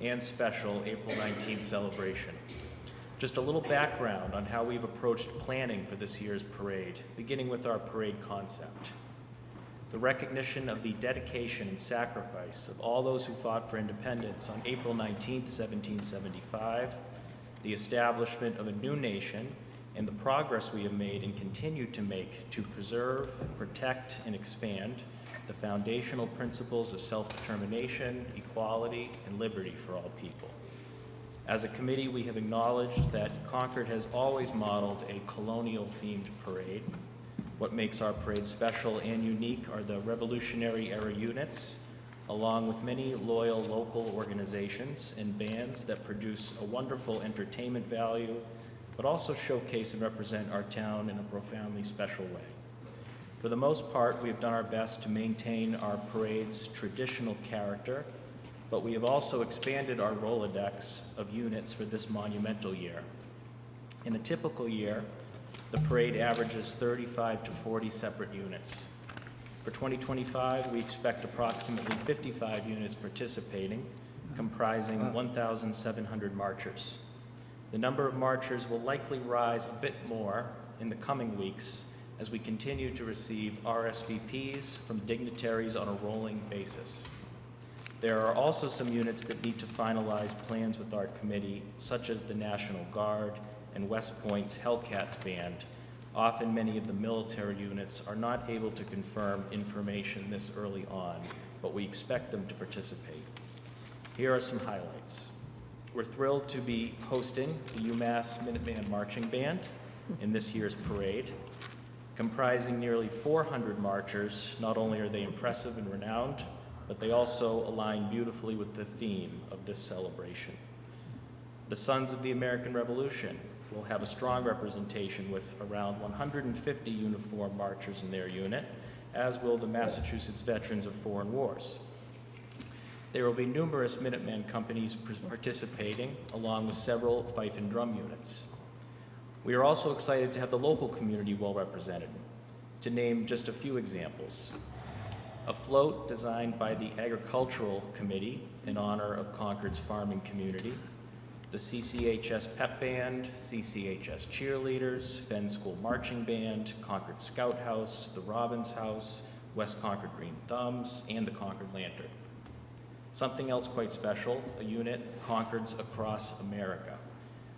[SPEAKER 8] and special April 19th celebration. Just a little background on how we've approached planning for this year's parade, beginning with our parade concept. The recognition of the dedication and sacrifice of all those who fought for independence on April 19th, 1775, the establishment of a new nation, and the progress we have made and continue to make to preserve, protect, and expand the foundational principles of self-determination, equality, and liberty for all people. As a committee, we have acknowledged that Concord has always modeled a colonial-themed parade. What makes our parade special and unique are the Revolutionary-era units, along with many loyal local organizations and bands that produce a wonderful entertainment value, but also showcase and represent our town in a profoundly special way. For the most part, we have done our best to maintain our parade's traditional character, but we have also expanded our Rolodex of units for this monumental year. In a typical year, the parade averages 35 to 40 separate units. For 2025, we expect approximately 55 units participating, comprising 1,700 marchers. The number of marchers will likely rise a bit more in the coming weeks as we continue to receive RSVPs from dignitaries on a rolling basis. There are also some units that need to finalize plans with our committee, such as the National Guard and West Point's Hellcats Band. Often many of the military units are not able to confirm information this early on, but we expect them to participate. Here are some highlights. We're thrilled to be hosting the UMass Minuteman Marching Band in this year's parade. Comprising nearly 400 marchers, not only are they impressive and renowned, but they also align beautifully with the theme of this celebration. The Sons of the American Revolution will have a strong representation with around 150 uniformed marchers in their unit, as will the Massachusetts Veterans of Foreign Wars. There will be numerous Minuteman companies participating, along with several fife and drum units. We are also excited to have the local community well represented. To name just a few examples, a float designed by the Agricultural Committee in honor of Concord's farming community, the CCHS Pep Band, CCHS Cheerleaders, Fenn School Marching Band, Concord Scout House, the Robbins House, West Concord Green Thumbs, and the Concord Lantern. Something else quite special, a unit, Concords Across America,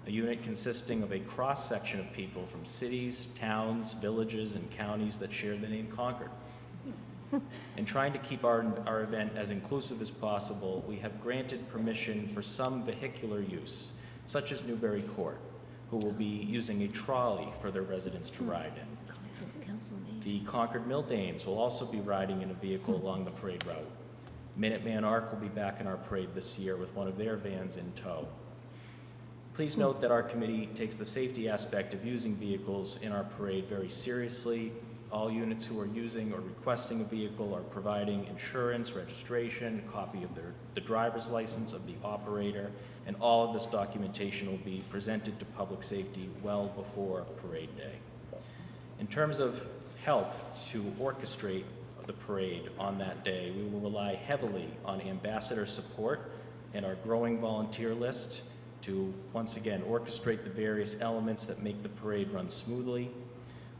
[SPEAKER 8] a unit consisting of a cross-section of people from cities, towns, villages, and counties that share the name Concord. In trying to keep our event as inclusive as possible, we have granted permission for some vehicular use, such as Newbury Court, who will be using a trolley for their residents to ride in. The Concord Mill Dames will also be riding in a vehicle along the parade route. Minuteman Arc will be back in our parade this year with one of their vans in tow. Please note that our committee takes the safety aspect of using vehicles in our parade very seriously. All units who are using or requesting a vehicle are providing insurance, registration, a copy of the driver's license of the operator, and all of this documentation will be presented to public safety well before parade day. In terms of help to orchestrate the parade on that day, we will rely heavily on ambassador support and our growing volunteer list to, once again, orchestrate the various elements that make the parade run smoothly.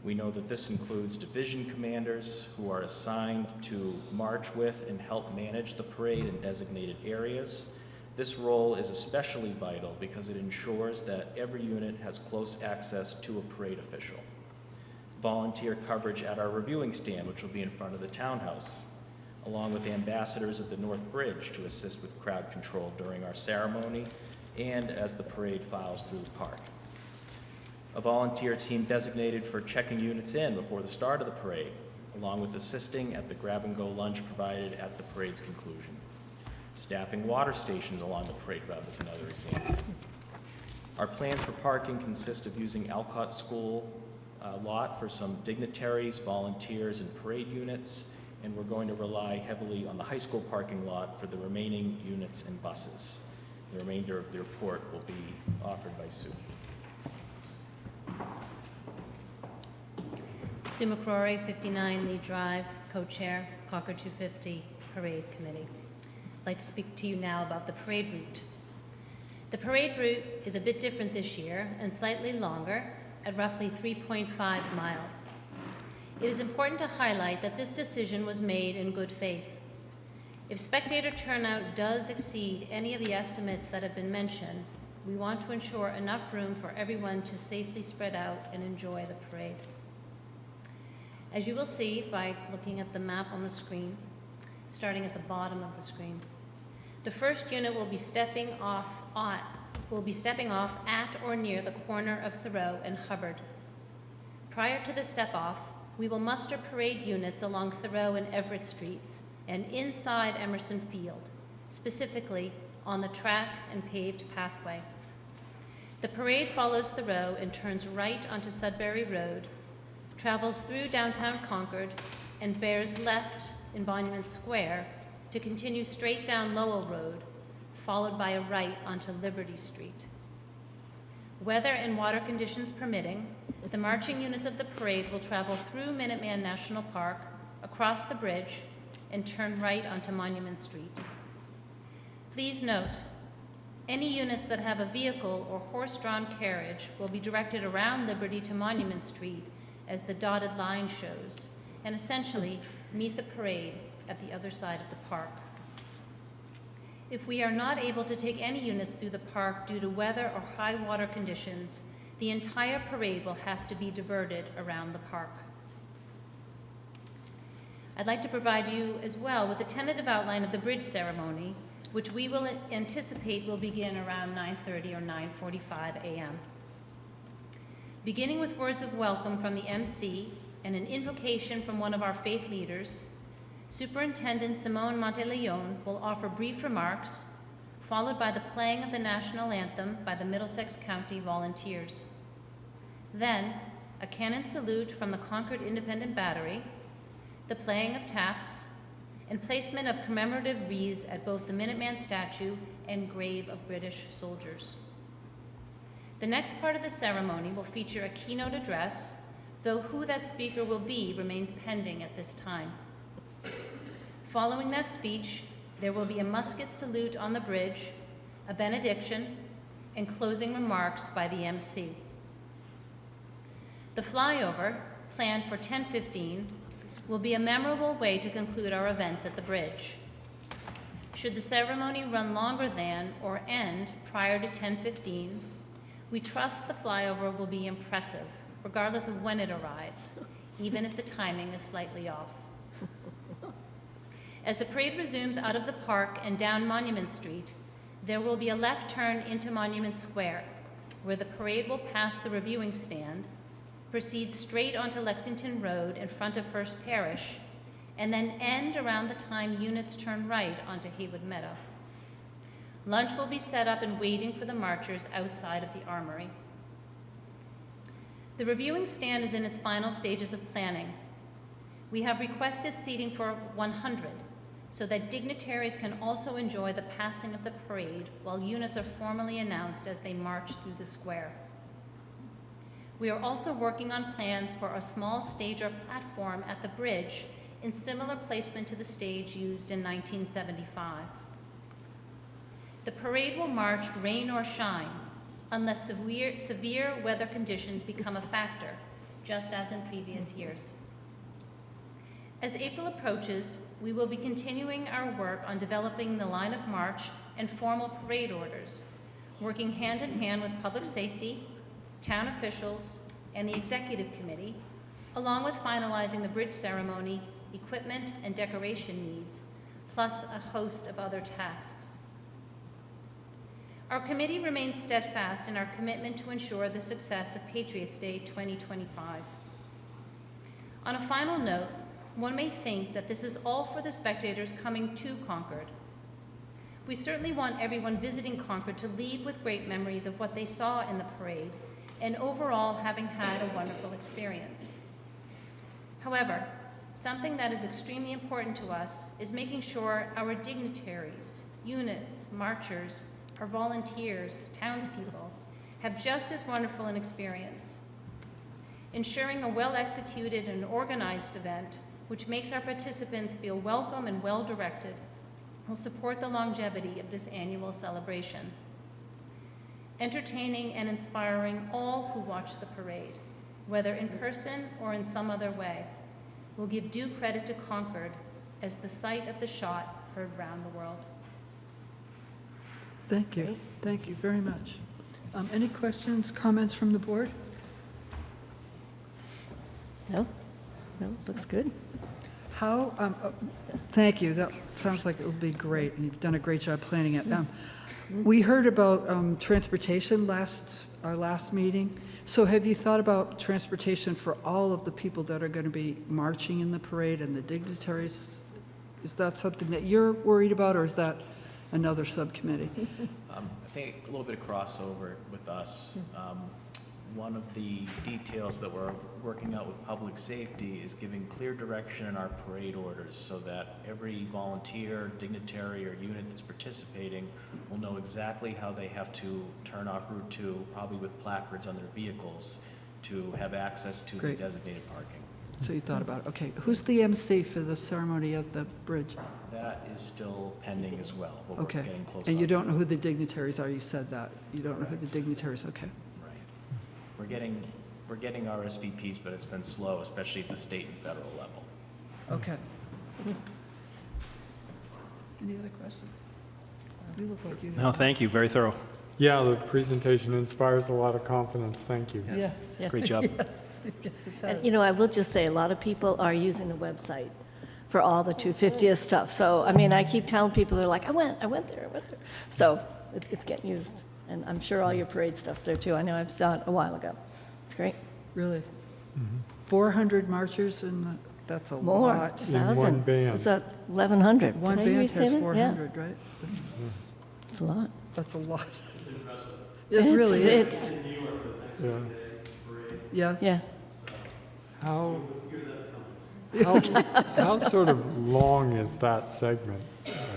[SPEAKER 8] We know that this includes division commanders who are assigned to march with and help manage the parade in designated areas. This role is especially vital because it ensures that every unit has close access to a parade official. Volunteer coverage at our reviewing stand, which will be in front of the townhouse, along with ambassadors at the North Bridge to assist with crowd control during our ceremony and as the parade files through the park. A volunteer team designated for checking units in before the start of the parade, along with assisting at the grab-and-go lunch provided at the parade's conclusion. Staffing water stations along the parade route is another example. Our plans for parking consist of using Alcott School lot for some dignitaries, volunteers, and parade units, and we're going to rely heavily on the high school parking lot for the remaining units and buses. The remainder of the report will be offered by Sue.
[SPEAKER 10] Sue McCrory, 59 Lee Drive, co-chair, Concord 250 Parade Committee. I'd like to speak to you now about the parade route. The parade route is a bit different this year and slightly longer at roughly 3.5 miles. It is important to highlight that this decision was made in good faith. If spectator turnout does exceed any of the estimates that have been mentioned, we want to ensure enough room for everyone to safely spread out and enjoy the parade. As you will see by looking at the map on the screen, starting at the bottom of the screen, the first unit will be stepping off at or near the corner of Thoreau and Hubbard. Prior to the step-off, we will muster parade units along Thoreau and Everett Streets and inside Emerson Field, specifically on the track and paved pathway. The parade follows Thoreau and turns right onto Sudbury Road, travels through downtown Concord, and bears left in Monument Square to continue straight down Lowell Road, followed by a right onto Liberty Street. Weather and water conditions permitting, the marching units of the parade will travel through Minuteman National Park, across the bridge, and turn right onto Monument Street. Please note, any units that have a vehicle or horse-drawn carriage will be directed around Liberty to Monument Street as the dotted line shows, and essentially meet the parade at the other side of the park. If we are not able to take any units through the park due to weather or high water conditions, the entire parade will have to be diverted around the park. I'd like to provide you as well with a tentative outline of the bridge ceremony, which we will anticipate will begin around 9:30 or 9:45 a.m. Beginning with words of welcome from the MC and an invocation from one of our faith leaders, Superintendent Simone Monteleone will offer brief remarks, followed by the playing of the national anthem by the Middlesex County Volunteers. Then, a cannon salute from the Concord Independent Battery, the playing of taps, and placement of commemorative wreaths at both the Minuteman statue and grave of British soldiers. The next part of the ceremony will feature a keynote address, though who that speaker will be remains pending at this time. Following that speech, there will be a musket salute on the bridge, a benediction, and closing remarks by the MC. The flyover, planned for 10:15, will be a memorable way to conclude our events at the bridge. Should the ceremony run longer than or end prior to 10:15, we trust the flyover will be impressive, regardless of when it arrives, even if the timing is slightly off. As the parade resumes out of the park and down Monument Street, there will be a left turn into Monument Square, where the parade will pass the reviewing stand, proceed straight onto Lexington Road in front of First Parish, and then end around the time units turn right onto Haywood Meadow. Lunch will be set up and waiting for the marchers outside of the Armory. The reviewing stand is in its final stages of planning. We have requested seating for 100, so that dignitaries can also enjoy the passing of the parade while units are formally announced as they march through the square. We are also working on plans for a small stage or platform at the bridge in similar placement to the stage used in 1975. The parade will march rain or shine, unless severe weather conditions become a factor, just as in previous years. As April approaches, we will be continuing our work on developing the line of march and formal parade orders, working hand in hand with public safety, town officials, and the executive committee, along with finalizing the bridge ceremony, equipment, and decoration needs, plus a host of other tasks. Our committee remains steadfast in our commitment to ensure the success of Patriots' Day 2025. On a final note, one may think that this is all for the spectators coming to Concord. We certainly want everyone visiting Concord to leave with great memories of what they saw in the parade and overall having had a wonderful experience. However, something that is extremely important to us is making sure our dignitaries, units, marchers, our volunteers, townspeople, have just as wonderful an experience. Ensuring a well-executed and organized event, which makes our participants feel welcome and well-directed, will support the longevity of this annual celebration. Entertaining and inspiring all who watch the parade, whether in person or in some other way, will give due credit to Concord as the site of the shot heard round the world.
[SPEAKER 1] Thank you. Thank you very much. Any questions, comments from the board?
[SPEAKER 3] No? No, looks good.
[SPEAKER 1] How, thank you. That sounds like it would be great, and you've done a great job planning it. We heard about transportation our last meeting. So have you thought about transportation for all of the people that are going to be marching in the parade and the dignitaries? Is that something that you're worried about, or is that another subcommittee?
[SPEAKER 8] I think a little bit of crossover with us. One of the details that we're working out with public safety is giving clear direction in our parade orders so that every volunteer, dignitary, or unit that's participating will know exactly how they have to turn off Route 2, probably with placards on their vehicles, to have access to the designated parking.
[SPEAKER 1] So you thought about it. Okay. Who's the MC for the ceremony at the bridge?
[SPEAKER 8] That is still pending as well, but we're
[SPEAKER 1] Okay.
[SPEAKER 8] getting close.
[SPEAKER 1] And you don't know who the dignitaries are? You said that. You don't know who the dignitaries, okay.
[SPEAKER 8] We're getting our SVPs, but it's been slow, especially at the state and federal level.
[SPEAKER 1] Okay. Any other questions? You look like you.
[SPEAKER 4] No, thank you, very thorough.
[SPEAKER 2] Yeah, the presentation inspires a lot of confidence. Thank you.
[SPEAKER 1] Yes.
[SPEAKER 4] Great job.
[SPEAKER 1] Yes, yes, it does.
[SPEAKER 3] And, you know, I will just say, a lot of people are using the website for all the 250th stuff. So, I mean, I keep telling people, they're like, I went there. So it's getting used. And I'm sure all your parade stuff's there too. I know I saw it a while ago. It's great.
[SPEAKER 1] Really? 400 marchers, and that's a
[SPEAKER 3] More.
[SPEAKER 1] lot.
[SPEAKER 2] In one
[SPEAKER 3] 1,000.
[SPEAKER 2] band.
[SPEAKER 3] Is that 1,100?
[SPEAKER 1] One
[SPEAKER 3] Did I hear
[SPEAKER 1] band
[SPEAKER 3] you say
[SPEAKER 1] has
[SPEAKER 3] that?
[SPEAKER 1] 400, right?
[SPEAKER 3] It's a lot.
[SPEAKER 1] That's a lot. It really is.
[SPEAKER 3] It's,
[SPEAKER 2] Yeah.
[SPEAKER 1] Yeah?
[SPEAKER 2] How sort of long is that segment?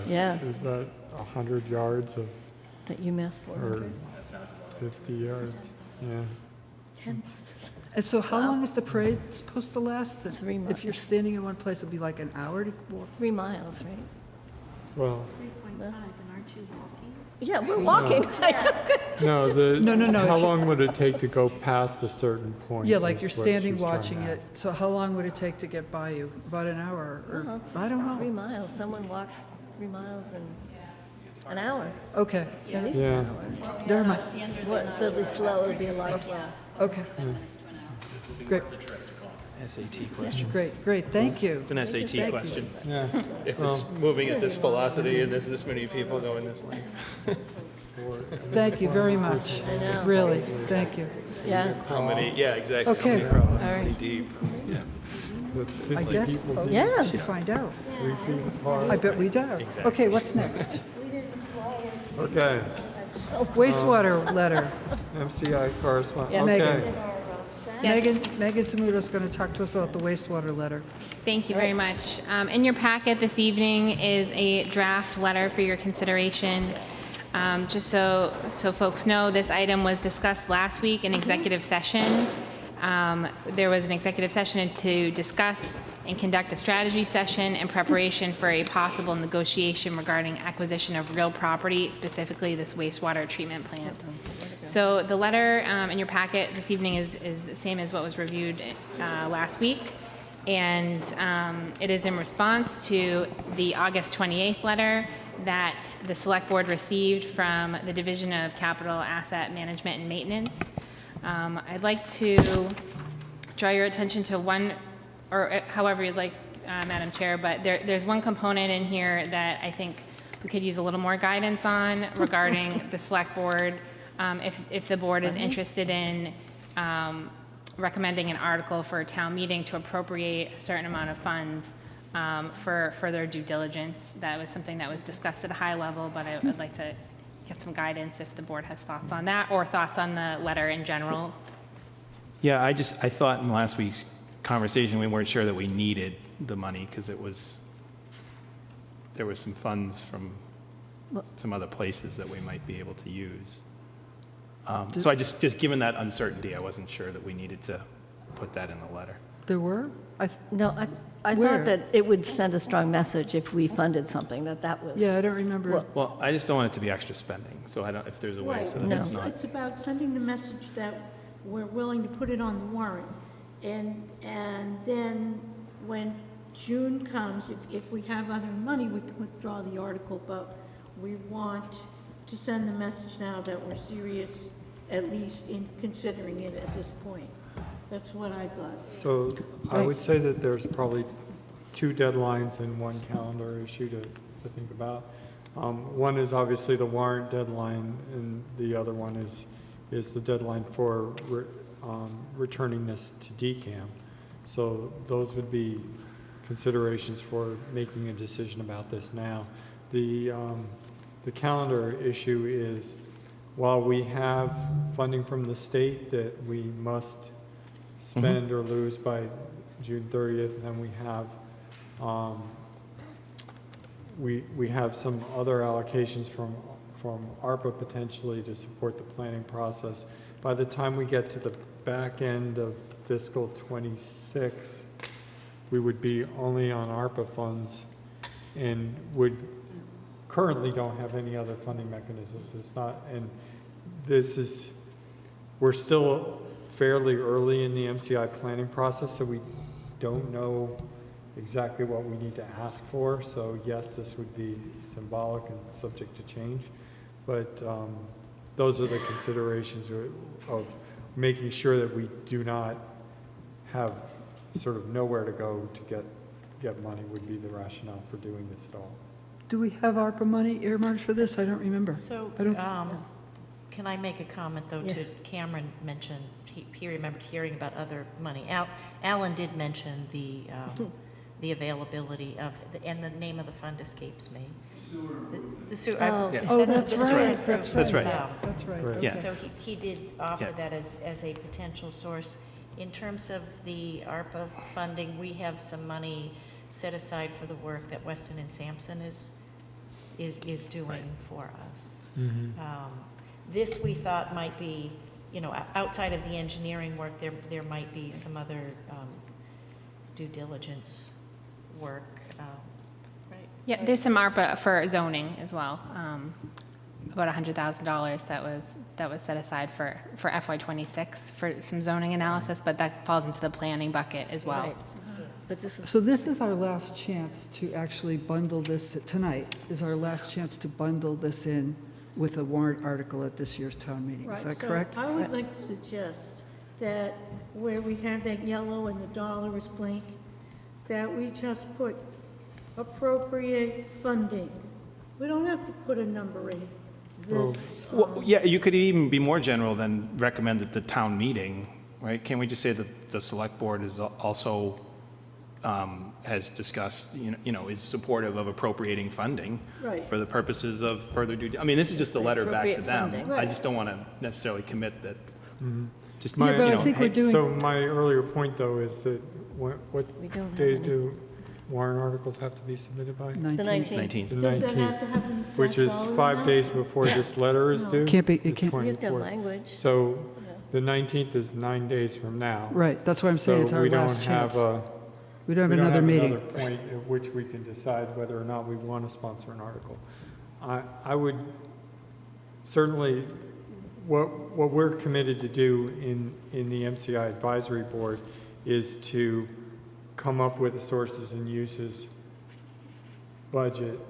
[SPEAKER 3] Yeah.
[SPEAKER 2] Is that 100 yards of,
[SPEAKER 3] that UMass 400.
[SPEAKER 2] or 50 yards? Yeah.
[SPEAKER 3] 10.
[SPEAKER 1] And so how long is the parade supposed to last?
[SPEAKER 3] 3
[SPEAKER 1] If you're
[SPEAKER 3] miles.
[SPEAKER 1] standing in one place, it'll be like an hour to walk?
[SPEAKER 3] 3 miles, right?
[SPEAKER 2] Well,
[SPEAKER 21] 3.5, and aren't you risky?
[SPEAKER 3] Yeah, we're walking.
[SPEAKER 2] no,
[SPEAKER 1] No,
[SPEAKER 2] how
[SPEAKER 1] if you-
[SPEAKER 2] long would it take to go past a certain point?
[SPEAKER 1] Yeah, like
[SPEAKER 2] is
[SPEAKER 1] you're
[SPEAKER 2] what
[SPEAKER 1] standing
[SPEAKER 2] she's trying to
[SPEAKER 1] watching it.
[SPEAKER 2] ask.
[SPEAKER 1] So how long would it take to get by you? About an hour? Or
[SPEAKER 3] Well, it's
[SPEAKER 1] I don't
[SPEAKER 3] 3
[SPEAKER 1] know.
[SPEAKER 3] miles. Someone walks 3 miles in an hour.
[SPEAKER 1] Okay.
[SPEAKER 3] At least
[SPEAKER 2] Yeah.
[SPEAKER 3] an hour.
[SPEAKER 1] Never mind.
[SPEAKER 3] They'll be slow. It'll be a lot slower.
[SPEAKER 1] Okay. Great.
[SPEAKER 4] SAT question.
[SPEAKER 1] Great. Thank you.
[SPEAKER 4] It's an SAT question.
[SPEAKER 2] Yeah.
[SPEAKER 4] If
[SPEAKER 2] Well,
[SPEAKER 4] it's moving at this velocity and there's this many people going this length.
[SPEAKER 1] Thank you very much.
[SPEAKER 3] I know.
[SPEAKER 1] Really, thank you.
[SPEAKER 3] Yeah.
[SPEAKER 4] How many, yeah, exactly. How
[SPEAKER 1] Okay.
[SPEAKER 4] many crosses,
[SPEAKER 3] All
[SPEAKER 4] how many
[SPEAKER 3] right.
[SPEAKER 4] deep? Yeah.
[SPEAKER 2] That's
[SPEAKER 1] I
[SPEAKER 2] 50
[SPEAKER 1] guess,
[SPEAKER 2] people. deep,
[SPEAKER 3] Yeah.
[SPEAKER 1] should find out.
[SPEAKER 2] 3 feet apart.
[SPEAKER 1] I bet we do. Okay, what's next?
[SPEAKER 2] Okay.
[SPEAKER 1] Wastewater letter.
[SPEAKER 2] MCI correspondence.
[SPEAKER 3] Yeah,
[SPEAKER 2] Okay.
[SPEAKER 1] Megan Zamuto's going to talk to us about the wastewater letter.
[SPEAKER 12] Thank you very much. In your packet this evening is a draft letter for your consideration. Just so folks know, this item was discussed last week in executive session. There was an executive session to discuss and conduct a strategy session in preparation for a possible negotiation regarding acquisition of real property, specifically this wastewater treatment plant. So the letter in your packet this evening is the same as what was reviewed last week. And it is in response to the August 28th letter that the Select Board received from the Division of Capital Asset Management and Maintenance. I'd like to draw your attention to one, or however you'd like, Madam Chair, but there's one component in here that I think we could use a little more guidance on regarding the Select Board, if the board is interested in recommending an article for a town meeting to appropriate a certain amount of funds for further due diligence. That was something that was discussed at a high level, but I would like to get some guidance if the board has thoughts on that or thoughts on the letter in general.
[SPEAKER 4] Yeah, I thought in last week's conversation, we weren't sure that we needed the money because there was some funds from some other places that we might be able to use. So I just given that uncertainty, I wasn't sure that we needed to put that in the letter.
[SPEAKER 1] There were?
[SPEAKER 3] No, I
[SPEAKER 1] Where?
[SPEAKER 3] thought that it would send a strong message if we funded something, that was.
[SPEAKER 1] Yeah, I don't remember.
[SPEAKER 4] Well, I just don't want it to be extra spending, so I don't, if there's a way so that it's not.
[SPEAKER 11] It's about sending the message that we're willing to put it on the warrant. And then when June comes, if we have other money, we can withdraw the article, but we want to send the message now that we're serious, at least in considering it at this point. That's what I thought.
[SPEAKER 2] So I would say that there's probably 2 deadlines and 1 calendar issue to think about. One is obviously the warrant deadline, and the other one is the deadline for returning this to DCAM. So those would be considerations for making a decision about this now. The calendar issue is, while we have funding from the state that we must spend or lose by June 30th, and we have some other allocations from ARPA potentially to support the planning process. By the time we get to the back end of fiscal 26, we would be only on ARPA funds and currently don't have any other funding mechanisms. It's not, and we're still fairly early in the MCI planning process, so we don't know exactly what we need to ask for. So yes, this would be symbolic and subject to change, but those are the considerations of making sure that we do not have sort of nowhere to go to get money would be the rationale for doing this at all.
[SPEAKER 1] Do we have ARPA money earmarked for this? I don't remember.
[SPEAKER 6] So, can I make a comment, though, to Cameron mentioned, he remembered hearing about other money. Alan did mention the availability of, and the name of the fund escapes me. The sewer.
[SPEAKER 1] That's right.
[SPEAKER 4] That's right.
[SPEAKER 1] That's right.
[SPEAKER 4] Yeah.
[SPEAKER 6] So he did offer that as a potential source. In terms of the ARPA funding, we have some money set aside for the work that Weston and Sampson is doing for us. This we thought might be, outside of the engineering work, there might be some other due diligence work, right?
[SPEAKER 12] Yeah, there's some ARPA for zoning as well, about $100,000 that was set aside for FY26 for some zoning analysis, but that falls into the planning bucket as well.
[SPEAKER 3] Right. But this is
[SPEAKER 1] our last chance to actually bundle this, tonight is our last chance to bundle this in with a warrant article at this year's town meeting. Is that correct?
[SPEAKER 11] So I would like to suggest that where we have that yellow and the dollar is blank, that we just put appropriate funding. We don't have to put a number in this.
[SPEAKER 4] Well, yeah, you could even be more general than recommend at the town meeting, right? Can't we just say that the select board is also has discussed, is supportive of appropriating funding for the purposes of further due. I mean, this is just a letter back to them. I just don't want to necessarily commit that. Just
[SPEAKER 1] but I think we're doing.
[SPEAKER 2] So my earlier point, though, is that what days do warrant articles have to be submitted by?
[SPEAKER 3] The 19th.
[SPEAKER 2] The
[SPEAKER 11] Does that have
[SPEAKER 2] 19th,
[SPEAKER 11] to have an exact
[SPEAKER 2] which is
[SPEAKER 11] dollar
[SPEAKER 2] 5
[SPEAKER 11] amount?
[SPEAKER 2] days before this letter is due.
[SPEAKER 1] Can't be. It
[SPEAKER 2] the
[SPEAKER 1] can't.
[SPEAKER 3] You have to have
[SPEAKER 2] 24th.
[SPEAKER 3] language.
[SPEAKER 2] So the 19th is 9 days from now.
[SPEAKER 1] Right. That's why I'm saying it's our last chance. We don't have another meeting.
[SPEAKER 2] We don't have another point at which we can decide whether or not we want to sponsor an article. I would certainly, what we're committed to do in the MCI Advisory Board is to come up with a sources and uses budget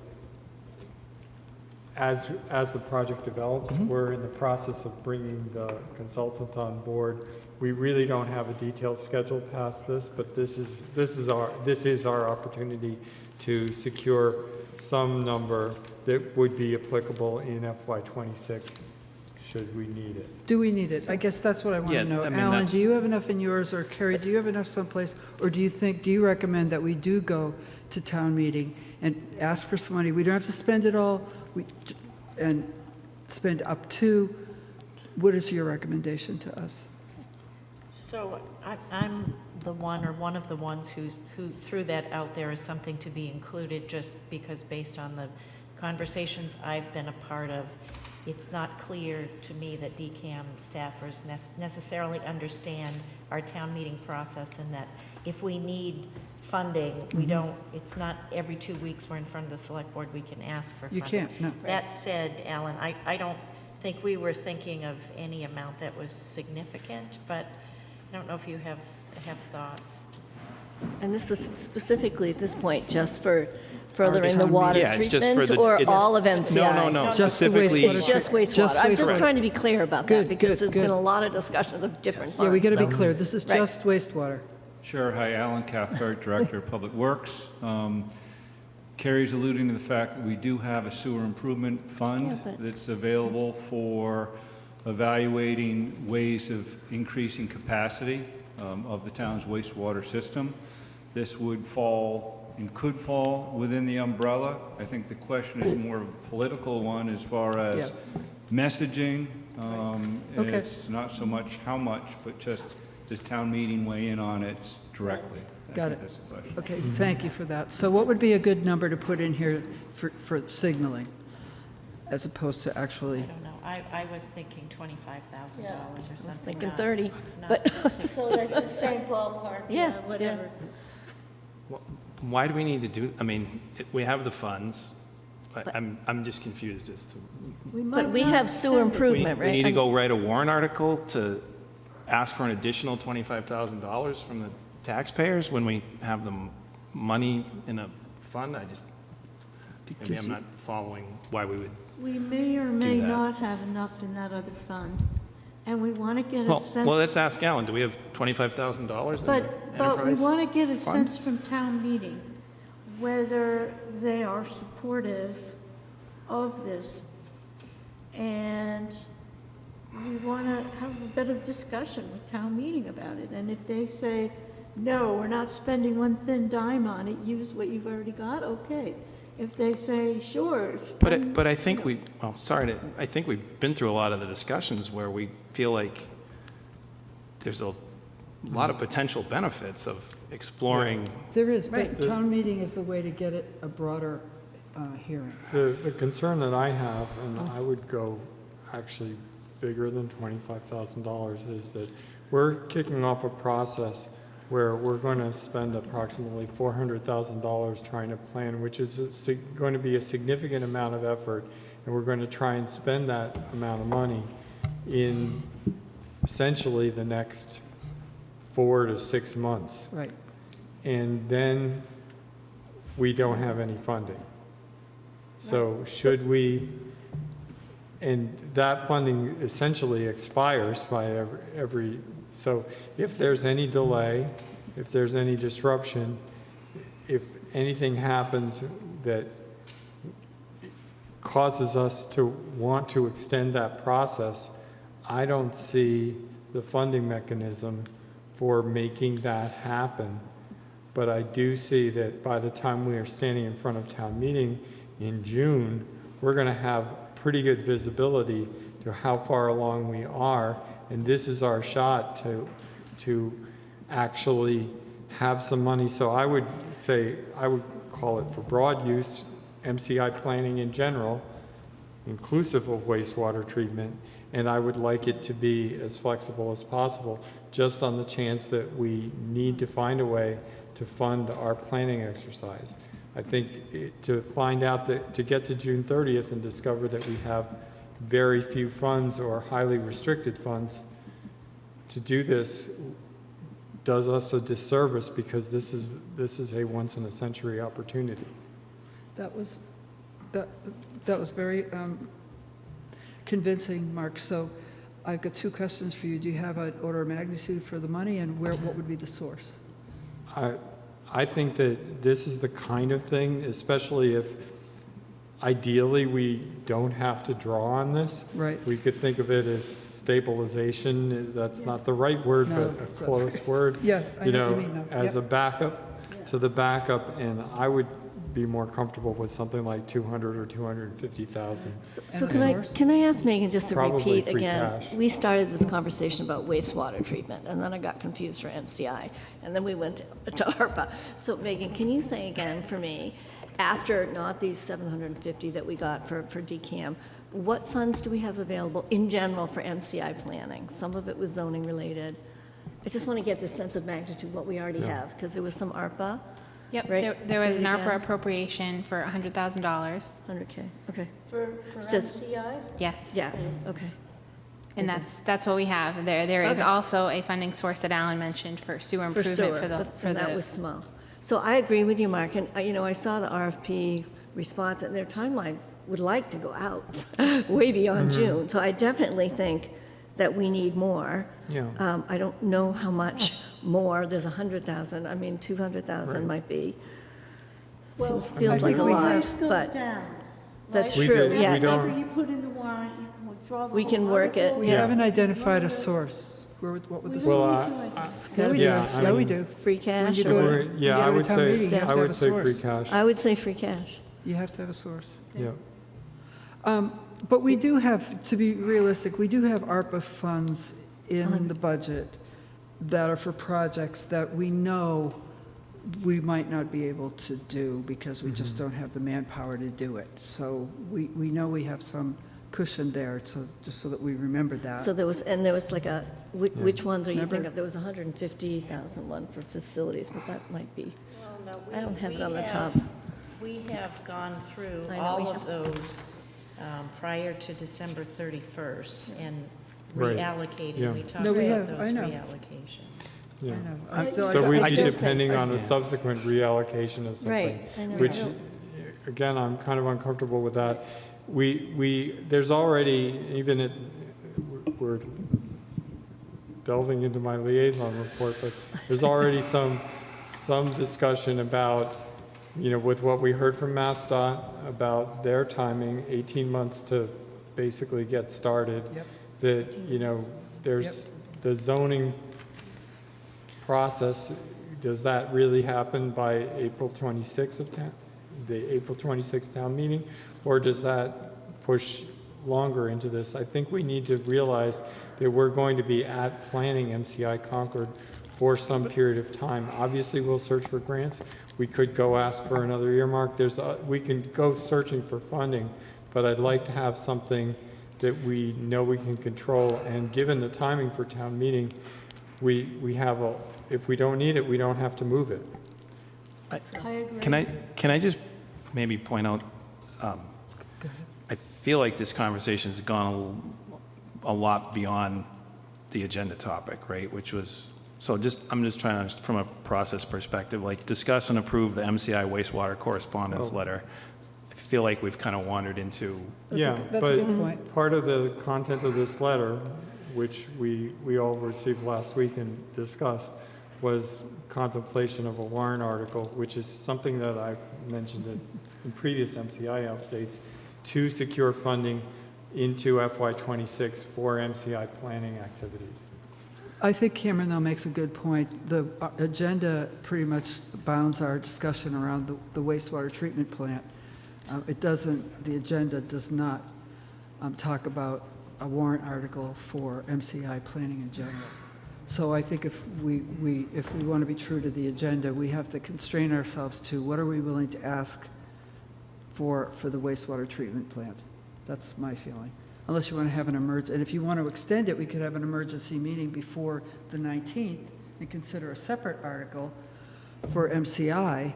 [SPEAKER 2] as the project develops. We're in the process of bringing the consultant on board. We really don't have a detailed schedule past this, but this is our opportunity to secure some number that would be applicable in FY26 should we need it.
[SPEAKER 1] Do we need it? I guess that's what I want to know. Alan, do you have enough in yours, or Carrie, do you have enough someplace? Or do you recommend that we do go to town meeting and ask for some money? We don't have to spend it all, and spend up to. What is your recommendation to us?
[SPEAKER 6] So I'm the one or one of the ones who threw that out there as something to be included, just because based on the conversations I've been a part of, it's not clear to me that DCAM staffers necessarily understand our town meeting process, and that if we need funding, we don't, it's not every 2 weeks we're in front of the select board, we can ask for funding.
[SPEAKER 1] You can't, no.
[SPEAKER 6] That said, Alan, I don't think we were thinking of any amount that was significant, but I don't know if you have thoughts.
[SPEAKER 3] And this is specifically at this point just for furthering the water
[SPEAKER 4] Yeah, it's just for
[SPEAKER 3] treatment
[SPEAKER 4] the-
[SPEAKER 3] or
[SPEAKER 4] it's-
[SPEAKER 3] all of MCI?
[SPEAKER 4] No,
[SPEAKER 1] Just the
[SPEAKER 4] specifically.
[SPEAKER 1] wastewater
[SPEAKER 3] It's just wastewater.
[SPEAKER 1] Just
[SPEAKER 3] I'm just
[SPEAKER 1] wastewater.
[SPEAKER 3] trying to be clear about
[SPEAKER 1] Good,
[SPEAKER 3] that because
[SPEAKER 1] good,
[SPEAKER 3] there's been
[SPEAKER 1] good.
[SPEAKER 3] a lot of discussions of different funds.
[SPEAKER 1] Yeah, we got to be
[SPEAKER 3] so-
[SPEAKER 1] clear. This is
[SPEAKER 3] Right.
[SPEAKER 1] just wastewater.
[SPEAKER 13] Sure. Hi, Alan Cathcart, Director of Public Works. Carrie's alluding to the fact that we do have a sewer improvement fund
[SPEAKER 3] Yeah, but-
[SPEAKER 13] that's available for evaluating ways of increasing capacity of the town's wastewater system. This would fall and could fall within the umbrella. I think the question is more of a political one as far as messaging.
[SPEAKER 1] Okay.
[SPEAKER 13] It's not so much how much, but just does town meeting weigh in on it directly?
[SPEAKER 1] Got
[SPEAKER 13] I
[SPEAKER 1] it.
[SPEAKER 13] think that's the question.
[SPEAKER 1] Okay, thank you for that. So what would be a good number to put in here for signaling, as opposed to actually?
[SPEAKER 6] I don't know. I was thinking $25,000 or something.
[SPEAKER 3] I was thinking
[SPEAKER 6] not-
[SPEAKER 3] 30,
[SPEAKER 6] not
[SPEAKER 3] but-
[SPEAKER 6] 60.
[SPEAKER 11] So that's the same ballpark,
[SPEAKER 3] Yeah,
[SPEAKER 11] whatever.
[SPEAKER 4] Why do we need to do, I mean, we have the funds. I'm just confused as to.
[SPEAKER 3] But we have sewer improvement, right?
[SPEAKER 4] We need to go write a warrant article to ask for an additional $25,000 from the taxpayers when we have the money in a fund? Maybe I'm not following why we would.
[SPEAKER 11] We may or may
[SPEAKER 4] that.
[SPEAKER 11] not have enough in that other fund, and we want to get a
[SPEAKER 4] Well,
[SPEAKER 11] sense.
[SPEAKER 4] let's ask Alan, do we have $25,000 in the
[SPEAKER 11] But we
[SPEAKER 4] enterprise
[SPEAKER 11] want to get a
[SPEAKER 4] fund?
[SPEAKER 11] sense from town meeting whether they are supportive of this. And we want to have a bit of discussion with town meeting about it. And if they say, no, we're not spending one thin dime on it, use what you've already got, okay. If they say, sure, spend.
[SPEAKER 4] But I think I think we've been through a lot of the discussions where we feel like there's a lot of potential benefits of exploring.
[SPEAKER 1] There is, but
[SPEAKER 3] Right.
[SPEAKER 1] town meeting is the way to get it a broader hearing.
[SPEAKER 2] The concern that I have, and I would go actually bigger than $25,000, is that we're kicking off a process where we're going to spend approximately $400,000 trying to plan, which is going to be a significant amount of effort, and we're going to try and spend that amount of money in essentially the next 4 to 6 months.
[SPEAKER 1] Right.
[SPEAKER 2] And then we don't have any funding. So should we, and that funding essentially expires by every, so if there's any delay, if there's any disruption, if anything happens that causes us to want to extend that process, I don't see the funding mechanism for making that happen. But I do see that by the time we are standing in front of town meeting in June, we're going to have pretty good visibility to how far along we are, and this is our shot to actually have some money. So I would say, I would call it for broad use, MCI planning in general, inclusive of wastewater treatment, and I would like it to be as flexible as possible, just on the chance that we need to find a way to fund our planning exercise. I think to find out that, to get to June 30th and discover that we have very few funds or highly restricted funds to do this does us a disservice, because this is a once-in-a-century opportunity.
[SPEAKER 1] That was very convincing, Mark. So I've got 2 questions for you. Do you have an order of magnitude for the money, and what would be the source?
[SPEAKER 2] I think that this is the kind of thing, especially if ideally we don't have to draw on this.
[SPEAKER 1] Right.
[SPEAKER 2] We could think of it as stabilization. That's not the right word,
[SPEAKER 1] No,
[SPEAKER 2] but a close word.
[SPEAKER 1] Yeah, I
[SPEAKER 2] You
[SPEAKER 1] know what
[SPEAKER 2] know,
[SPEAKER 1] you mean, though.
[SPEAKER 2] as a
[SPEAKER 1] Yep.
[SPEAKER 2] backup to the backup. And I would be more comfortable with something like 200 or 250,000.
[SPEAKER 3] So can I ask Megan just to
[SPEAKER 2] Probably
[SPEAKER 3] repeat
[SPEAKER 2] free
[SPEAKER 3] again?
[SPEAKER 2] cash.
[SPEAKER 3] We started this conversation about wastewater treatment, and then I got confused for MCI, and then we went to ARPA. So Megan, can you say again for me, after not these 750 that we got for DCAM, what funds do we have available in general for MCI planning? Some of it was zoning related. I just want to get the sense of magnitude, what we already have, because there was some ARPA.
[SPEAKER 12] Yep,
[SPEAKER 3] Right?
[SPEAKER 12] there was
[SPEAKER 3] Say
[SPEAKER 12] an
[SPEAKER 3] it
[SPEAKER 12] ARPA
[SPEAKER 3] again.
[SPEAKER 12] appropriation for $100,000.
[SPEAKER 3] 100K, okay.
[SPEAKER 11] For
[SPEAKER 3] Just-
[SPEAKER 11] MCI?
[SPEAKER 12] Yes.
[SPEAKER 3] Yes, okay.
[SPEAKER 12] And that's what we have. There is
[SPEAKER 3] Okay.
[SPEAKER 12] also a funding source that Alan mentioned for sewer
[SPEAKER 3] For
[SPEAKER 12] improvement
[SPEAKER 3] sewer,
[SPEAKER 12] for the,
[SPEAKER 3] but-
[SPEAKER 12] for
[SPEAKER 3] and that
[SPEAKER 12] the,
[SPEAKER 3] was small. So I agree with you, Mark, and, I saw the RFP response, and their timeline would like to go out way beyond June. So I definitely think that we need more.
[SPEAKER 2] Yeah.
[SPEAKER 3] I don't know how much more, there's 100,000, I mean, 200,000
[SPEAKER 2] Right.
[SPEAKER 3] might be,
[SPEAKER 11] Well,
[SPEAKER 3] feels like a
[SPEAKER 11] we
[SPEAKER 3] lot,
[SPEAKER 11] always go
[SPEAKER 3] but
[SPEAKER 11] down,
[SPEAKER 3] that's
[SPEAKER 11] right?
[SPEAKER 3] true,
[SPEAKER 2] We
[SPEAKER 3] yeah.
[SPEAKER 2] don't-
[SPEAKER 11] Whatever you put in the warrant, you can withdraw the
[SPEAKER 3] We
[SPEAKER 11] whole
[SPEAKER 3] can work it.
[SPEAKER 11] article.
[SPEAKER 1] We
[SPEAKER 2] Yeah.
[SPEAKER 1] haven't identified a source. What would the
[SPEAKER 2] Well,
[SPEAKER 1] source?
[SPEAKER 3] Gotta be
[SPEAKER 2] yeah, I
[SPEAKER 1] Yeah, we
[SPEAKER 2] mean-
[SPEAKER 1] do.
[SPEAKER 3] free
[SPEAKER 1] When
[SPEAKER 3] cash
[SPEAKER 1] you
[SPEAKER 3] or
[SPEAKER 1] go
[SPEAKER 3] what?
[SPEAKER 1] to-
[SPEAKER 2] We're-
[SPEAKER 1] you
[SPEAKER 2] Yeah,
[SPEAKER 1] go
[SPEAKER 2] I
[SPEAKER 1] to
[SPEAKER 2] would
[SPEAKER 1] town
[SPEAKER 2] say,
[SPEAKER 1] meeting, you have to
[SPEAKER 2] I
[SPEAKER 1] have
[SPEAKER 2] would
[SPEAKER 1] a
[SPEAKER 2] say free
[SPEAKER 1] source.
[SPEAKER 2] cash.
[SPEAKER 3] I would say free cash.
[SPEAKER 1] You have to have a source.
[SPEAKER 2] Yeah.
[SPEAKER 1] But we do have, to be realistic, we do have ARPA funds in the budget that are for projects that we know we might not be able to do because we just don't have the manpower to do it. So we know we have some cushion there, so, just so that we remember that.
[SPEAKER 3] So there was like a, which ones are you
[SPEAKER 1] Remember?
[SPEAKER 3] thinking of? There was 150,000 one for facilities, but that might be, I don't have it on the top.
[SPEAKER 6] We have gone through
[SPEAKER 3] I know
[SPEAKER 6] all
[SPEAKER 3] we
[SPEAKER 6] of
[SPEAKER 3] have.
[SPEAKER 6] those prior to December 31st and
[SPEAKER 2] Right.
[SPEAKER 6] reallocated.
[SPEAKER 2] Yeah.
[SPEAKER 6] We talked
[SPEAKER 1] No, we
[SPEAKER 6] about
[SPEAKER 1] have-
[SPEAKER 6] those
[SPEAKER 1] I know.
[SPEAKER 6] reallocations.
[SPEAKER 2] Yeah.
[SPEAKER 1] I know.
[SPEAKER 2] So we'd
[SPEAKER 3] I
[SPEAKER 2] be
[SPEAKER 3] still
[SPEAKER 2] depending
[SPEAKER 3] think-
[SPEAKER 2] on a subsequent reallocation of something.
[SPEAKER 3] Right, I know.
[SPEAKER 2] Which, again, I'm kind of uncomfortable with that. There's already, even at, we're delving into my liaison report, but there's already some discussion about, with what we heard from MassDOT about their timing, 18 months to basically get started.
[SPEAKER 1] Yep.
[SPEAKER 2] That, there's the zoning process, does that really happen by April 26th of the April 26th town meeting? Or does that push longer into this? I think we need to realize that we're going to be at planning MCI Concord for some period of time. Obviously, we'll search for grants. We could go ask for another earmark. We can go searching for funding, but I'd like to have something that we know we can control. And given the timing for town meeting, we have if we don't need it, we don't have to move it.
[SPEAKER 11] I agree.
[SPEAKER 4] Can I just maybe point out, I feel like this conversation's gone a lot beyond the agenda topic, right? Which was, I'm just trying to, from a process perspective, like discuss and approve the MCI wastewater correspondence letter. I feel like we've kind of wandered into.
[SPEAKER 2] Yeah,
[SPEAKER 1] that's a good point.
[SPEAKER 2] but part of the content of this letter, which we all received last week and discussed, was contemplation of a warrant article, which is something that I've mentioned in previous MCI updates, to secure funding into FY26 for MCI planning activities.
[SPEAKER 1] I think Cameron, though, makes a good point. The agenda pretty much bounds our discussion around the wastewater treatment plant. The agenda does not talk about a warrant article for MCI planning in general. So I think if we want to be true to the agenda, we have to constrain ourselves to what are we willing to ask for the wastewater treatment plant. That's my feeling. Unless you want to have an and if you want to extend it, we could have an emergency meeting before the 19th and consider a separate article for MCI.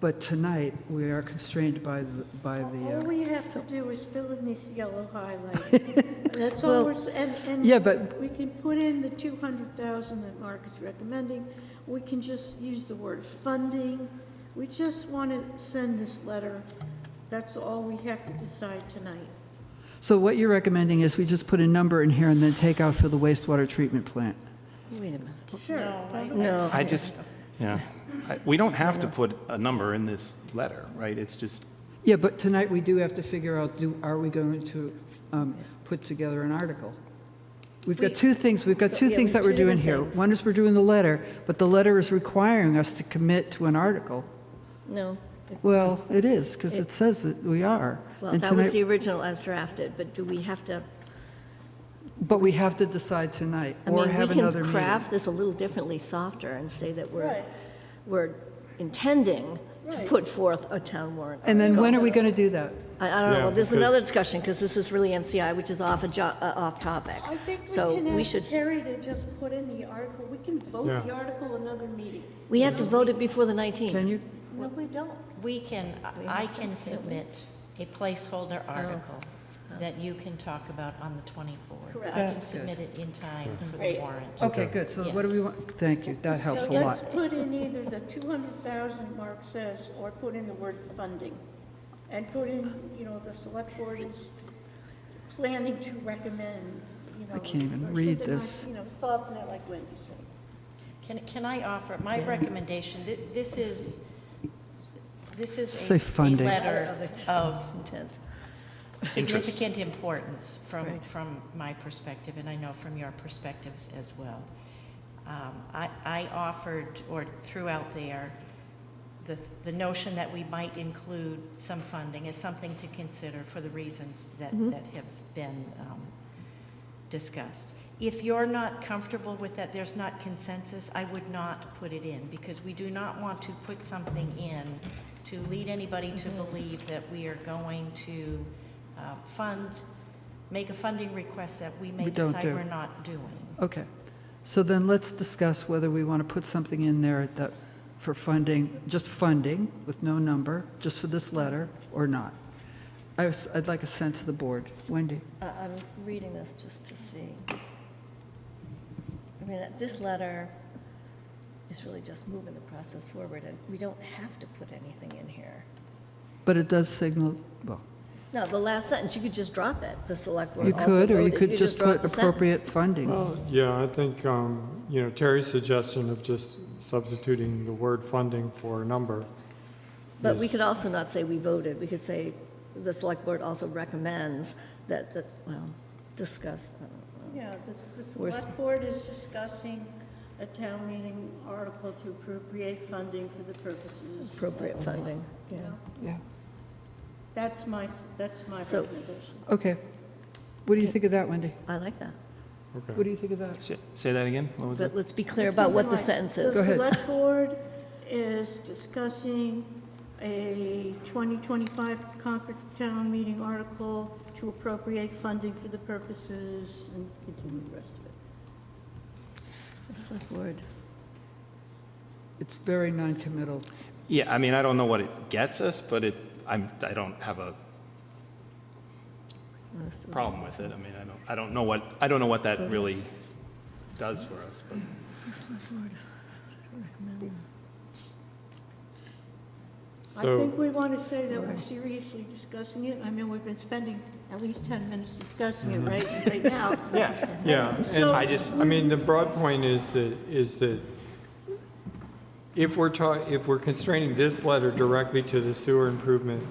[SPEAKER 1] But tonight, we are constrained by
[SPEAKER 11] All
[SPEAKER 1] the.
[SPEAKER 11] we have to do is fill in this yellow highlight. That's all
[SPEAKER 3] Well,
[SPEAKER 11] we're, and
[SPEAKER 1] Yeah, but
[SPEAKER 11] we can put in the 200,000 that Mark is recommending. We can just use the word funding. We just want to send this letter. That's all we have to decide tonight.
[SPEAKER 1] So what you're recommending is we just put a number in here and then take out for the wastewater treatment plant?
[SPEAKER 3] Wait a minute.
[SPEAKER 11] Sure.
[SPEAKER 3] No.
[SPEAKER 4] We don't have to put a number in this letter, right? It's just,
[SPEAKER 1] Yeah, but tonight we do have to figure out, are we going to put together an article? We've got two things that we're doing here. One is we're doing the letter, but the letter is requiring us to commit to an article.
[SPEAKER 3] No.
[SPEAKER 1] Well, it is, because it says that we are.
[SPEAKER 3] Well,
[SPEAKER 1] And
[SPEAKER 3] that was
[SPEAKER 1] tonight-
[SPEAKER 3] the original as drafted, but do we have to,
[SPEAKER 1] But we have to decide tonight,
[SPEAKER 3] I
[SPEAKER 1] or
[SPEAKER 3] mean,
[SPEAKER 1] have
[SPEAKER 3] we
[SPEAKER 1] another
[SPEAKER 3] can
[SPEAKER 1] meeting.
[SPEAKER 3] craft this a little differently softer and say that
[SPEAKER 11] Right.
[SPEAKER 3] we're intending to
[SPEAKER 11] Right.
[SPEAKER 3] put forth a town warrant.
[SPEAKER 1] And then when are we
[SPEAKER 3] article.
[SPEAKER 1] going to do that?
[SPEAKER 3] I don't know,
[SPEAKER 2] Yeah,
[SPEAKER 3] well, this is
[SPEAKER 2] because-
[SPEAKER 3] another discussion, because this is really MCI, which is off topic.
[SPEAKER 11] I think we
[SPEAKER 3] So
[SPEAKER 11] can
[SPEAKER 3] we
[SPEAKER 11] ask
[SPEAKER 3] should,
[SPEAKER 11] Terry to just put in the article. We can vote
[SPEAKER 2] Yeah.
[SPEAKER 11] the article another meeting.
[SPEAKER 3] we have to vote it before the 19th.
[SPEAKER 1] Can you?
[SPEAKER 11] No, we don't.
[SPEAKER 6] We can, I can submit a placeholder article that you can talk about on the 24th.
[SPEAKER 11] Correct.
[SPEAKER 6] I can
[SPEAKER 1] That's good.
[SPEAKER 6] submit it in time for the
[SPEAKER 11] Great.
[SPEAKER 6] warrant.
[SPEAKER 1] Okay, good, so what do we
[SPEAKER 6] Yes.
[SPEAKER 1] want? Thank you, that helps a
[SPEAKER 11] So
[SPEAKER 1] lot.
[SPEAKER 11] let's put in either the 200,000 Mark says, or put in the word funding. And put in, the select board is planning to recommend,
[SPEAKER 1] I can't even
[SPEAKER 11] or
[SPEAKER 1] read
[SPEAKER 11] something like,
[SPEAKER 1] this.
[SPEAKER 11] Soften it like Wendy said.
[SPEAKER 6] Can I offer, my recommendation, this is
[SPEAKER 1] Say
[SPEAKER 6] a
[SPEAKER 1] funding.
[SPEAKER 6] letter of
[SPEAKER 3] Intent.
[SPEAKER 6] significant importance
[SPEAKER 3] Right.
[SPEAKER 6] from my perspective, and I know from your perspectives as well. I offered, or threw out there, the notion that we might include some funding as something to consider for the reasons that have been discussed. If you're not comfortable with that, there's not consensus, I would not put it in, because we do not want to put something in to lead anybody to believe that we are going to make a funding request that we may
[SPEAKER 1] We don't
[SPEAKER 6] decide
[SPEAKER 1] do.
[SPEAKER 6] we're not doing.
[SPEAKER 1] Okay, so then let's discuss whether we want to put something in there that, for funding, just funding with no number, just for this letter, or not. I'd like a sense of the board. Wendy?
[SPEAKER 3] I'm reading this just to see. I mean, this letter is really just moving the process forward, and we don't have to put anything in here.
[SPEAKER 1] But it does signal, well,
[SPEAKER 3] No, the last sentence, you could just drop it. The select board
[SPEAKER 1] you
[SPEAKER 3] also
[SPEAKER 1] could, or you
[SPEAKER 3] voted.
[SPEAKER 1] could just
[SPEAKER 3] drop
[SPEAKER 1] put
[SPEAKER 3] the
[SPEAKER 1] appropriate
[SPEAKER 3] sentence.
[SPEAKER 1] funding.
[SPEAKER 2] Well, yeah, I think, Terry's suggestion of just substituting the word funding for a number.
[SPEAKER 3] But we
[SPEAKER 2] is-
[SPEAKER 3] could also not say we voted. We could say the select board also recommends that, discuss.
[SPEAKER 11] Yeah, the
[SPEAKER 3] We're
[SPEAKER 11] select board is discussing a town meeting article to appropriate funding for the purposes.
[SPEAKER 3] Appropriate funding, yeah.
[SPEAKER 1] Yeah,
[SPEAKER 11] That's my
[SPEAKER 3] So-
[SPEAKER 11] recommendation.
[SPEAKER 1] okay. What do you think of that, Wendy?
[SPEAKER 3] I like that.
[SPEAKER 2] Okay.
[SPEAKER 1] What do you think of that?
[SPEAKER 4] Say that again? What was it?
[SPEAKER 3] But let's be clear about what the sentence is.
[SPEAKER 1] Go ahead.
[SPEAKER 11] The select board is discussing a 2025 Concord town meeting article to appropriate funding for the purposes, and continue the rest of it.
[SPEAKER 3] The select board.
[SPEAKER 1] It's very non-committal.
[SPEAKER 4] Yeah, I mean, I don't know what it gets us, but I don't have a problem with it. I mean, I don't know what that really does for us, but.
[SPEAKER 3] The select board recommend.
[SPEAKER 11] I
[SPEAKER 2] So-
[SPEAKER 11] think we want to say that we're seriously discussing it. I mean, we've been spending at least 10 minutes discussing it right now.
[SPEAKER 2] Yeah, and
[SPEAKER 11] So-
[SPEAKER 2] the broad point is that if we're constraining this letter directly to the sewer improvement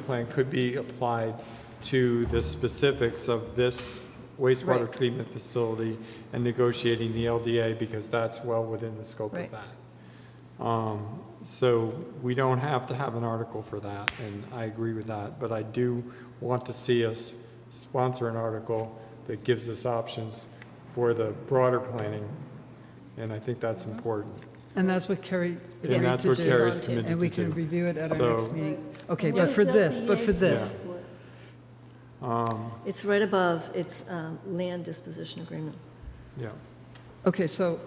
[SPEAKER 2] plan could be applied to the specifics of this wastewater
[SPEAKER 3] Right.
[SPEAKER 2] treatment facility and negotiating the LDA, because that's well within the scope
[SPEAKER 3] Right.
[SPEAKER 2] of that. So we don't have to have an article for that, and I agree with that, but I do want to see us sponsor an article that gives us options for the broader planning, and I think that's important.
[SPEAKER 1] And that's what Carrie
[SPEAKER 2] And
[SPEAKER 1] agreed
[SPEAKER 2] that's
[SPEAKER 1] to
[SPEAKER 2] what
[SPEAKER 1] do.
[SPEAKER 2] Carrie's committed to
[SPEAKER 1] And we can
[SPEAKER 2] do.
[SPEAKER 1] review it at our
[SPEAKER 2] So-
[SPEAKER 1] next meeting. Okay,
[SPEAKER 11] And
[SPEAKER 1] but
[SPEAKER 11] what
[SPEAKER 1] for
[SPEAKER 11] is the
[SPEAKER 1] this,
[SPEAKER 11] LDA
[SPEAKER 3] It's right above, it's land disposition agreement.
[SPEAKER 2] Yeah.
[SPEAKER 1] Okay, so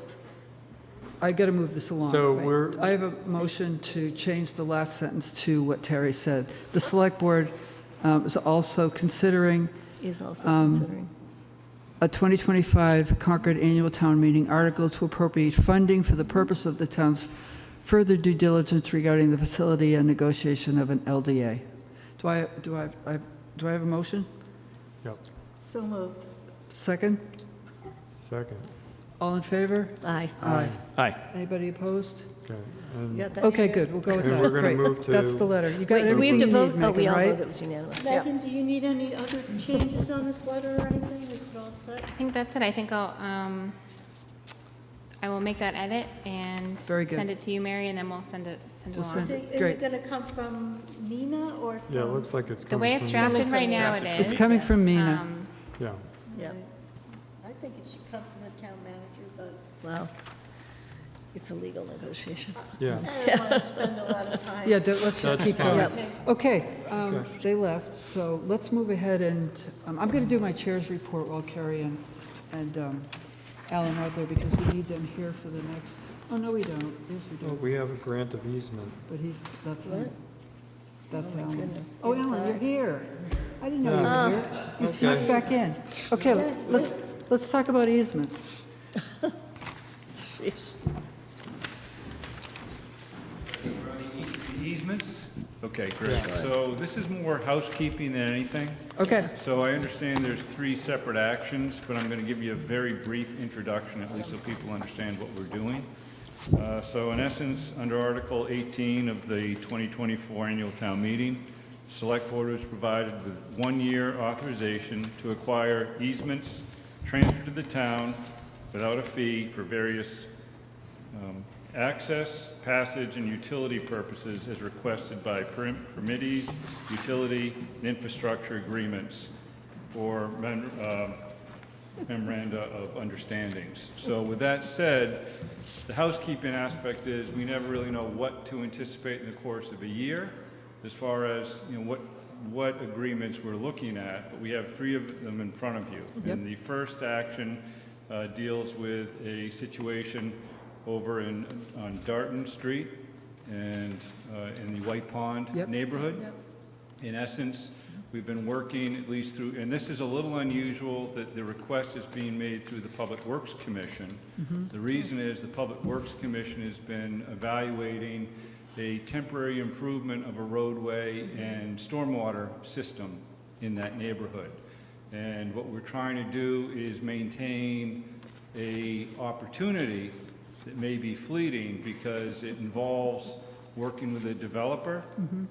[SPEAKER 1] I got to move this along.
[SPEAKER 2] So
[SPEAKER 1] right? I have a motion to change the last sentence to what Terry said. The select board is also considering
[SPEAKER 3] Is also considering.
[SPEAKER 1] a 2025 Concord Annual Town Meeting article to appropriate funding for the purpose of the town's further due diligence regarding the facility and negotiation of an LDA. Do I have a motion?
[SPEAKER 2] Yep.
[SPEAKER 11] So moved.
[SPEAKER 1] Second?
[SPEAKER 2] Second.
[SPEAKER 1] All in favor?
[SPEAKER 3] Aye.
[SPEAKER 1] Aye.
[SPEAKER 4] Aye.
[SPEAKER 1] Anybody opposed?
[SPEAKER 2] Okay. And
[SPEAKER 3] You got that?
[SPEAKER 1] Okay, good, we'll go with
[SPEAKER 2] And
[SPEAKER 1] that.
[SPEAKER 2] we're gonna
[SPEAKER 1] Great.
[SPEAKER 2] move to-
[SPEAKER 1] That's the letter. You got
[SPEAKER 3] Wait, do we have
[SPEAKER 1] everything
[SPEAKER 3] to
[SPEAKER 1] you
[SPEAKER 3] vote?
[SPEAKER 1] need,
[SPEAKER 3] Oh, we
[SPEAKER 1] Megan,
[SPEAKER 3] all
[SPEAKER 1] right?
[SPEAKER 3] voted, it was unanimous, yeah.
[SPEAKER 11] Megan, do you need any other changes on this letter or anything? Is it all set?
[SPEAKER 12] I think that's it. I think I will make that edit and
[SPEAKER 1] Very good.
[SPEAKER 12] send it to you, Mary, and then we'll send it
[SPEAKER 1] We'll
[SPEAKER 12] along.
[SPEAKER 1] send
[SPEAKER 11] Is
[SPEAKER 1] Great.
[SPEAKER 11] it going to come from Nina or from?
[SPEAKER 2] Yeah, it looks like it's
[SPEAKER 12] The
[SPEAKER 2] coming
[SPEAKER 12] way it's
[SPEAKER 2] from-
[SPEAKER 12] drafted right now, it is.
[SPEAKER 1] It's coming from Mina.
[SPEAKER 2] Yeah.
[SPEAKER 3] Yeah.
[SPEAKER 11] I think it should come from the town manager, but
[SPEAKER 3] Well, it's a legal negotiation.
[SPEAKER 2] Yeah.
[SPEAKER 11] I don't want to spend a lot of time.
[SPEAKER 1] Yeah, let's just
[SPEAKER 2] That's
[SPEAKER 1] keep
[SPEAKER 2] fine.
[SPEAKER 1] going.
[SPEAKER 3] Yep.
[SPEAKER 1] Okay,
[SPEAKER 2] Okay.
[SPEAKER 1] they left, so let's move ahead and, I'm going to do my chair's report while Carrie and Alan are there because we need them here for the next, oh, no, we don't. Yes, we
[SPEAKER 2] Well,
[SPEAKER 1] do.
[SPEAKER 2] we have a grant of easement.
[SPEAKER 1] But that's
[SPEAKER 3] What?
[SPEAKER 1] him. That's
[SPEAKER 3] Oh, my
[SPEAKER 1] Alan.
[SPEAKER 3] goodness.
[SPEAKER 1] Oh, Alan, you're here. I didn't know you
[SPEAKER 2] Yeah.
[SPEAKER 1] were here. You
[SPEAKER 2] Okay.
[SPEAKER 1] snuck back in. Okay, let's talk about easements.
[SPEAKER 3] Jeez.
[SPEAKER 13] The easements? Okay, great. So this is more housekeeping than anything.
[SPEAKER 1] Okay.
[SPEAKER 13] So I understand there's 3 separate actions, but I'm going to give you a very brief introduction, at least so people understand what we're doing. So in essence, under Article 18 of the 2024 Annual Town Meeting, Select Board was provided with 1-year authorization to acquire easements transferred to the town without a fee for various access, passage, and utility purposes as requested by permittees, utility, and infrastructure agreements or memoranda of understandings. So with that said, the housekeeping aspect is we never really know what to anticipate in the course of a year as far as, what agreements we're looking at, but we have 3 of them in front of you.
[SPEAKER 1] Yep.
[SPEAKER 13] And the first action deals with a situation over on Darton Street and in the White Pond
[SPEAKER 1] Yep.
[SPEAKER 13] neighborhood. In essence, we've been working at least through, and this is a little unusual that the request is being made through the Public Works Commission. The reason is the Public Works Commission has been evaluating a temporary improvement of a roadway and stormwater system in that neighborhood. And what we're trying to do is maintain a opportunity that may be fleeting because it involves working with a developer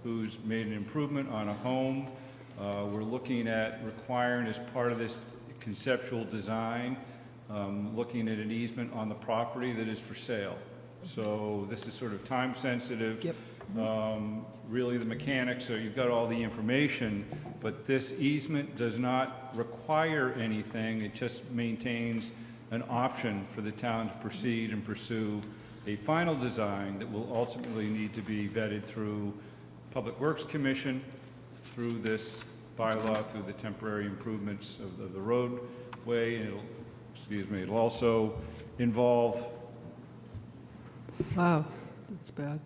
[SPEAKER 13] who's made an improvement on a home. We're looking at requiring as part of this conceptual design, looking at an easement on the property that is for sale. So this is sort of time sensitive.
[SPEAKER 1] Yep.
[SPEAKER 13] Really the mechanics are, you've got all the information, but this easement does not require anything. It just maintains an option for the town to proceed and pursue a final design that will ultimately need to be vetted through Public Works Commission, through this bylaw, through the temporary improvements of the roadway, and it'll also involve.
[SPEAKER 1] Wow, that's bad.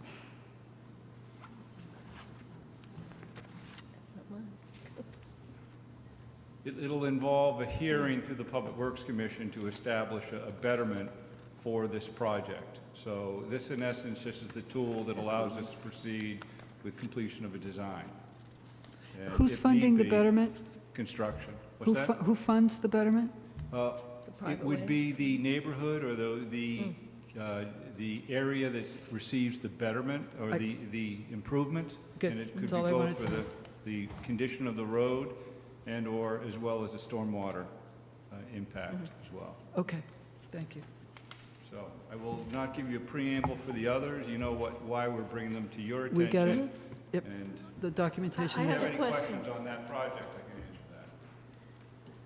[SPEAKER 13] It'll involve a hearing through the Public Works Commission to establish a betterment for this project. So this, in essence, just is the tool that allows us to proceed with completion of a design. And
[SPEAKER 1] Who's
[SPEAKER 13] if
[SPEAKER 1] funding
[SPEAKER 13] need
[SPEAKER 1] the
[SPEAKER 13] be,
[SPEAKER 1] betterment?
[SPEAKER 13] Construction. What's that?
[SPEAKER 1] Who funds the betterment?
[SPEAKER 13] It would be the neighborhood or the area that receives the betterment or the improvement.
[SPEAKER 1] Good.
[SPEAKER 13] And it could
[SPEAKER 1] That's
[SPEAKER 13] be
[SPEAKER 1] all I
[SPEAKER 13] both
[SPEAKER 1] wanted
[SPEAKER 13] for
[SPEAKER 1] to know.
[SPEAKER 13] the condition of the road and or as well as a stormwater impact as well.
[SPEAKER 1] Okay, thank you.
[SPEAKER 13] So I will not give you a preamble for the others. You know why we're bringing them to your attention.
[SPEAKER 1] We got it. Yep,
[SPEAKER 13] And
[SPEAKER 1] the documentation
[SPEAKER 13] if you
[SPEAKER 1] is,
[SPEAKER 13] have any
[SPEAKER 11] question.
[SPEAKER 13] questions on that project, I can answer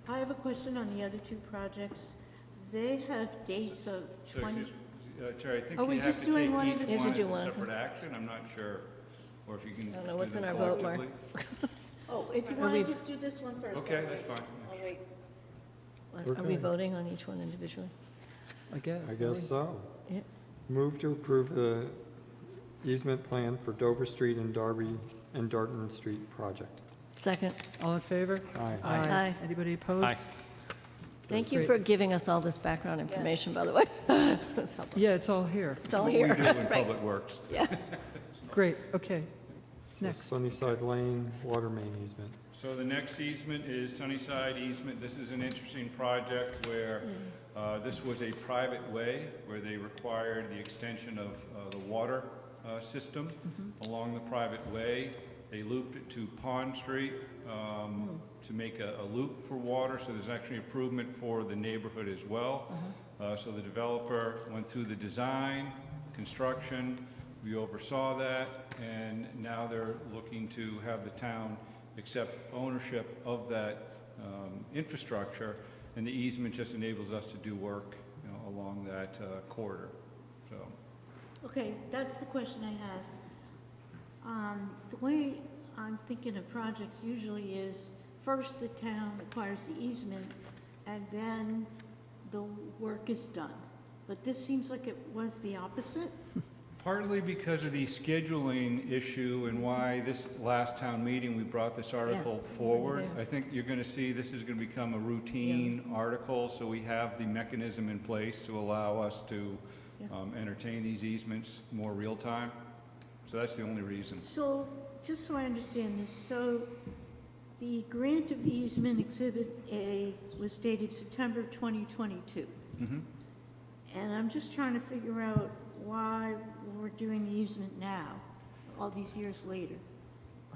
[SPEAKER 13] that.
[SPEAKER 11] I have a question on the other 2 projects. They have dates of
[SPEAKER 13] So,
[SPEAKER 11] 20,
[SPEAKER 13] Terry, I think
[SPEAKER 11] Are we
[SPEAKER 13] you have
[SPEAKER 11] just
[SPEAKER 13] to
[SPEAKER 11] doing
[SPEAKER 13] take
[SPEAKER 11] one
[SPEAKER 13] each
[SPEAKER 11] at a
[SPEAKER 3] You
[SPEAKER 13] one
[SPEAKER 3] should
[SPEAKER 13] as
[SPEAKER 3] do
[SPEAKER 13] a
[SPEAKER 3] one at a
[SPEAKER 13] separate action. I'm not sure, or if you can.
[SPEAKER 3] I don't know
[SPEAKER 13] do
[SPEAKER 3] what's
[SPEAKER 13] them
[SPEAKER 3] in our vote, Mark.
[SPEAKER 13] collectively.
[SPEAKER 11] oh, if you
[SPEAKER 3] Are
[SPEAKER 11] want
[SPEAKER 3] we-
[SPEAKER 11] to just do this one first.
[SPEAKER 13] Okay,
[SPEAKER 11] I'll
[SPEAKER 13] that's
[SPEAKER 11] wait.
[SPEAKER 13] fine.
[SPEAKER 11] I'll wait.
[SPEAKER 3] Are we
[SPEAKER 2] Okay.
[SPEAKER 3] voting on each one individually?
[SPEAKER 1] I guess.
[SPEAKER 2] I guess so.
[SPEAKER 3] Yeah.
[SPEAKER 2] Move to approve the easement plan for Dover Street and Darby and Darton Street project.
[SPEAKER 3] Second.
[SPEAKER 1] All in favor?
[SPEAKER 2] Aye.
[SPEAKER 3] Aye.
[SPEAKER 1] Anybody opposed?
[SPEAKER 4] Aye.
[SPEAKER 3] Thank you
[SPEAKER 1] Great.
[SPEAKER 3] for giving us all this background information, by the way. It was helpful.
[SPEAKER 1] Yeah, it's all here.
[SPEAKER 3] It's all
[SPEAKER 13] What
[SPEAKER 3] here.
[SPEAKER 13] we do in
[SPEAKER 3] Right.
[SPEAKER 13] Public Works.
[SPEAKER 3] Yeah.
[SPEAKER 1] Great, okay.
[SPEAKER 2] So
[SPEAKER 1] Next.
[SPEAKER 2] Sunnyside Lane water main easement.
[SPEAKER 13] So the next easement is Sunnyside easement. This is an interesting project where this was a private way where they required the extension of the water system along the private way. They looped it to Pond Street to make a loop for water, so there's actually improvement for the neighborhood as well. So the developer went through the design, construction, we oversaw that, and now they're looking to have the town accept ownership of that infrastructure, and the easement just enables us to do work, you know, along that corridor. So,
[SPEAKER 11] Okay, that's the question I have. The way I'm thinking of projects usually is first the town acquires the easement and then the work is done. But this seems like it was the opposite.
[SPEAKER 13] partly because of the scheduling issue and why this last town meeting we brought this article forward. I think you're going to see this is going to become a routine article, so we have the mechanism in place to allow us to entertain these easements more real time. So that's the only reason.
[SPEAKER 11] So, just so I understand this, so the grant of easement Exhibit A was dated September 2022. And I'm just trying to figure out why we're doing the easement now, all these years later.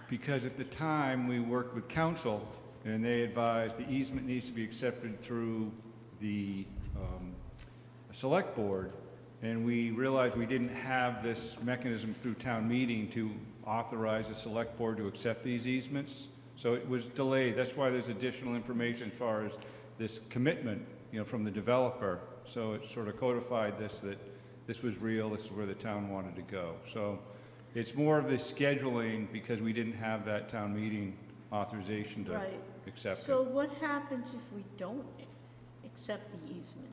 [SPEAKER 13] Because at the time, we worked with council, and they advised the easement needs to be accepted through the select board, and we realized we didn't have this mechanism through town meeting to authorize the select board to accept these easements. So it was delayed. That's why there's additional information as far as this commitment, you know, from the developer. So it sort of codified this, that this was real, this is where the town wanted to go. So it's more of the scheduling because we didn't have that town meeting authorization to accept it.
[SPEAKER 11] So what happens if we don't accept the easement?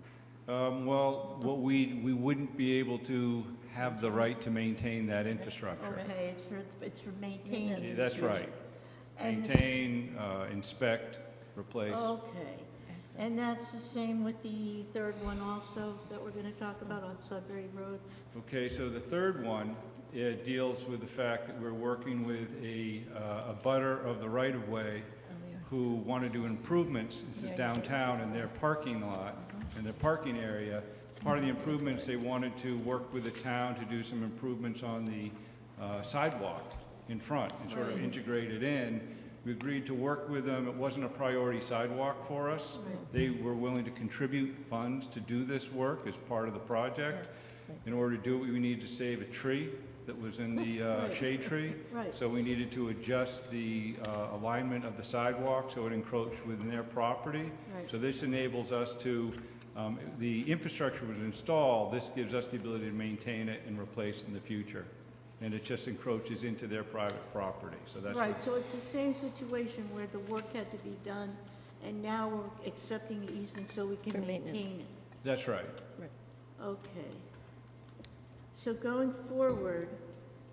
[SPEAKER 13] Well, we wouldn't be able to have the right to maintain that infrastructure.
[SPEAKER 11] Okay, it's for maintaining.
[SPEAKER 13] That's right. Maintain, inspect, replace.
[SPEAKER 11] Okay. And that's the same with the third one also that we're going to talk about on Sudbury Road?
[SPEAKER 13] Okay, so the third one, it deals with the fact that we're working with a butter of the right-of-way who want to do improvements. This is downtown in their parking lot, in their parking area. Part of the improvements, they wanted to work with the town to do some improvements on the sidewalk in front and sort of integrate it in. We agreed to work with them. It wasn't a priority sidewalk for us. They were willing to contribute funds to do this work as part of the project. In order to do it, we needed to save a tree that was in the shade tree. So we needed to adjust the alignment of the sidewalk so it encroached within their property. So this enables us to, the infrastructure was installed, this gives us the ability to maintain it and replace it in the future. And it just encroaches into their private property. So that's
[SPEAKER 11] right. So it's the same situation where the work had to be done, and now we're accepting the easement so we can maintain it.
[SPEAKER 13] That's right.
[SPEAKER 11] Okay. So going forward,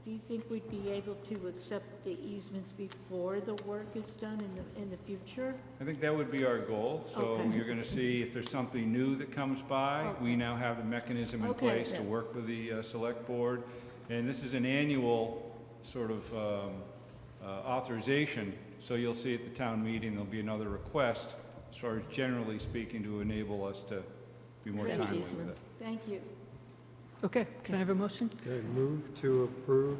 [SPEAKER 11] do you think we'd be able to accept the easements before the work is done in the future?
[SPEAKER 13] I think that would be our goal. So you're going to see if there's something new that comes by. We now have the mechanism in place to work with the select board. And this is an annual sort of authorization, so you'll see at the town meeting there'll be another request, as far as generally speaking, to enable us to be more timely with it.
[SPEAKER 11] Thank you.
[SPEAKER 1] Okay, can I have a motion?
[SPEAKER 2] Okay, move to approve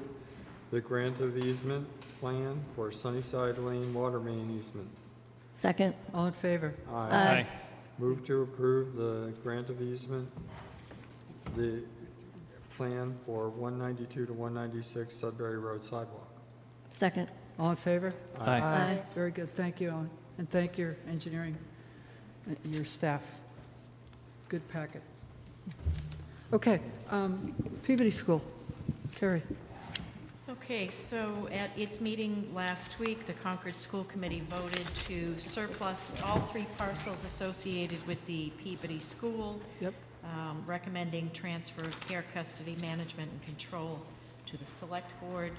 [SPEAKER 2] the grant of easement plan for Sunnyside Lane water main easement.
[SPEAKER 3] Second.
[SPEAKER 1] All in favor?
[SPEAKER 2] Aye. Move to approve the grant of easement, the plan for 192 to 196 Sudbury Road sidewalk.
[SPEAKER 3] Second.
[SPEAKER 1] All in favor?
[SPEAKER 2] Aye.
[SPEAKER 3] Aye.
[SPEAKER 1] Very good, thank you, Owen. And thank your engineering, your staff. Good packet. Okay, Peabody School. Carrie.
[SPEAKER 6] Okay, so at its meeting last week, the Concord School Committee voted to surplus all 3 parcels associated with the Peabody School.
[SPEAKER 1] Yep.
[SPEAKER 6] Recommending transfer of care, custody, management, and control to the select board.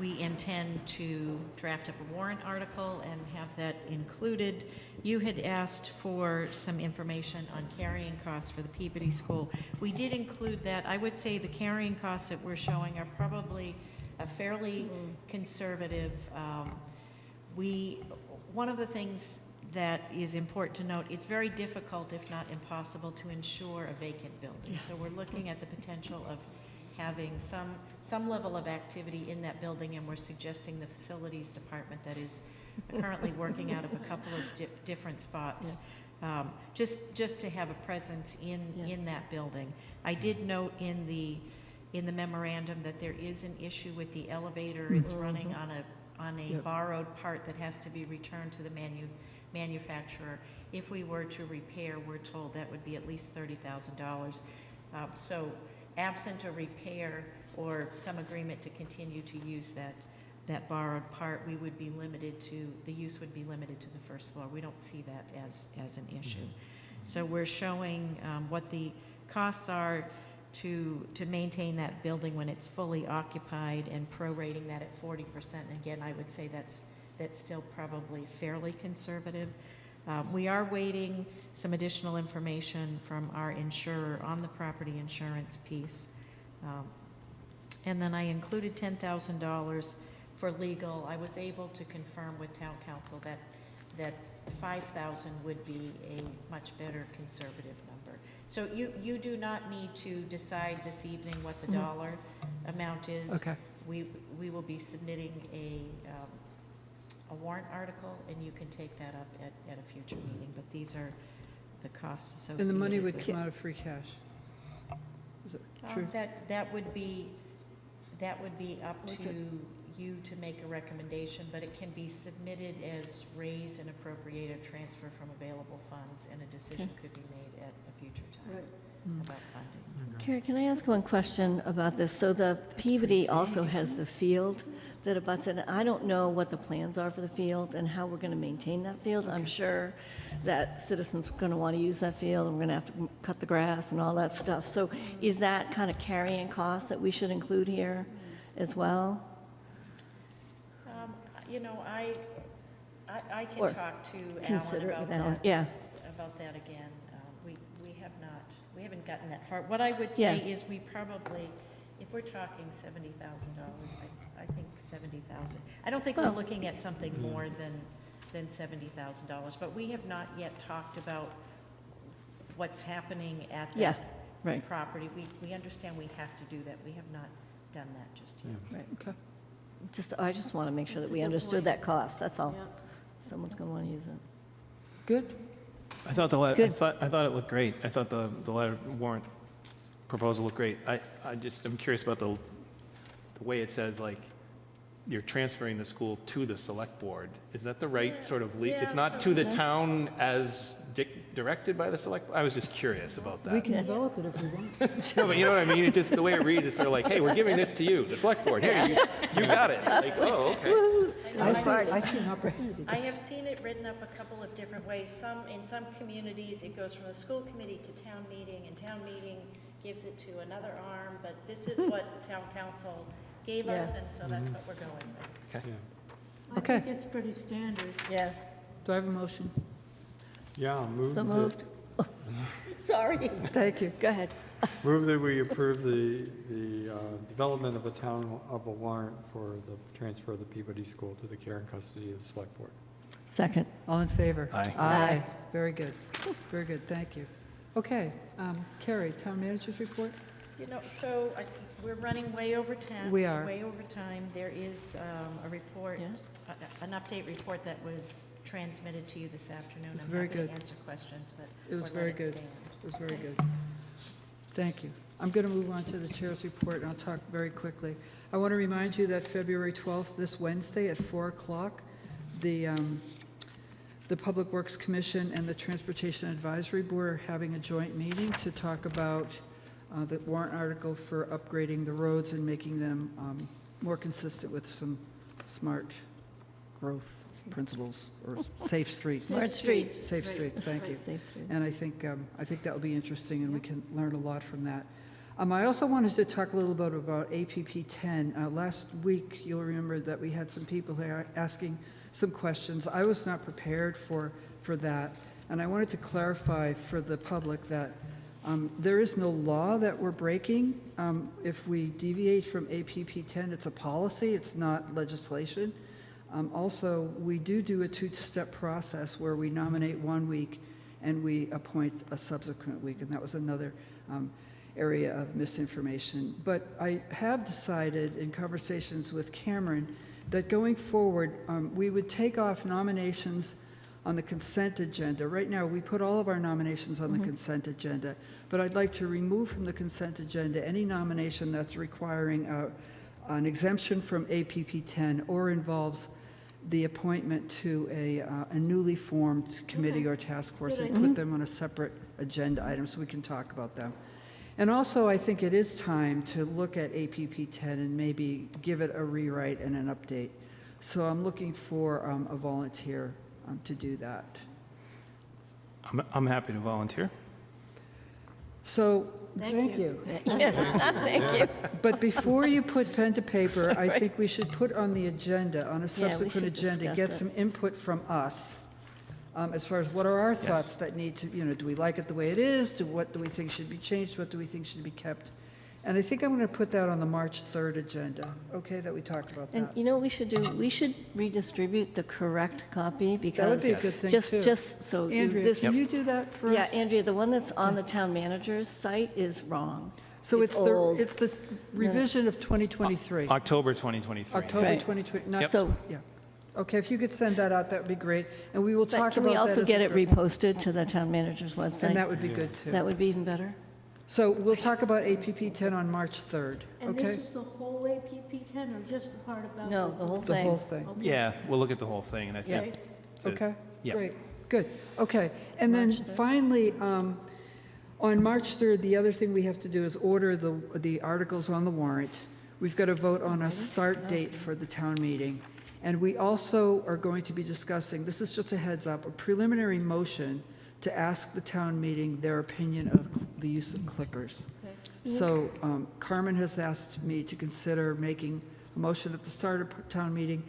[SPEAKER 6] We intend to draft up a warrant article and have that included. You had asked for some information on carrying costs for the Peabody School. We did include that. I would say the carrying costs that we're showing are probably a fairly conservative. One of the things that is important to note, it's very difficult, if not impossible, to insure a vacant building. So we're looking at the potential of having some level of activity in that building, and we're suggesting the facilities department that is currently working out of a couple of different spots just to have a presence in that building. I did note in the memorandum that there is an issue with the elevator. It's running on a borrowed part that has to be returned to the manufacturer. If we were to repair, we're told that would be at least $30,000. So absent a repair or some agreement to continue to use that borrowed part, we would be limited to, the use would be limited to the first floor. We don't see that as an issue. So we're showing what the costs are to maintain that building when it's fully occupied and prorating that at 40%. And again, I would say that's still probably fairly conservative. We are waiting some additional information from our insurer on the property insurance piece. And then I included $10,000 for legal. I was able to confirm with town council that 5,000 would be a much better conservative number. So you do not need to decide this evening what the dollar amount is.
[SPEAKER 1] Okay.
[SPEAKER 6] We will be submitting a warrant article, and you can take that up at a future meeting. But these are the costs associated.
[SPEAKER 1] And the money would
[SPEAKER 6] with
[SPEAKER 1] come
[SPEAKER 6] it.
[SPEAKER 1] out of free cash. Is it true?
[SPEAKER 6] That would be up to you to make a recommendation, but it can be submitted as raise and appropriate or transfer from available funds, and a decision could be made at a future time about funding.
[SPEAKER 3] Carrie, can I ask one question about this? So the Peabody also has the field that abuts it. I don't know what the plans are for the field and how we're going to maintain that field. I'm sure that citizens are going to want to use that field, and we're going to have to cut the grass and all that stuff. So is that kind of carrying cost that we should include here as well?
[SPEAKER 6] You know, I can
[SPEAKER 3] Or
[SPEAKER 6] talk to
[SPEAKER 3] consider it
[SPEAKER 6] Alan
[SPEAKER 3] with
[SPEAKER 6] about
[SPEAKER 3] Alan,
[SPEAKER 6] that.
[SPEAKER 3] yeah.
[SPEAKER 6] About that again. We haven't gotten that far. What I would say is we probably, if we're talking $70,000, I think 70,000. I don't think we're looking at something more than $70,000, but we have not yet talked about what's happening at that property. We understand we have to do that. We have not done that just yet.
[SPEAKER 3] Right. Okay. I just want to make sure that we understood that cost, that's all. Someone's going to want to use it.
[SPEAKER 1] Good?
[SPEAKER 4] I thought I thought it looked great. I thought the letter warrant proposal looked great. I'm curious about the way it says, like, you're transferring the school to the select board. Is that the right sort of it's not to the town as directed by the select? I was just curious about that.
[SPEAKER 1] We can develop it if we want.
[SPEAKER 4] No, but you know what I mean? It's just the way it reads, it's sort of like, hey, we're giving this to you, the select board. Here, you got it. Like, oh, okay.
[SPEAKER 1] I see an opportunity.
[SPEAKER 6] I have seen it written up a couple of different ways. In some communities, it goes from the school committee to town meeting, and town meeting gives it to another arm, but this is what town council gave us, and so that's what we're going with.
[SPEAKER 4] Okay.
[SPEAKER 1] Okay.
[SPEAKER 11] I think it's pretty standard.
[SPEAKER 3] Yeah.
[SPEAKER 1] Do I have a motion?
[SPEAKER 2] Yeah,
[SPEAKER 3] So moved. Sorry.
[SPEAKER 1] Thank you.
[SPEAKER 3] Go ahead.
[SPEAKER 2] Move that we approve the development of a warrant for the transfer of the Peabody School to the care and custody of the select board.
[SPEAKER 3] Second.
[SPEAKER 1] All in favor?
[SPEAKER 4] Aye.
[SPEAKER 1] Aye. Very good. Very good, thank you. Okay, Carrie, town manager's report?
[SPEAKER 6] You know, so we're running way over time.
[SPEAKER 1] We are.
[SPEAKER 6] Way over time. There is a report, an update report that was transmitted to you this afternoon.
[SPEAKER 1] It's
[SPEAKER 6] I'm
[SPEAKER 1] very
[SPEAKER 6] happy
[SPEAKER 1] good.
[SPEAKER 6] to answer questions, but
[SPEAKER 1] It was
[SPEAKER 6] or
[SPEAKER 1] very
[SPEAKER 6] let
[SPEAKER 1] good.
[SPEAKER 6] stand.
[SPEAKER 1] It was very good. Thank you. I'm going to move on to the chair's report, and I'll talk very quickly. I want to remind you that February 12th, this Wednesday at 4 o'clock, the Public Works Commission and the Transportation Advisory Board are having a joint meeting to talk about the warrant article for upgrading the roads and making them more consistent with some smart growth principles, or safe streets.
[SPEAKER 3] Smart streets.
[SPEAKER 1] Safe streets, thank you.
[SPEAKER 3] Safe streets.
[SPEAKER 1] And I think that will be interesting, and we can learn a lot from that. I also wanted to talk a little bit about APP 10. Last week, you'll remember that we had some people there asking some questions. I was not prepared for that, and I wanted to clarify for the public that there is no law that we're breaking. If we deviate from APP 10, it's a policy, it's not legislation. Also, we do a two-step process where we nominate one week and we appoint a subsequent week, and that was another area of misinformation. But I have decided in conversations with Cameron that going forward, we would take off nominations on the consent agenda. Right now, we put all of our nominations on the consent agenda, but I'd like to remove from the consent agenda any nomination that's requiring an exemption from APP 10 or involves the appointment to a newly formed committee or task force, and put them on a separate agenda item so we can talk about them. And also, I think it is time to look at APP 10 and maybe give it a rewrite and an update. So I'm looking for a volunteer to do that.
[SPEAKER 4] I'm happy to volunteer.
[SPEAKER 1] So, thank you.
[SPEAKER 3] Yes, thank you.
[SPEAKER 1] But before you put pen to paper, I think we should put on the agenda, on a subsequent
[SPEAKER 3] should
[SPEAKER 1] agenda,
[SPEAKER 3] discuss
[SPEAKER 1] get
[SPEAKER 3] it.
[SPEAKER 1] some input from us as far as what are our thoughts that need to, do we like it the way it is? What do we think should be changed? What do we think should be kept? And I think I'm going to put that on the March 3rd agenda, okay, that we talk about
[SPEAKER 3] And
[SPEAKER 1] that.
[SPEAKER 3] you know what we should do? We should redistribute the correct copy because.
[SPEAKER 1] That would be a good thing, too.
[SPEAKER 3] Just so.
[SPEAKER 1] Andrea, can you do that for us?
[SPEAKER 3] Yeah, Andrea, the one that's on the town manager's site is wrong.
[SPEAKER 1] So it's
[SPEAKER 3] old.
[SPEAKER 1] it's the revision of 2023.
[SPEAKER 4] October 2023.
[SPEAKER 1] October
[SPEAKER 3] Right.
[SPEAKER 1] 2020, not,
[SPEAKER 3] So-
[SPEAKER 1] yeah. Okay, if you could send that out, that would be great. And we will
[SPEAKER 3] But
[SPEAKER 1] talk
[SPEAKER 3] can
[SPEAKER 1] about
[SPEAKER 3] we
[SPEAKER 1] that
[SPEAKER 3] also
[SPEAKER 1] as
[SPEAKER 3] get
[SPEAKER 1] a
[SPEAKER 3] it
[SPEAKER 1] group.
[SPEAKER 3] reposted to the town manager's website?
[SPEAKER 1] And that would be good, too.
[SPEAKER 3] That would be even better.
[SPEAKER 1] So we'll talk about APP 10 on March 3rd,
[SPEAKER 11] And
[SPEAKER 1] okay?
[SPEAKER 11] this is the whole APP 10 or just the part about?
[SPEAKER 3] No, the whole
[SPEAKER 1] The
[SPEAKER 3] thing.
[SPEAKER 1] whole thing.
[SPEAKER 11] Okay.
[SPEAKER 4] Yeah, we'll look at the whole thing, and I think.
[SPEAKER 1] Okay,
[SPEAKER 4] Yeah.
[SPEAKER 1] great, good. Okay, and then finally, on March 3rd, the other thing we have to do is order the articles on the warrant. We've got to vote on a start date for the town meeting. And we also are going to be discussing, this is just a heads up, a preliminary motion to ask the town meeting their opinion of the use of clickers. So Carmen has asked me to consider making a motion at the start of town meeting,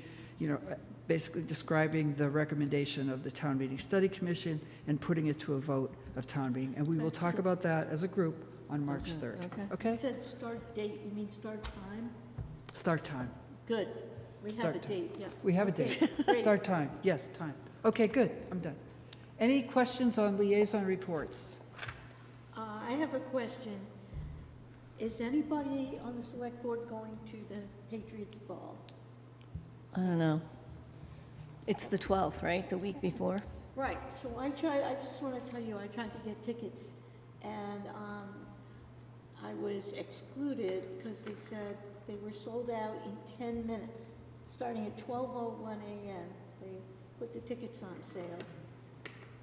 [SPEAKER 1] basically describing the recommendation of the Town Meeting Study Commission and putting it to a vote of town meeting. And we will talk about that as a group on March 3rd.
[SPEAKER 3] Okay.
[SPEAKER 11] You said start date, you mean start time?
[SPEAKER 1] Start time.
[SPEAKER 11] Good. We have a
[SPEAKER 1] Start time.
[SPEAKER 11] date, yeah.
[SPEAKER 1] We have a
[SPEAKER 11] Okay,
[SPEAKER 1] date.
[SPEAKER 11] great.
[SPEAKER 1] Start time, yes, time. Okay, good, I'm done. Any questions on liaison reports?
[SPEAKER 11] I have a question. Is anybody on the select board going to the Patriots Ball?
[SPEAKER 3] I don't know. It's the 12th, right? The week before?
[SPEAKER 11] Right, so I just want to tell you, I tried to get tickets, and I was excluded because they said they were sold out in 10 minutes, starting at 12:01 a.m. They put the tickets on sale.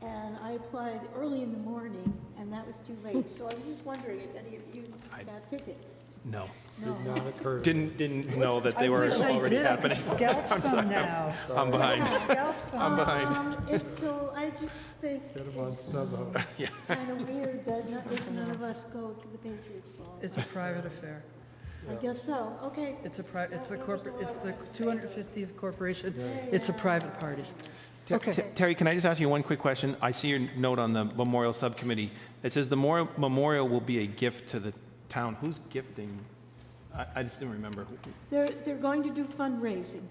[SPEAKER 11] And I applied early in the morning, and that was too late. So I was just wondering if any of you got tickets.
[SPEAKER 4] No.
[SPEAKER 11] No.
[SPEAKER 2] Did not occur.
[SPEAKER 4] Didn't know that they were
[SPEAKER 1] wish I
[SPEAKER 4] already
[SPEAKER 1] did. I could
[SPEAKER 4] happening.
[SPEAKER 1] scalp
[SPEAKER 4] I'm
[SPEAKER 1] some
[SPEAKER 4] sorry.
[SPEAKER 1] now.
[SPEAKER 4] I'm behind.
[SPEAKER 1] Scalp some.
[SPEAKER 4] I'm behind.
[SPEAKER 11] So I just think
[SPEAKER 2] Get them on
[SPEAKER 11] it's
[SPEAKER 2] StubHub.
[SPEAKER 11] kind of weird that if none of us go to the Patriots Ball.
[SPEAKER 1] It's a private affair.
[SPEAKER 11] I guess so, okay.
[SPEAKER 1] It's a it's the
[SPEAKER 11] That was
[SPEAKER 1] corporate,
[SPEAKER 11] all
[SPEAKER 1] it's
[SPEAKER 11] I
[SPEAKER 1] the
[SPEAKER 11] wanted to say.
[SPEAKER 1] 250th corporation. It's a private party. Okay.
[SPEAKER 4] Terry, can I just ask you one quick question? I see your note on the memorial subcommittee. It says the memorial will be a gift to the town. Who's gifting? I just didn't remember.
[SPEAKER 11] They're going to do fundraising.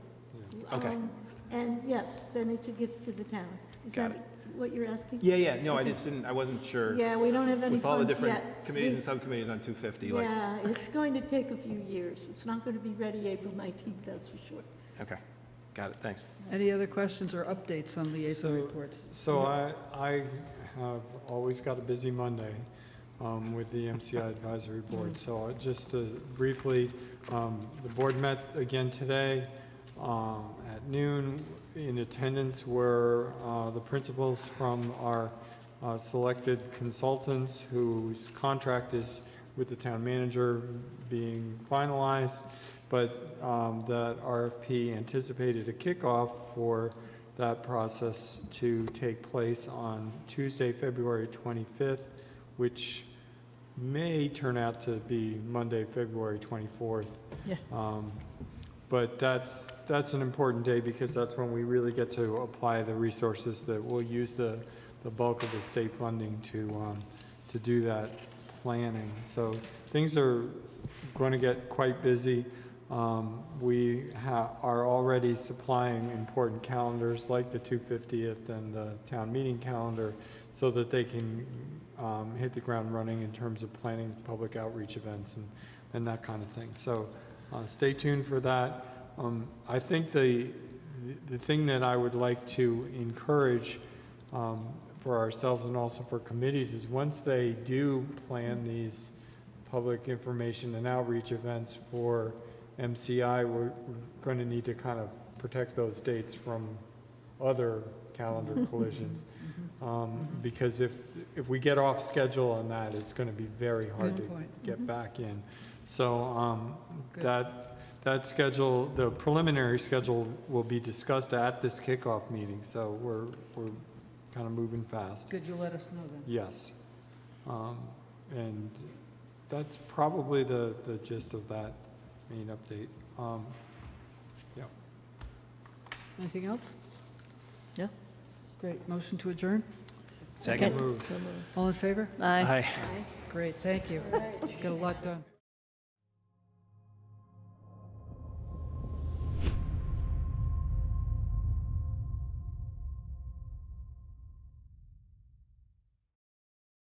[SPEAKER 4] Okay.
[SPEAKER 11] And yes, then it's a gift to the town. Is
[SPEAKER 4] Got
[SPEAKER 11] that what you're asking?
[SPEAKER 4] Yeah. No,
[SPEAKER 11] Okay.
[SPEAKER 4] I wasn't sure.
[SPEAKER 11] Yeah, we don't have any
[SPEAKER 4] With all the
[SPEAKER 11] funds
[SPEAKER 4] different
[SPEAKER 11] yet.
[SPEAKER 4] committees and subcommittees on 250, like,
[SPEAKER 11] Yeah, it's going to take a few years. It's not going to be ready April 19th, that's for sure.
[SPEAKER 4] okay. Got it, thanks.
[SPEAKER 1] Any other questions or updates on liaison reports?
[SPEAKER 2] So I have always got a busy Monday with the MCI Advisory Board. So just briefly, the board met again today at noon. In attendance were the principals from our selected consultants whose contract is with the town manager being finalized, but that RFP anticipated a kickoff for that process to take place on Tuesday, February 25th, which may turn out to be Monday, February 24th.
[SPEAKER 3] Yeah.
[SPEAKER 2] But that's an important day because that's when we really get to apply the resources that we'll use the bulk of the state funding to do that planning. So things are going to get quite busy. We are already supplying important calendars like the 250th and the town meeting calendar so that they can hit the ground running in terms of planning public outreach events and that kind of thing. So stay tuned for that. I think the the thing that I would like to encourage for ourselves and also for committees is once they do plan these public information and outreach events for MCI, we're going to need to kind of protect those dates from other calendar collisions. Because if we get off schedule on that, it's going to be very hard to get back in. So that schedule, the preliminary schedule will be discussed at this kickoff meeting. So we're kind of moving fast.
[SPEAKER 1] Good, you'll let us know then.
[SPEAKER 2] Yes. And that's probably the gist of that main update. Yeah.
[SPEAKER 1] Anything else?
[SPEAKER 3] No.
[SPEAKER 1] Great. Motion to adjourn?
[SPEAKER 4] Second.
[SPEAKER 2] Moved.
[SPEAKER 1] All in favor?
[SPEAKER 3] Aye.
[SPEAKER 4] Aye.
[SPEAKER 1] Great, thank you. Got a lot done.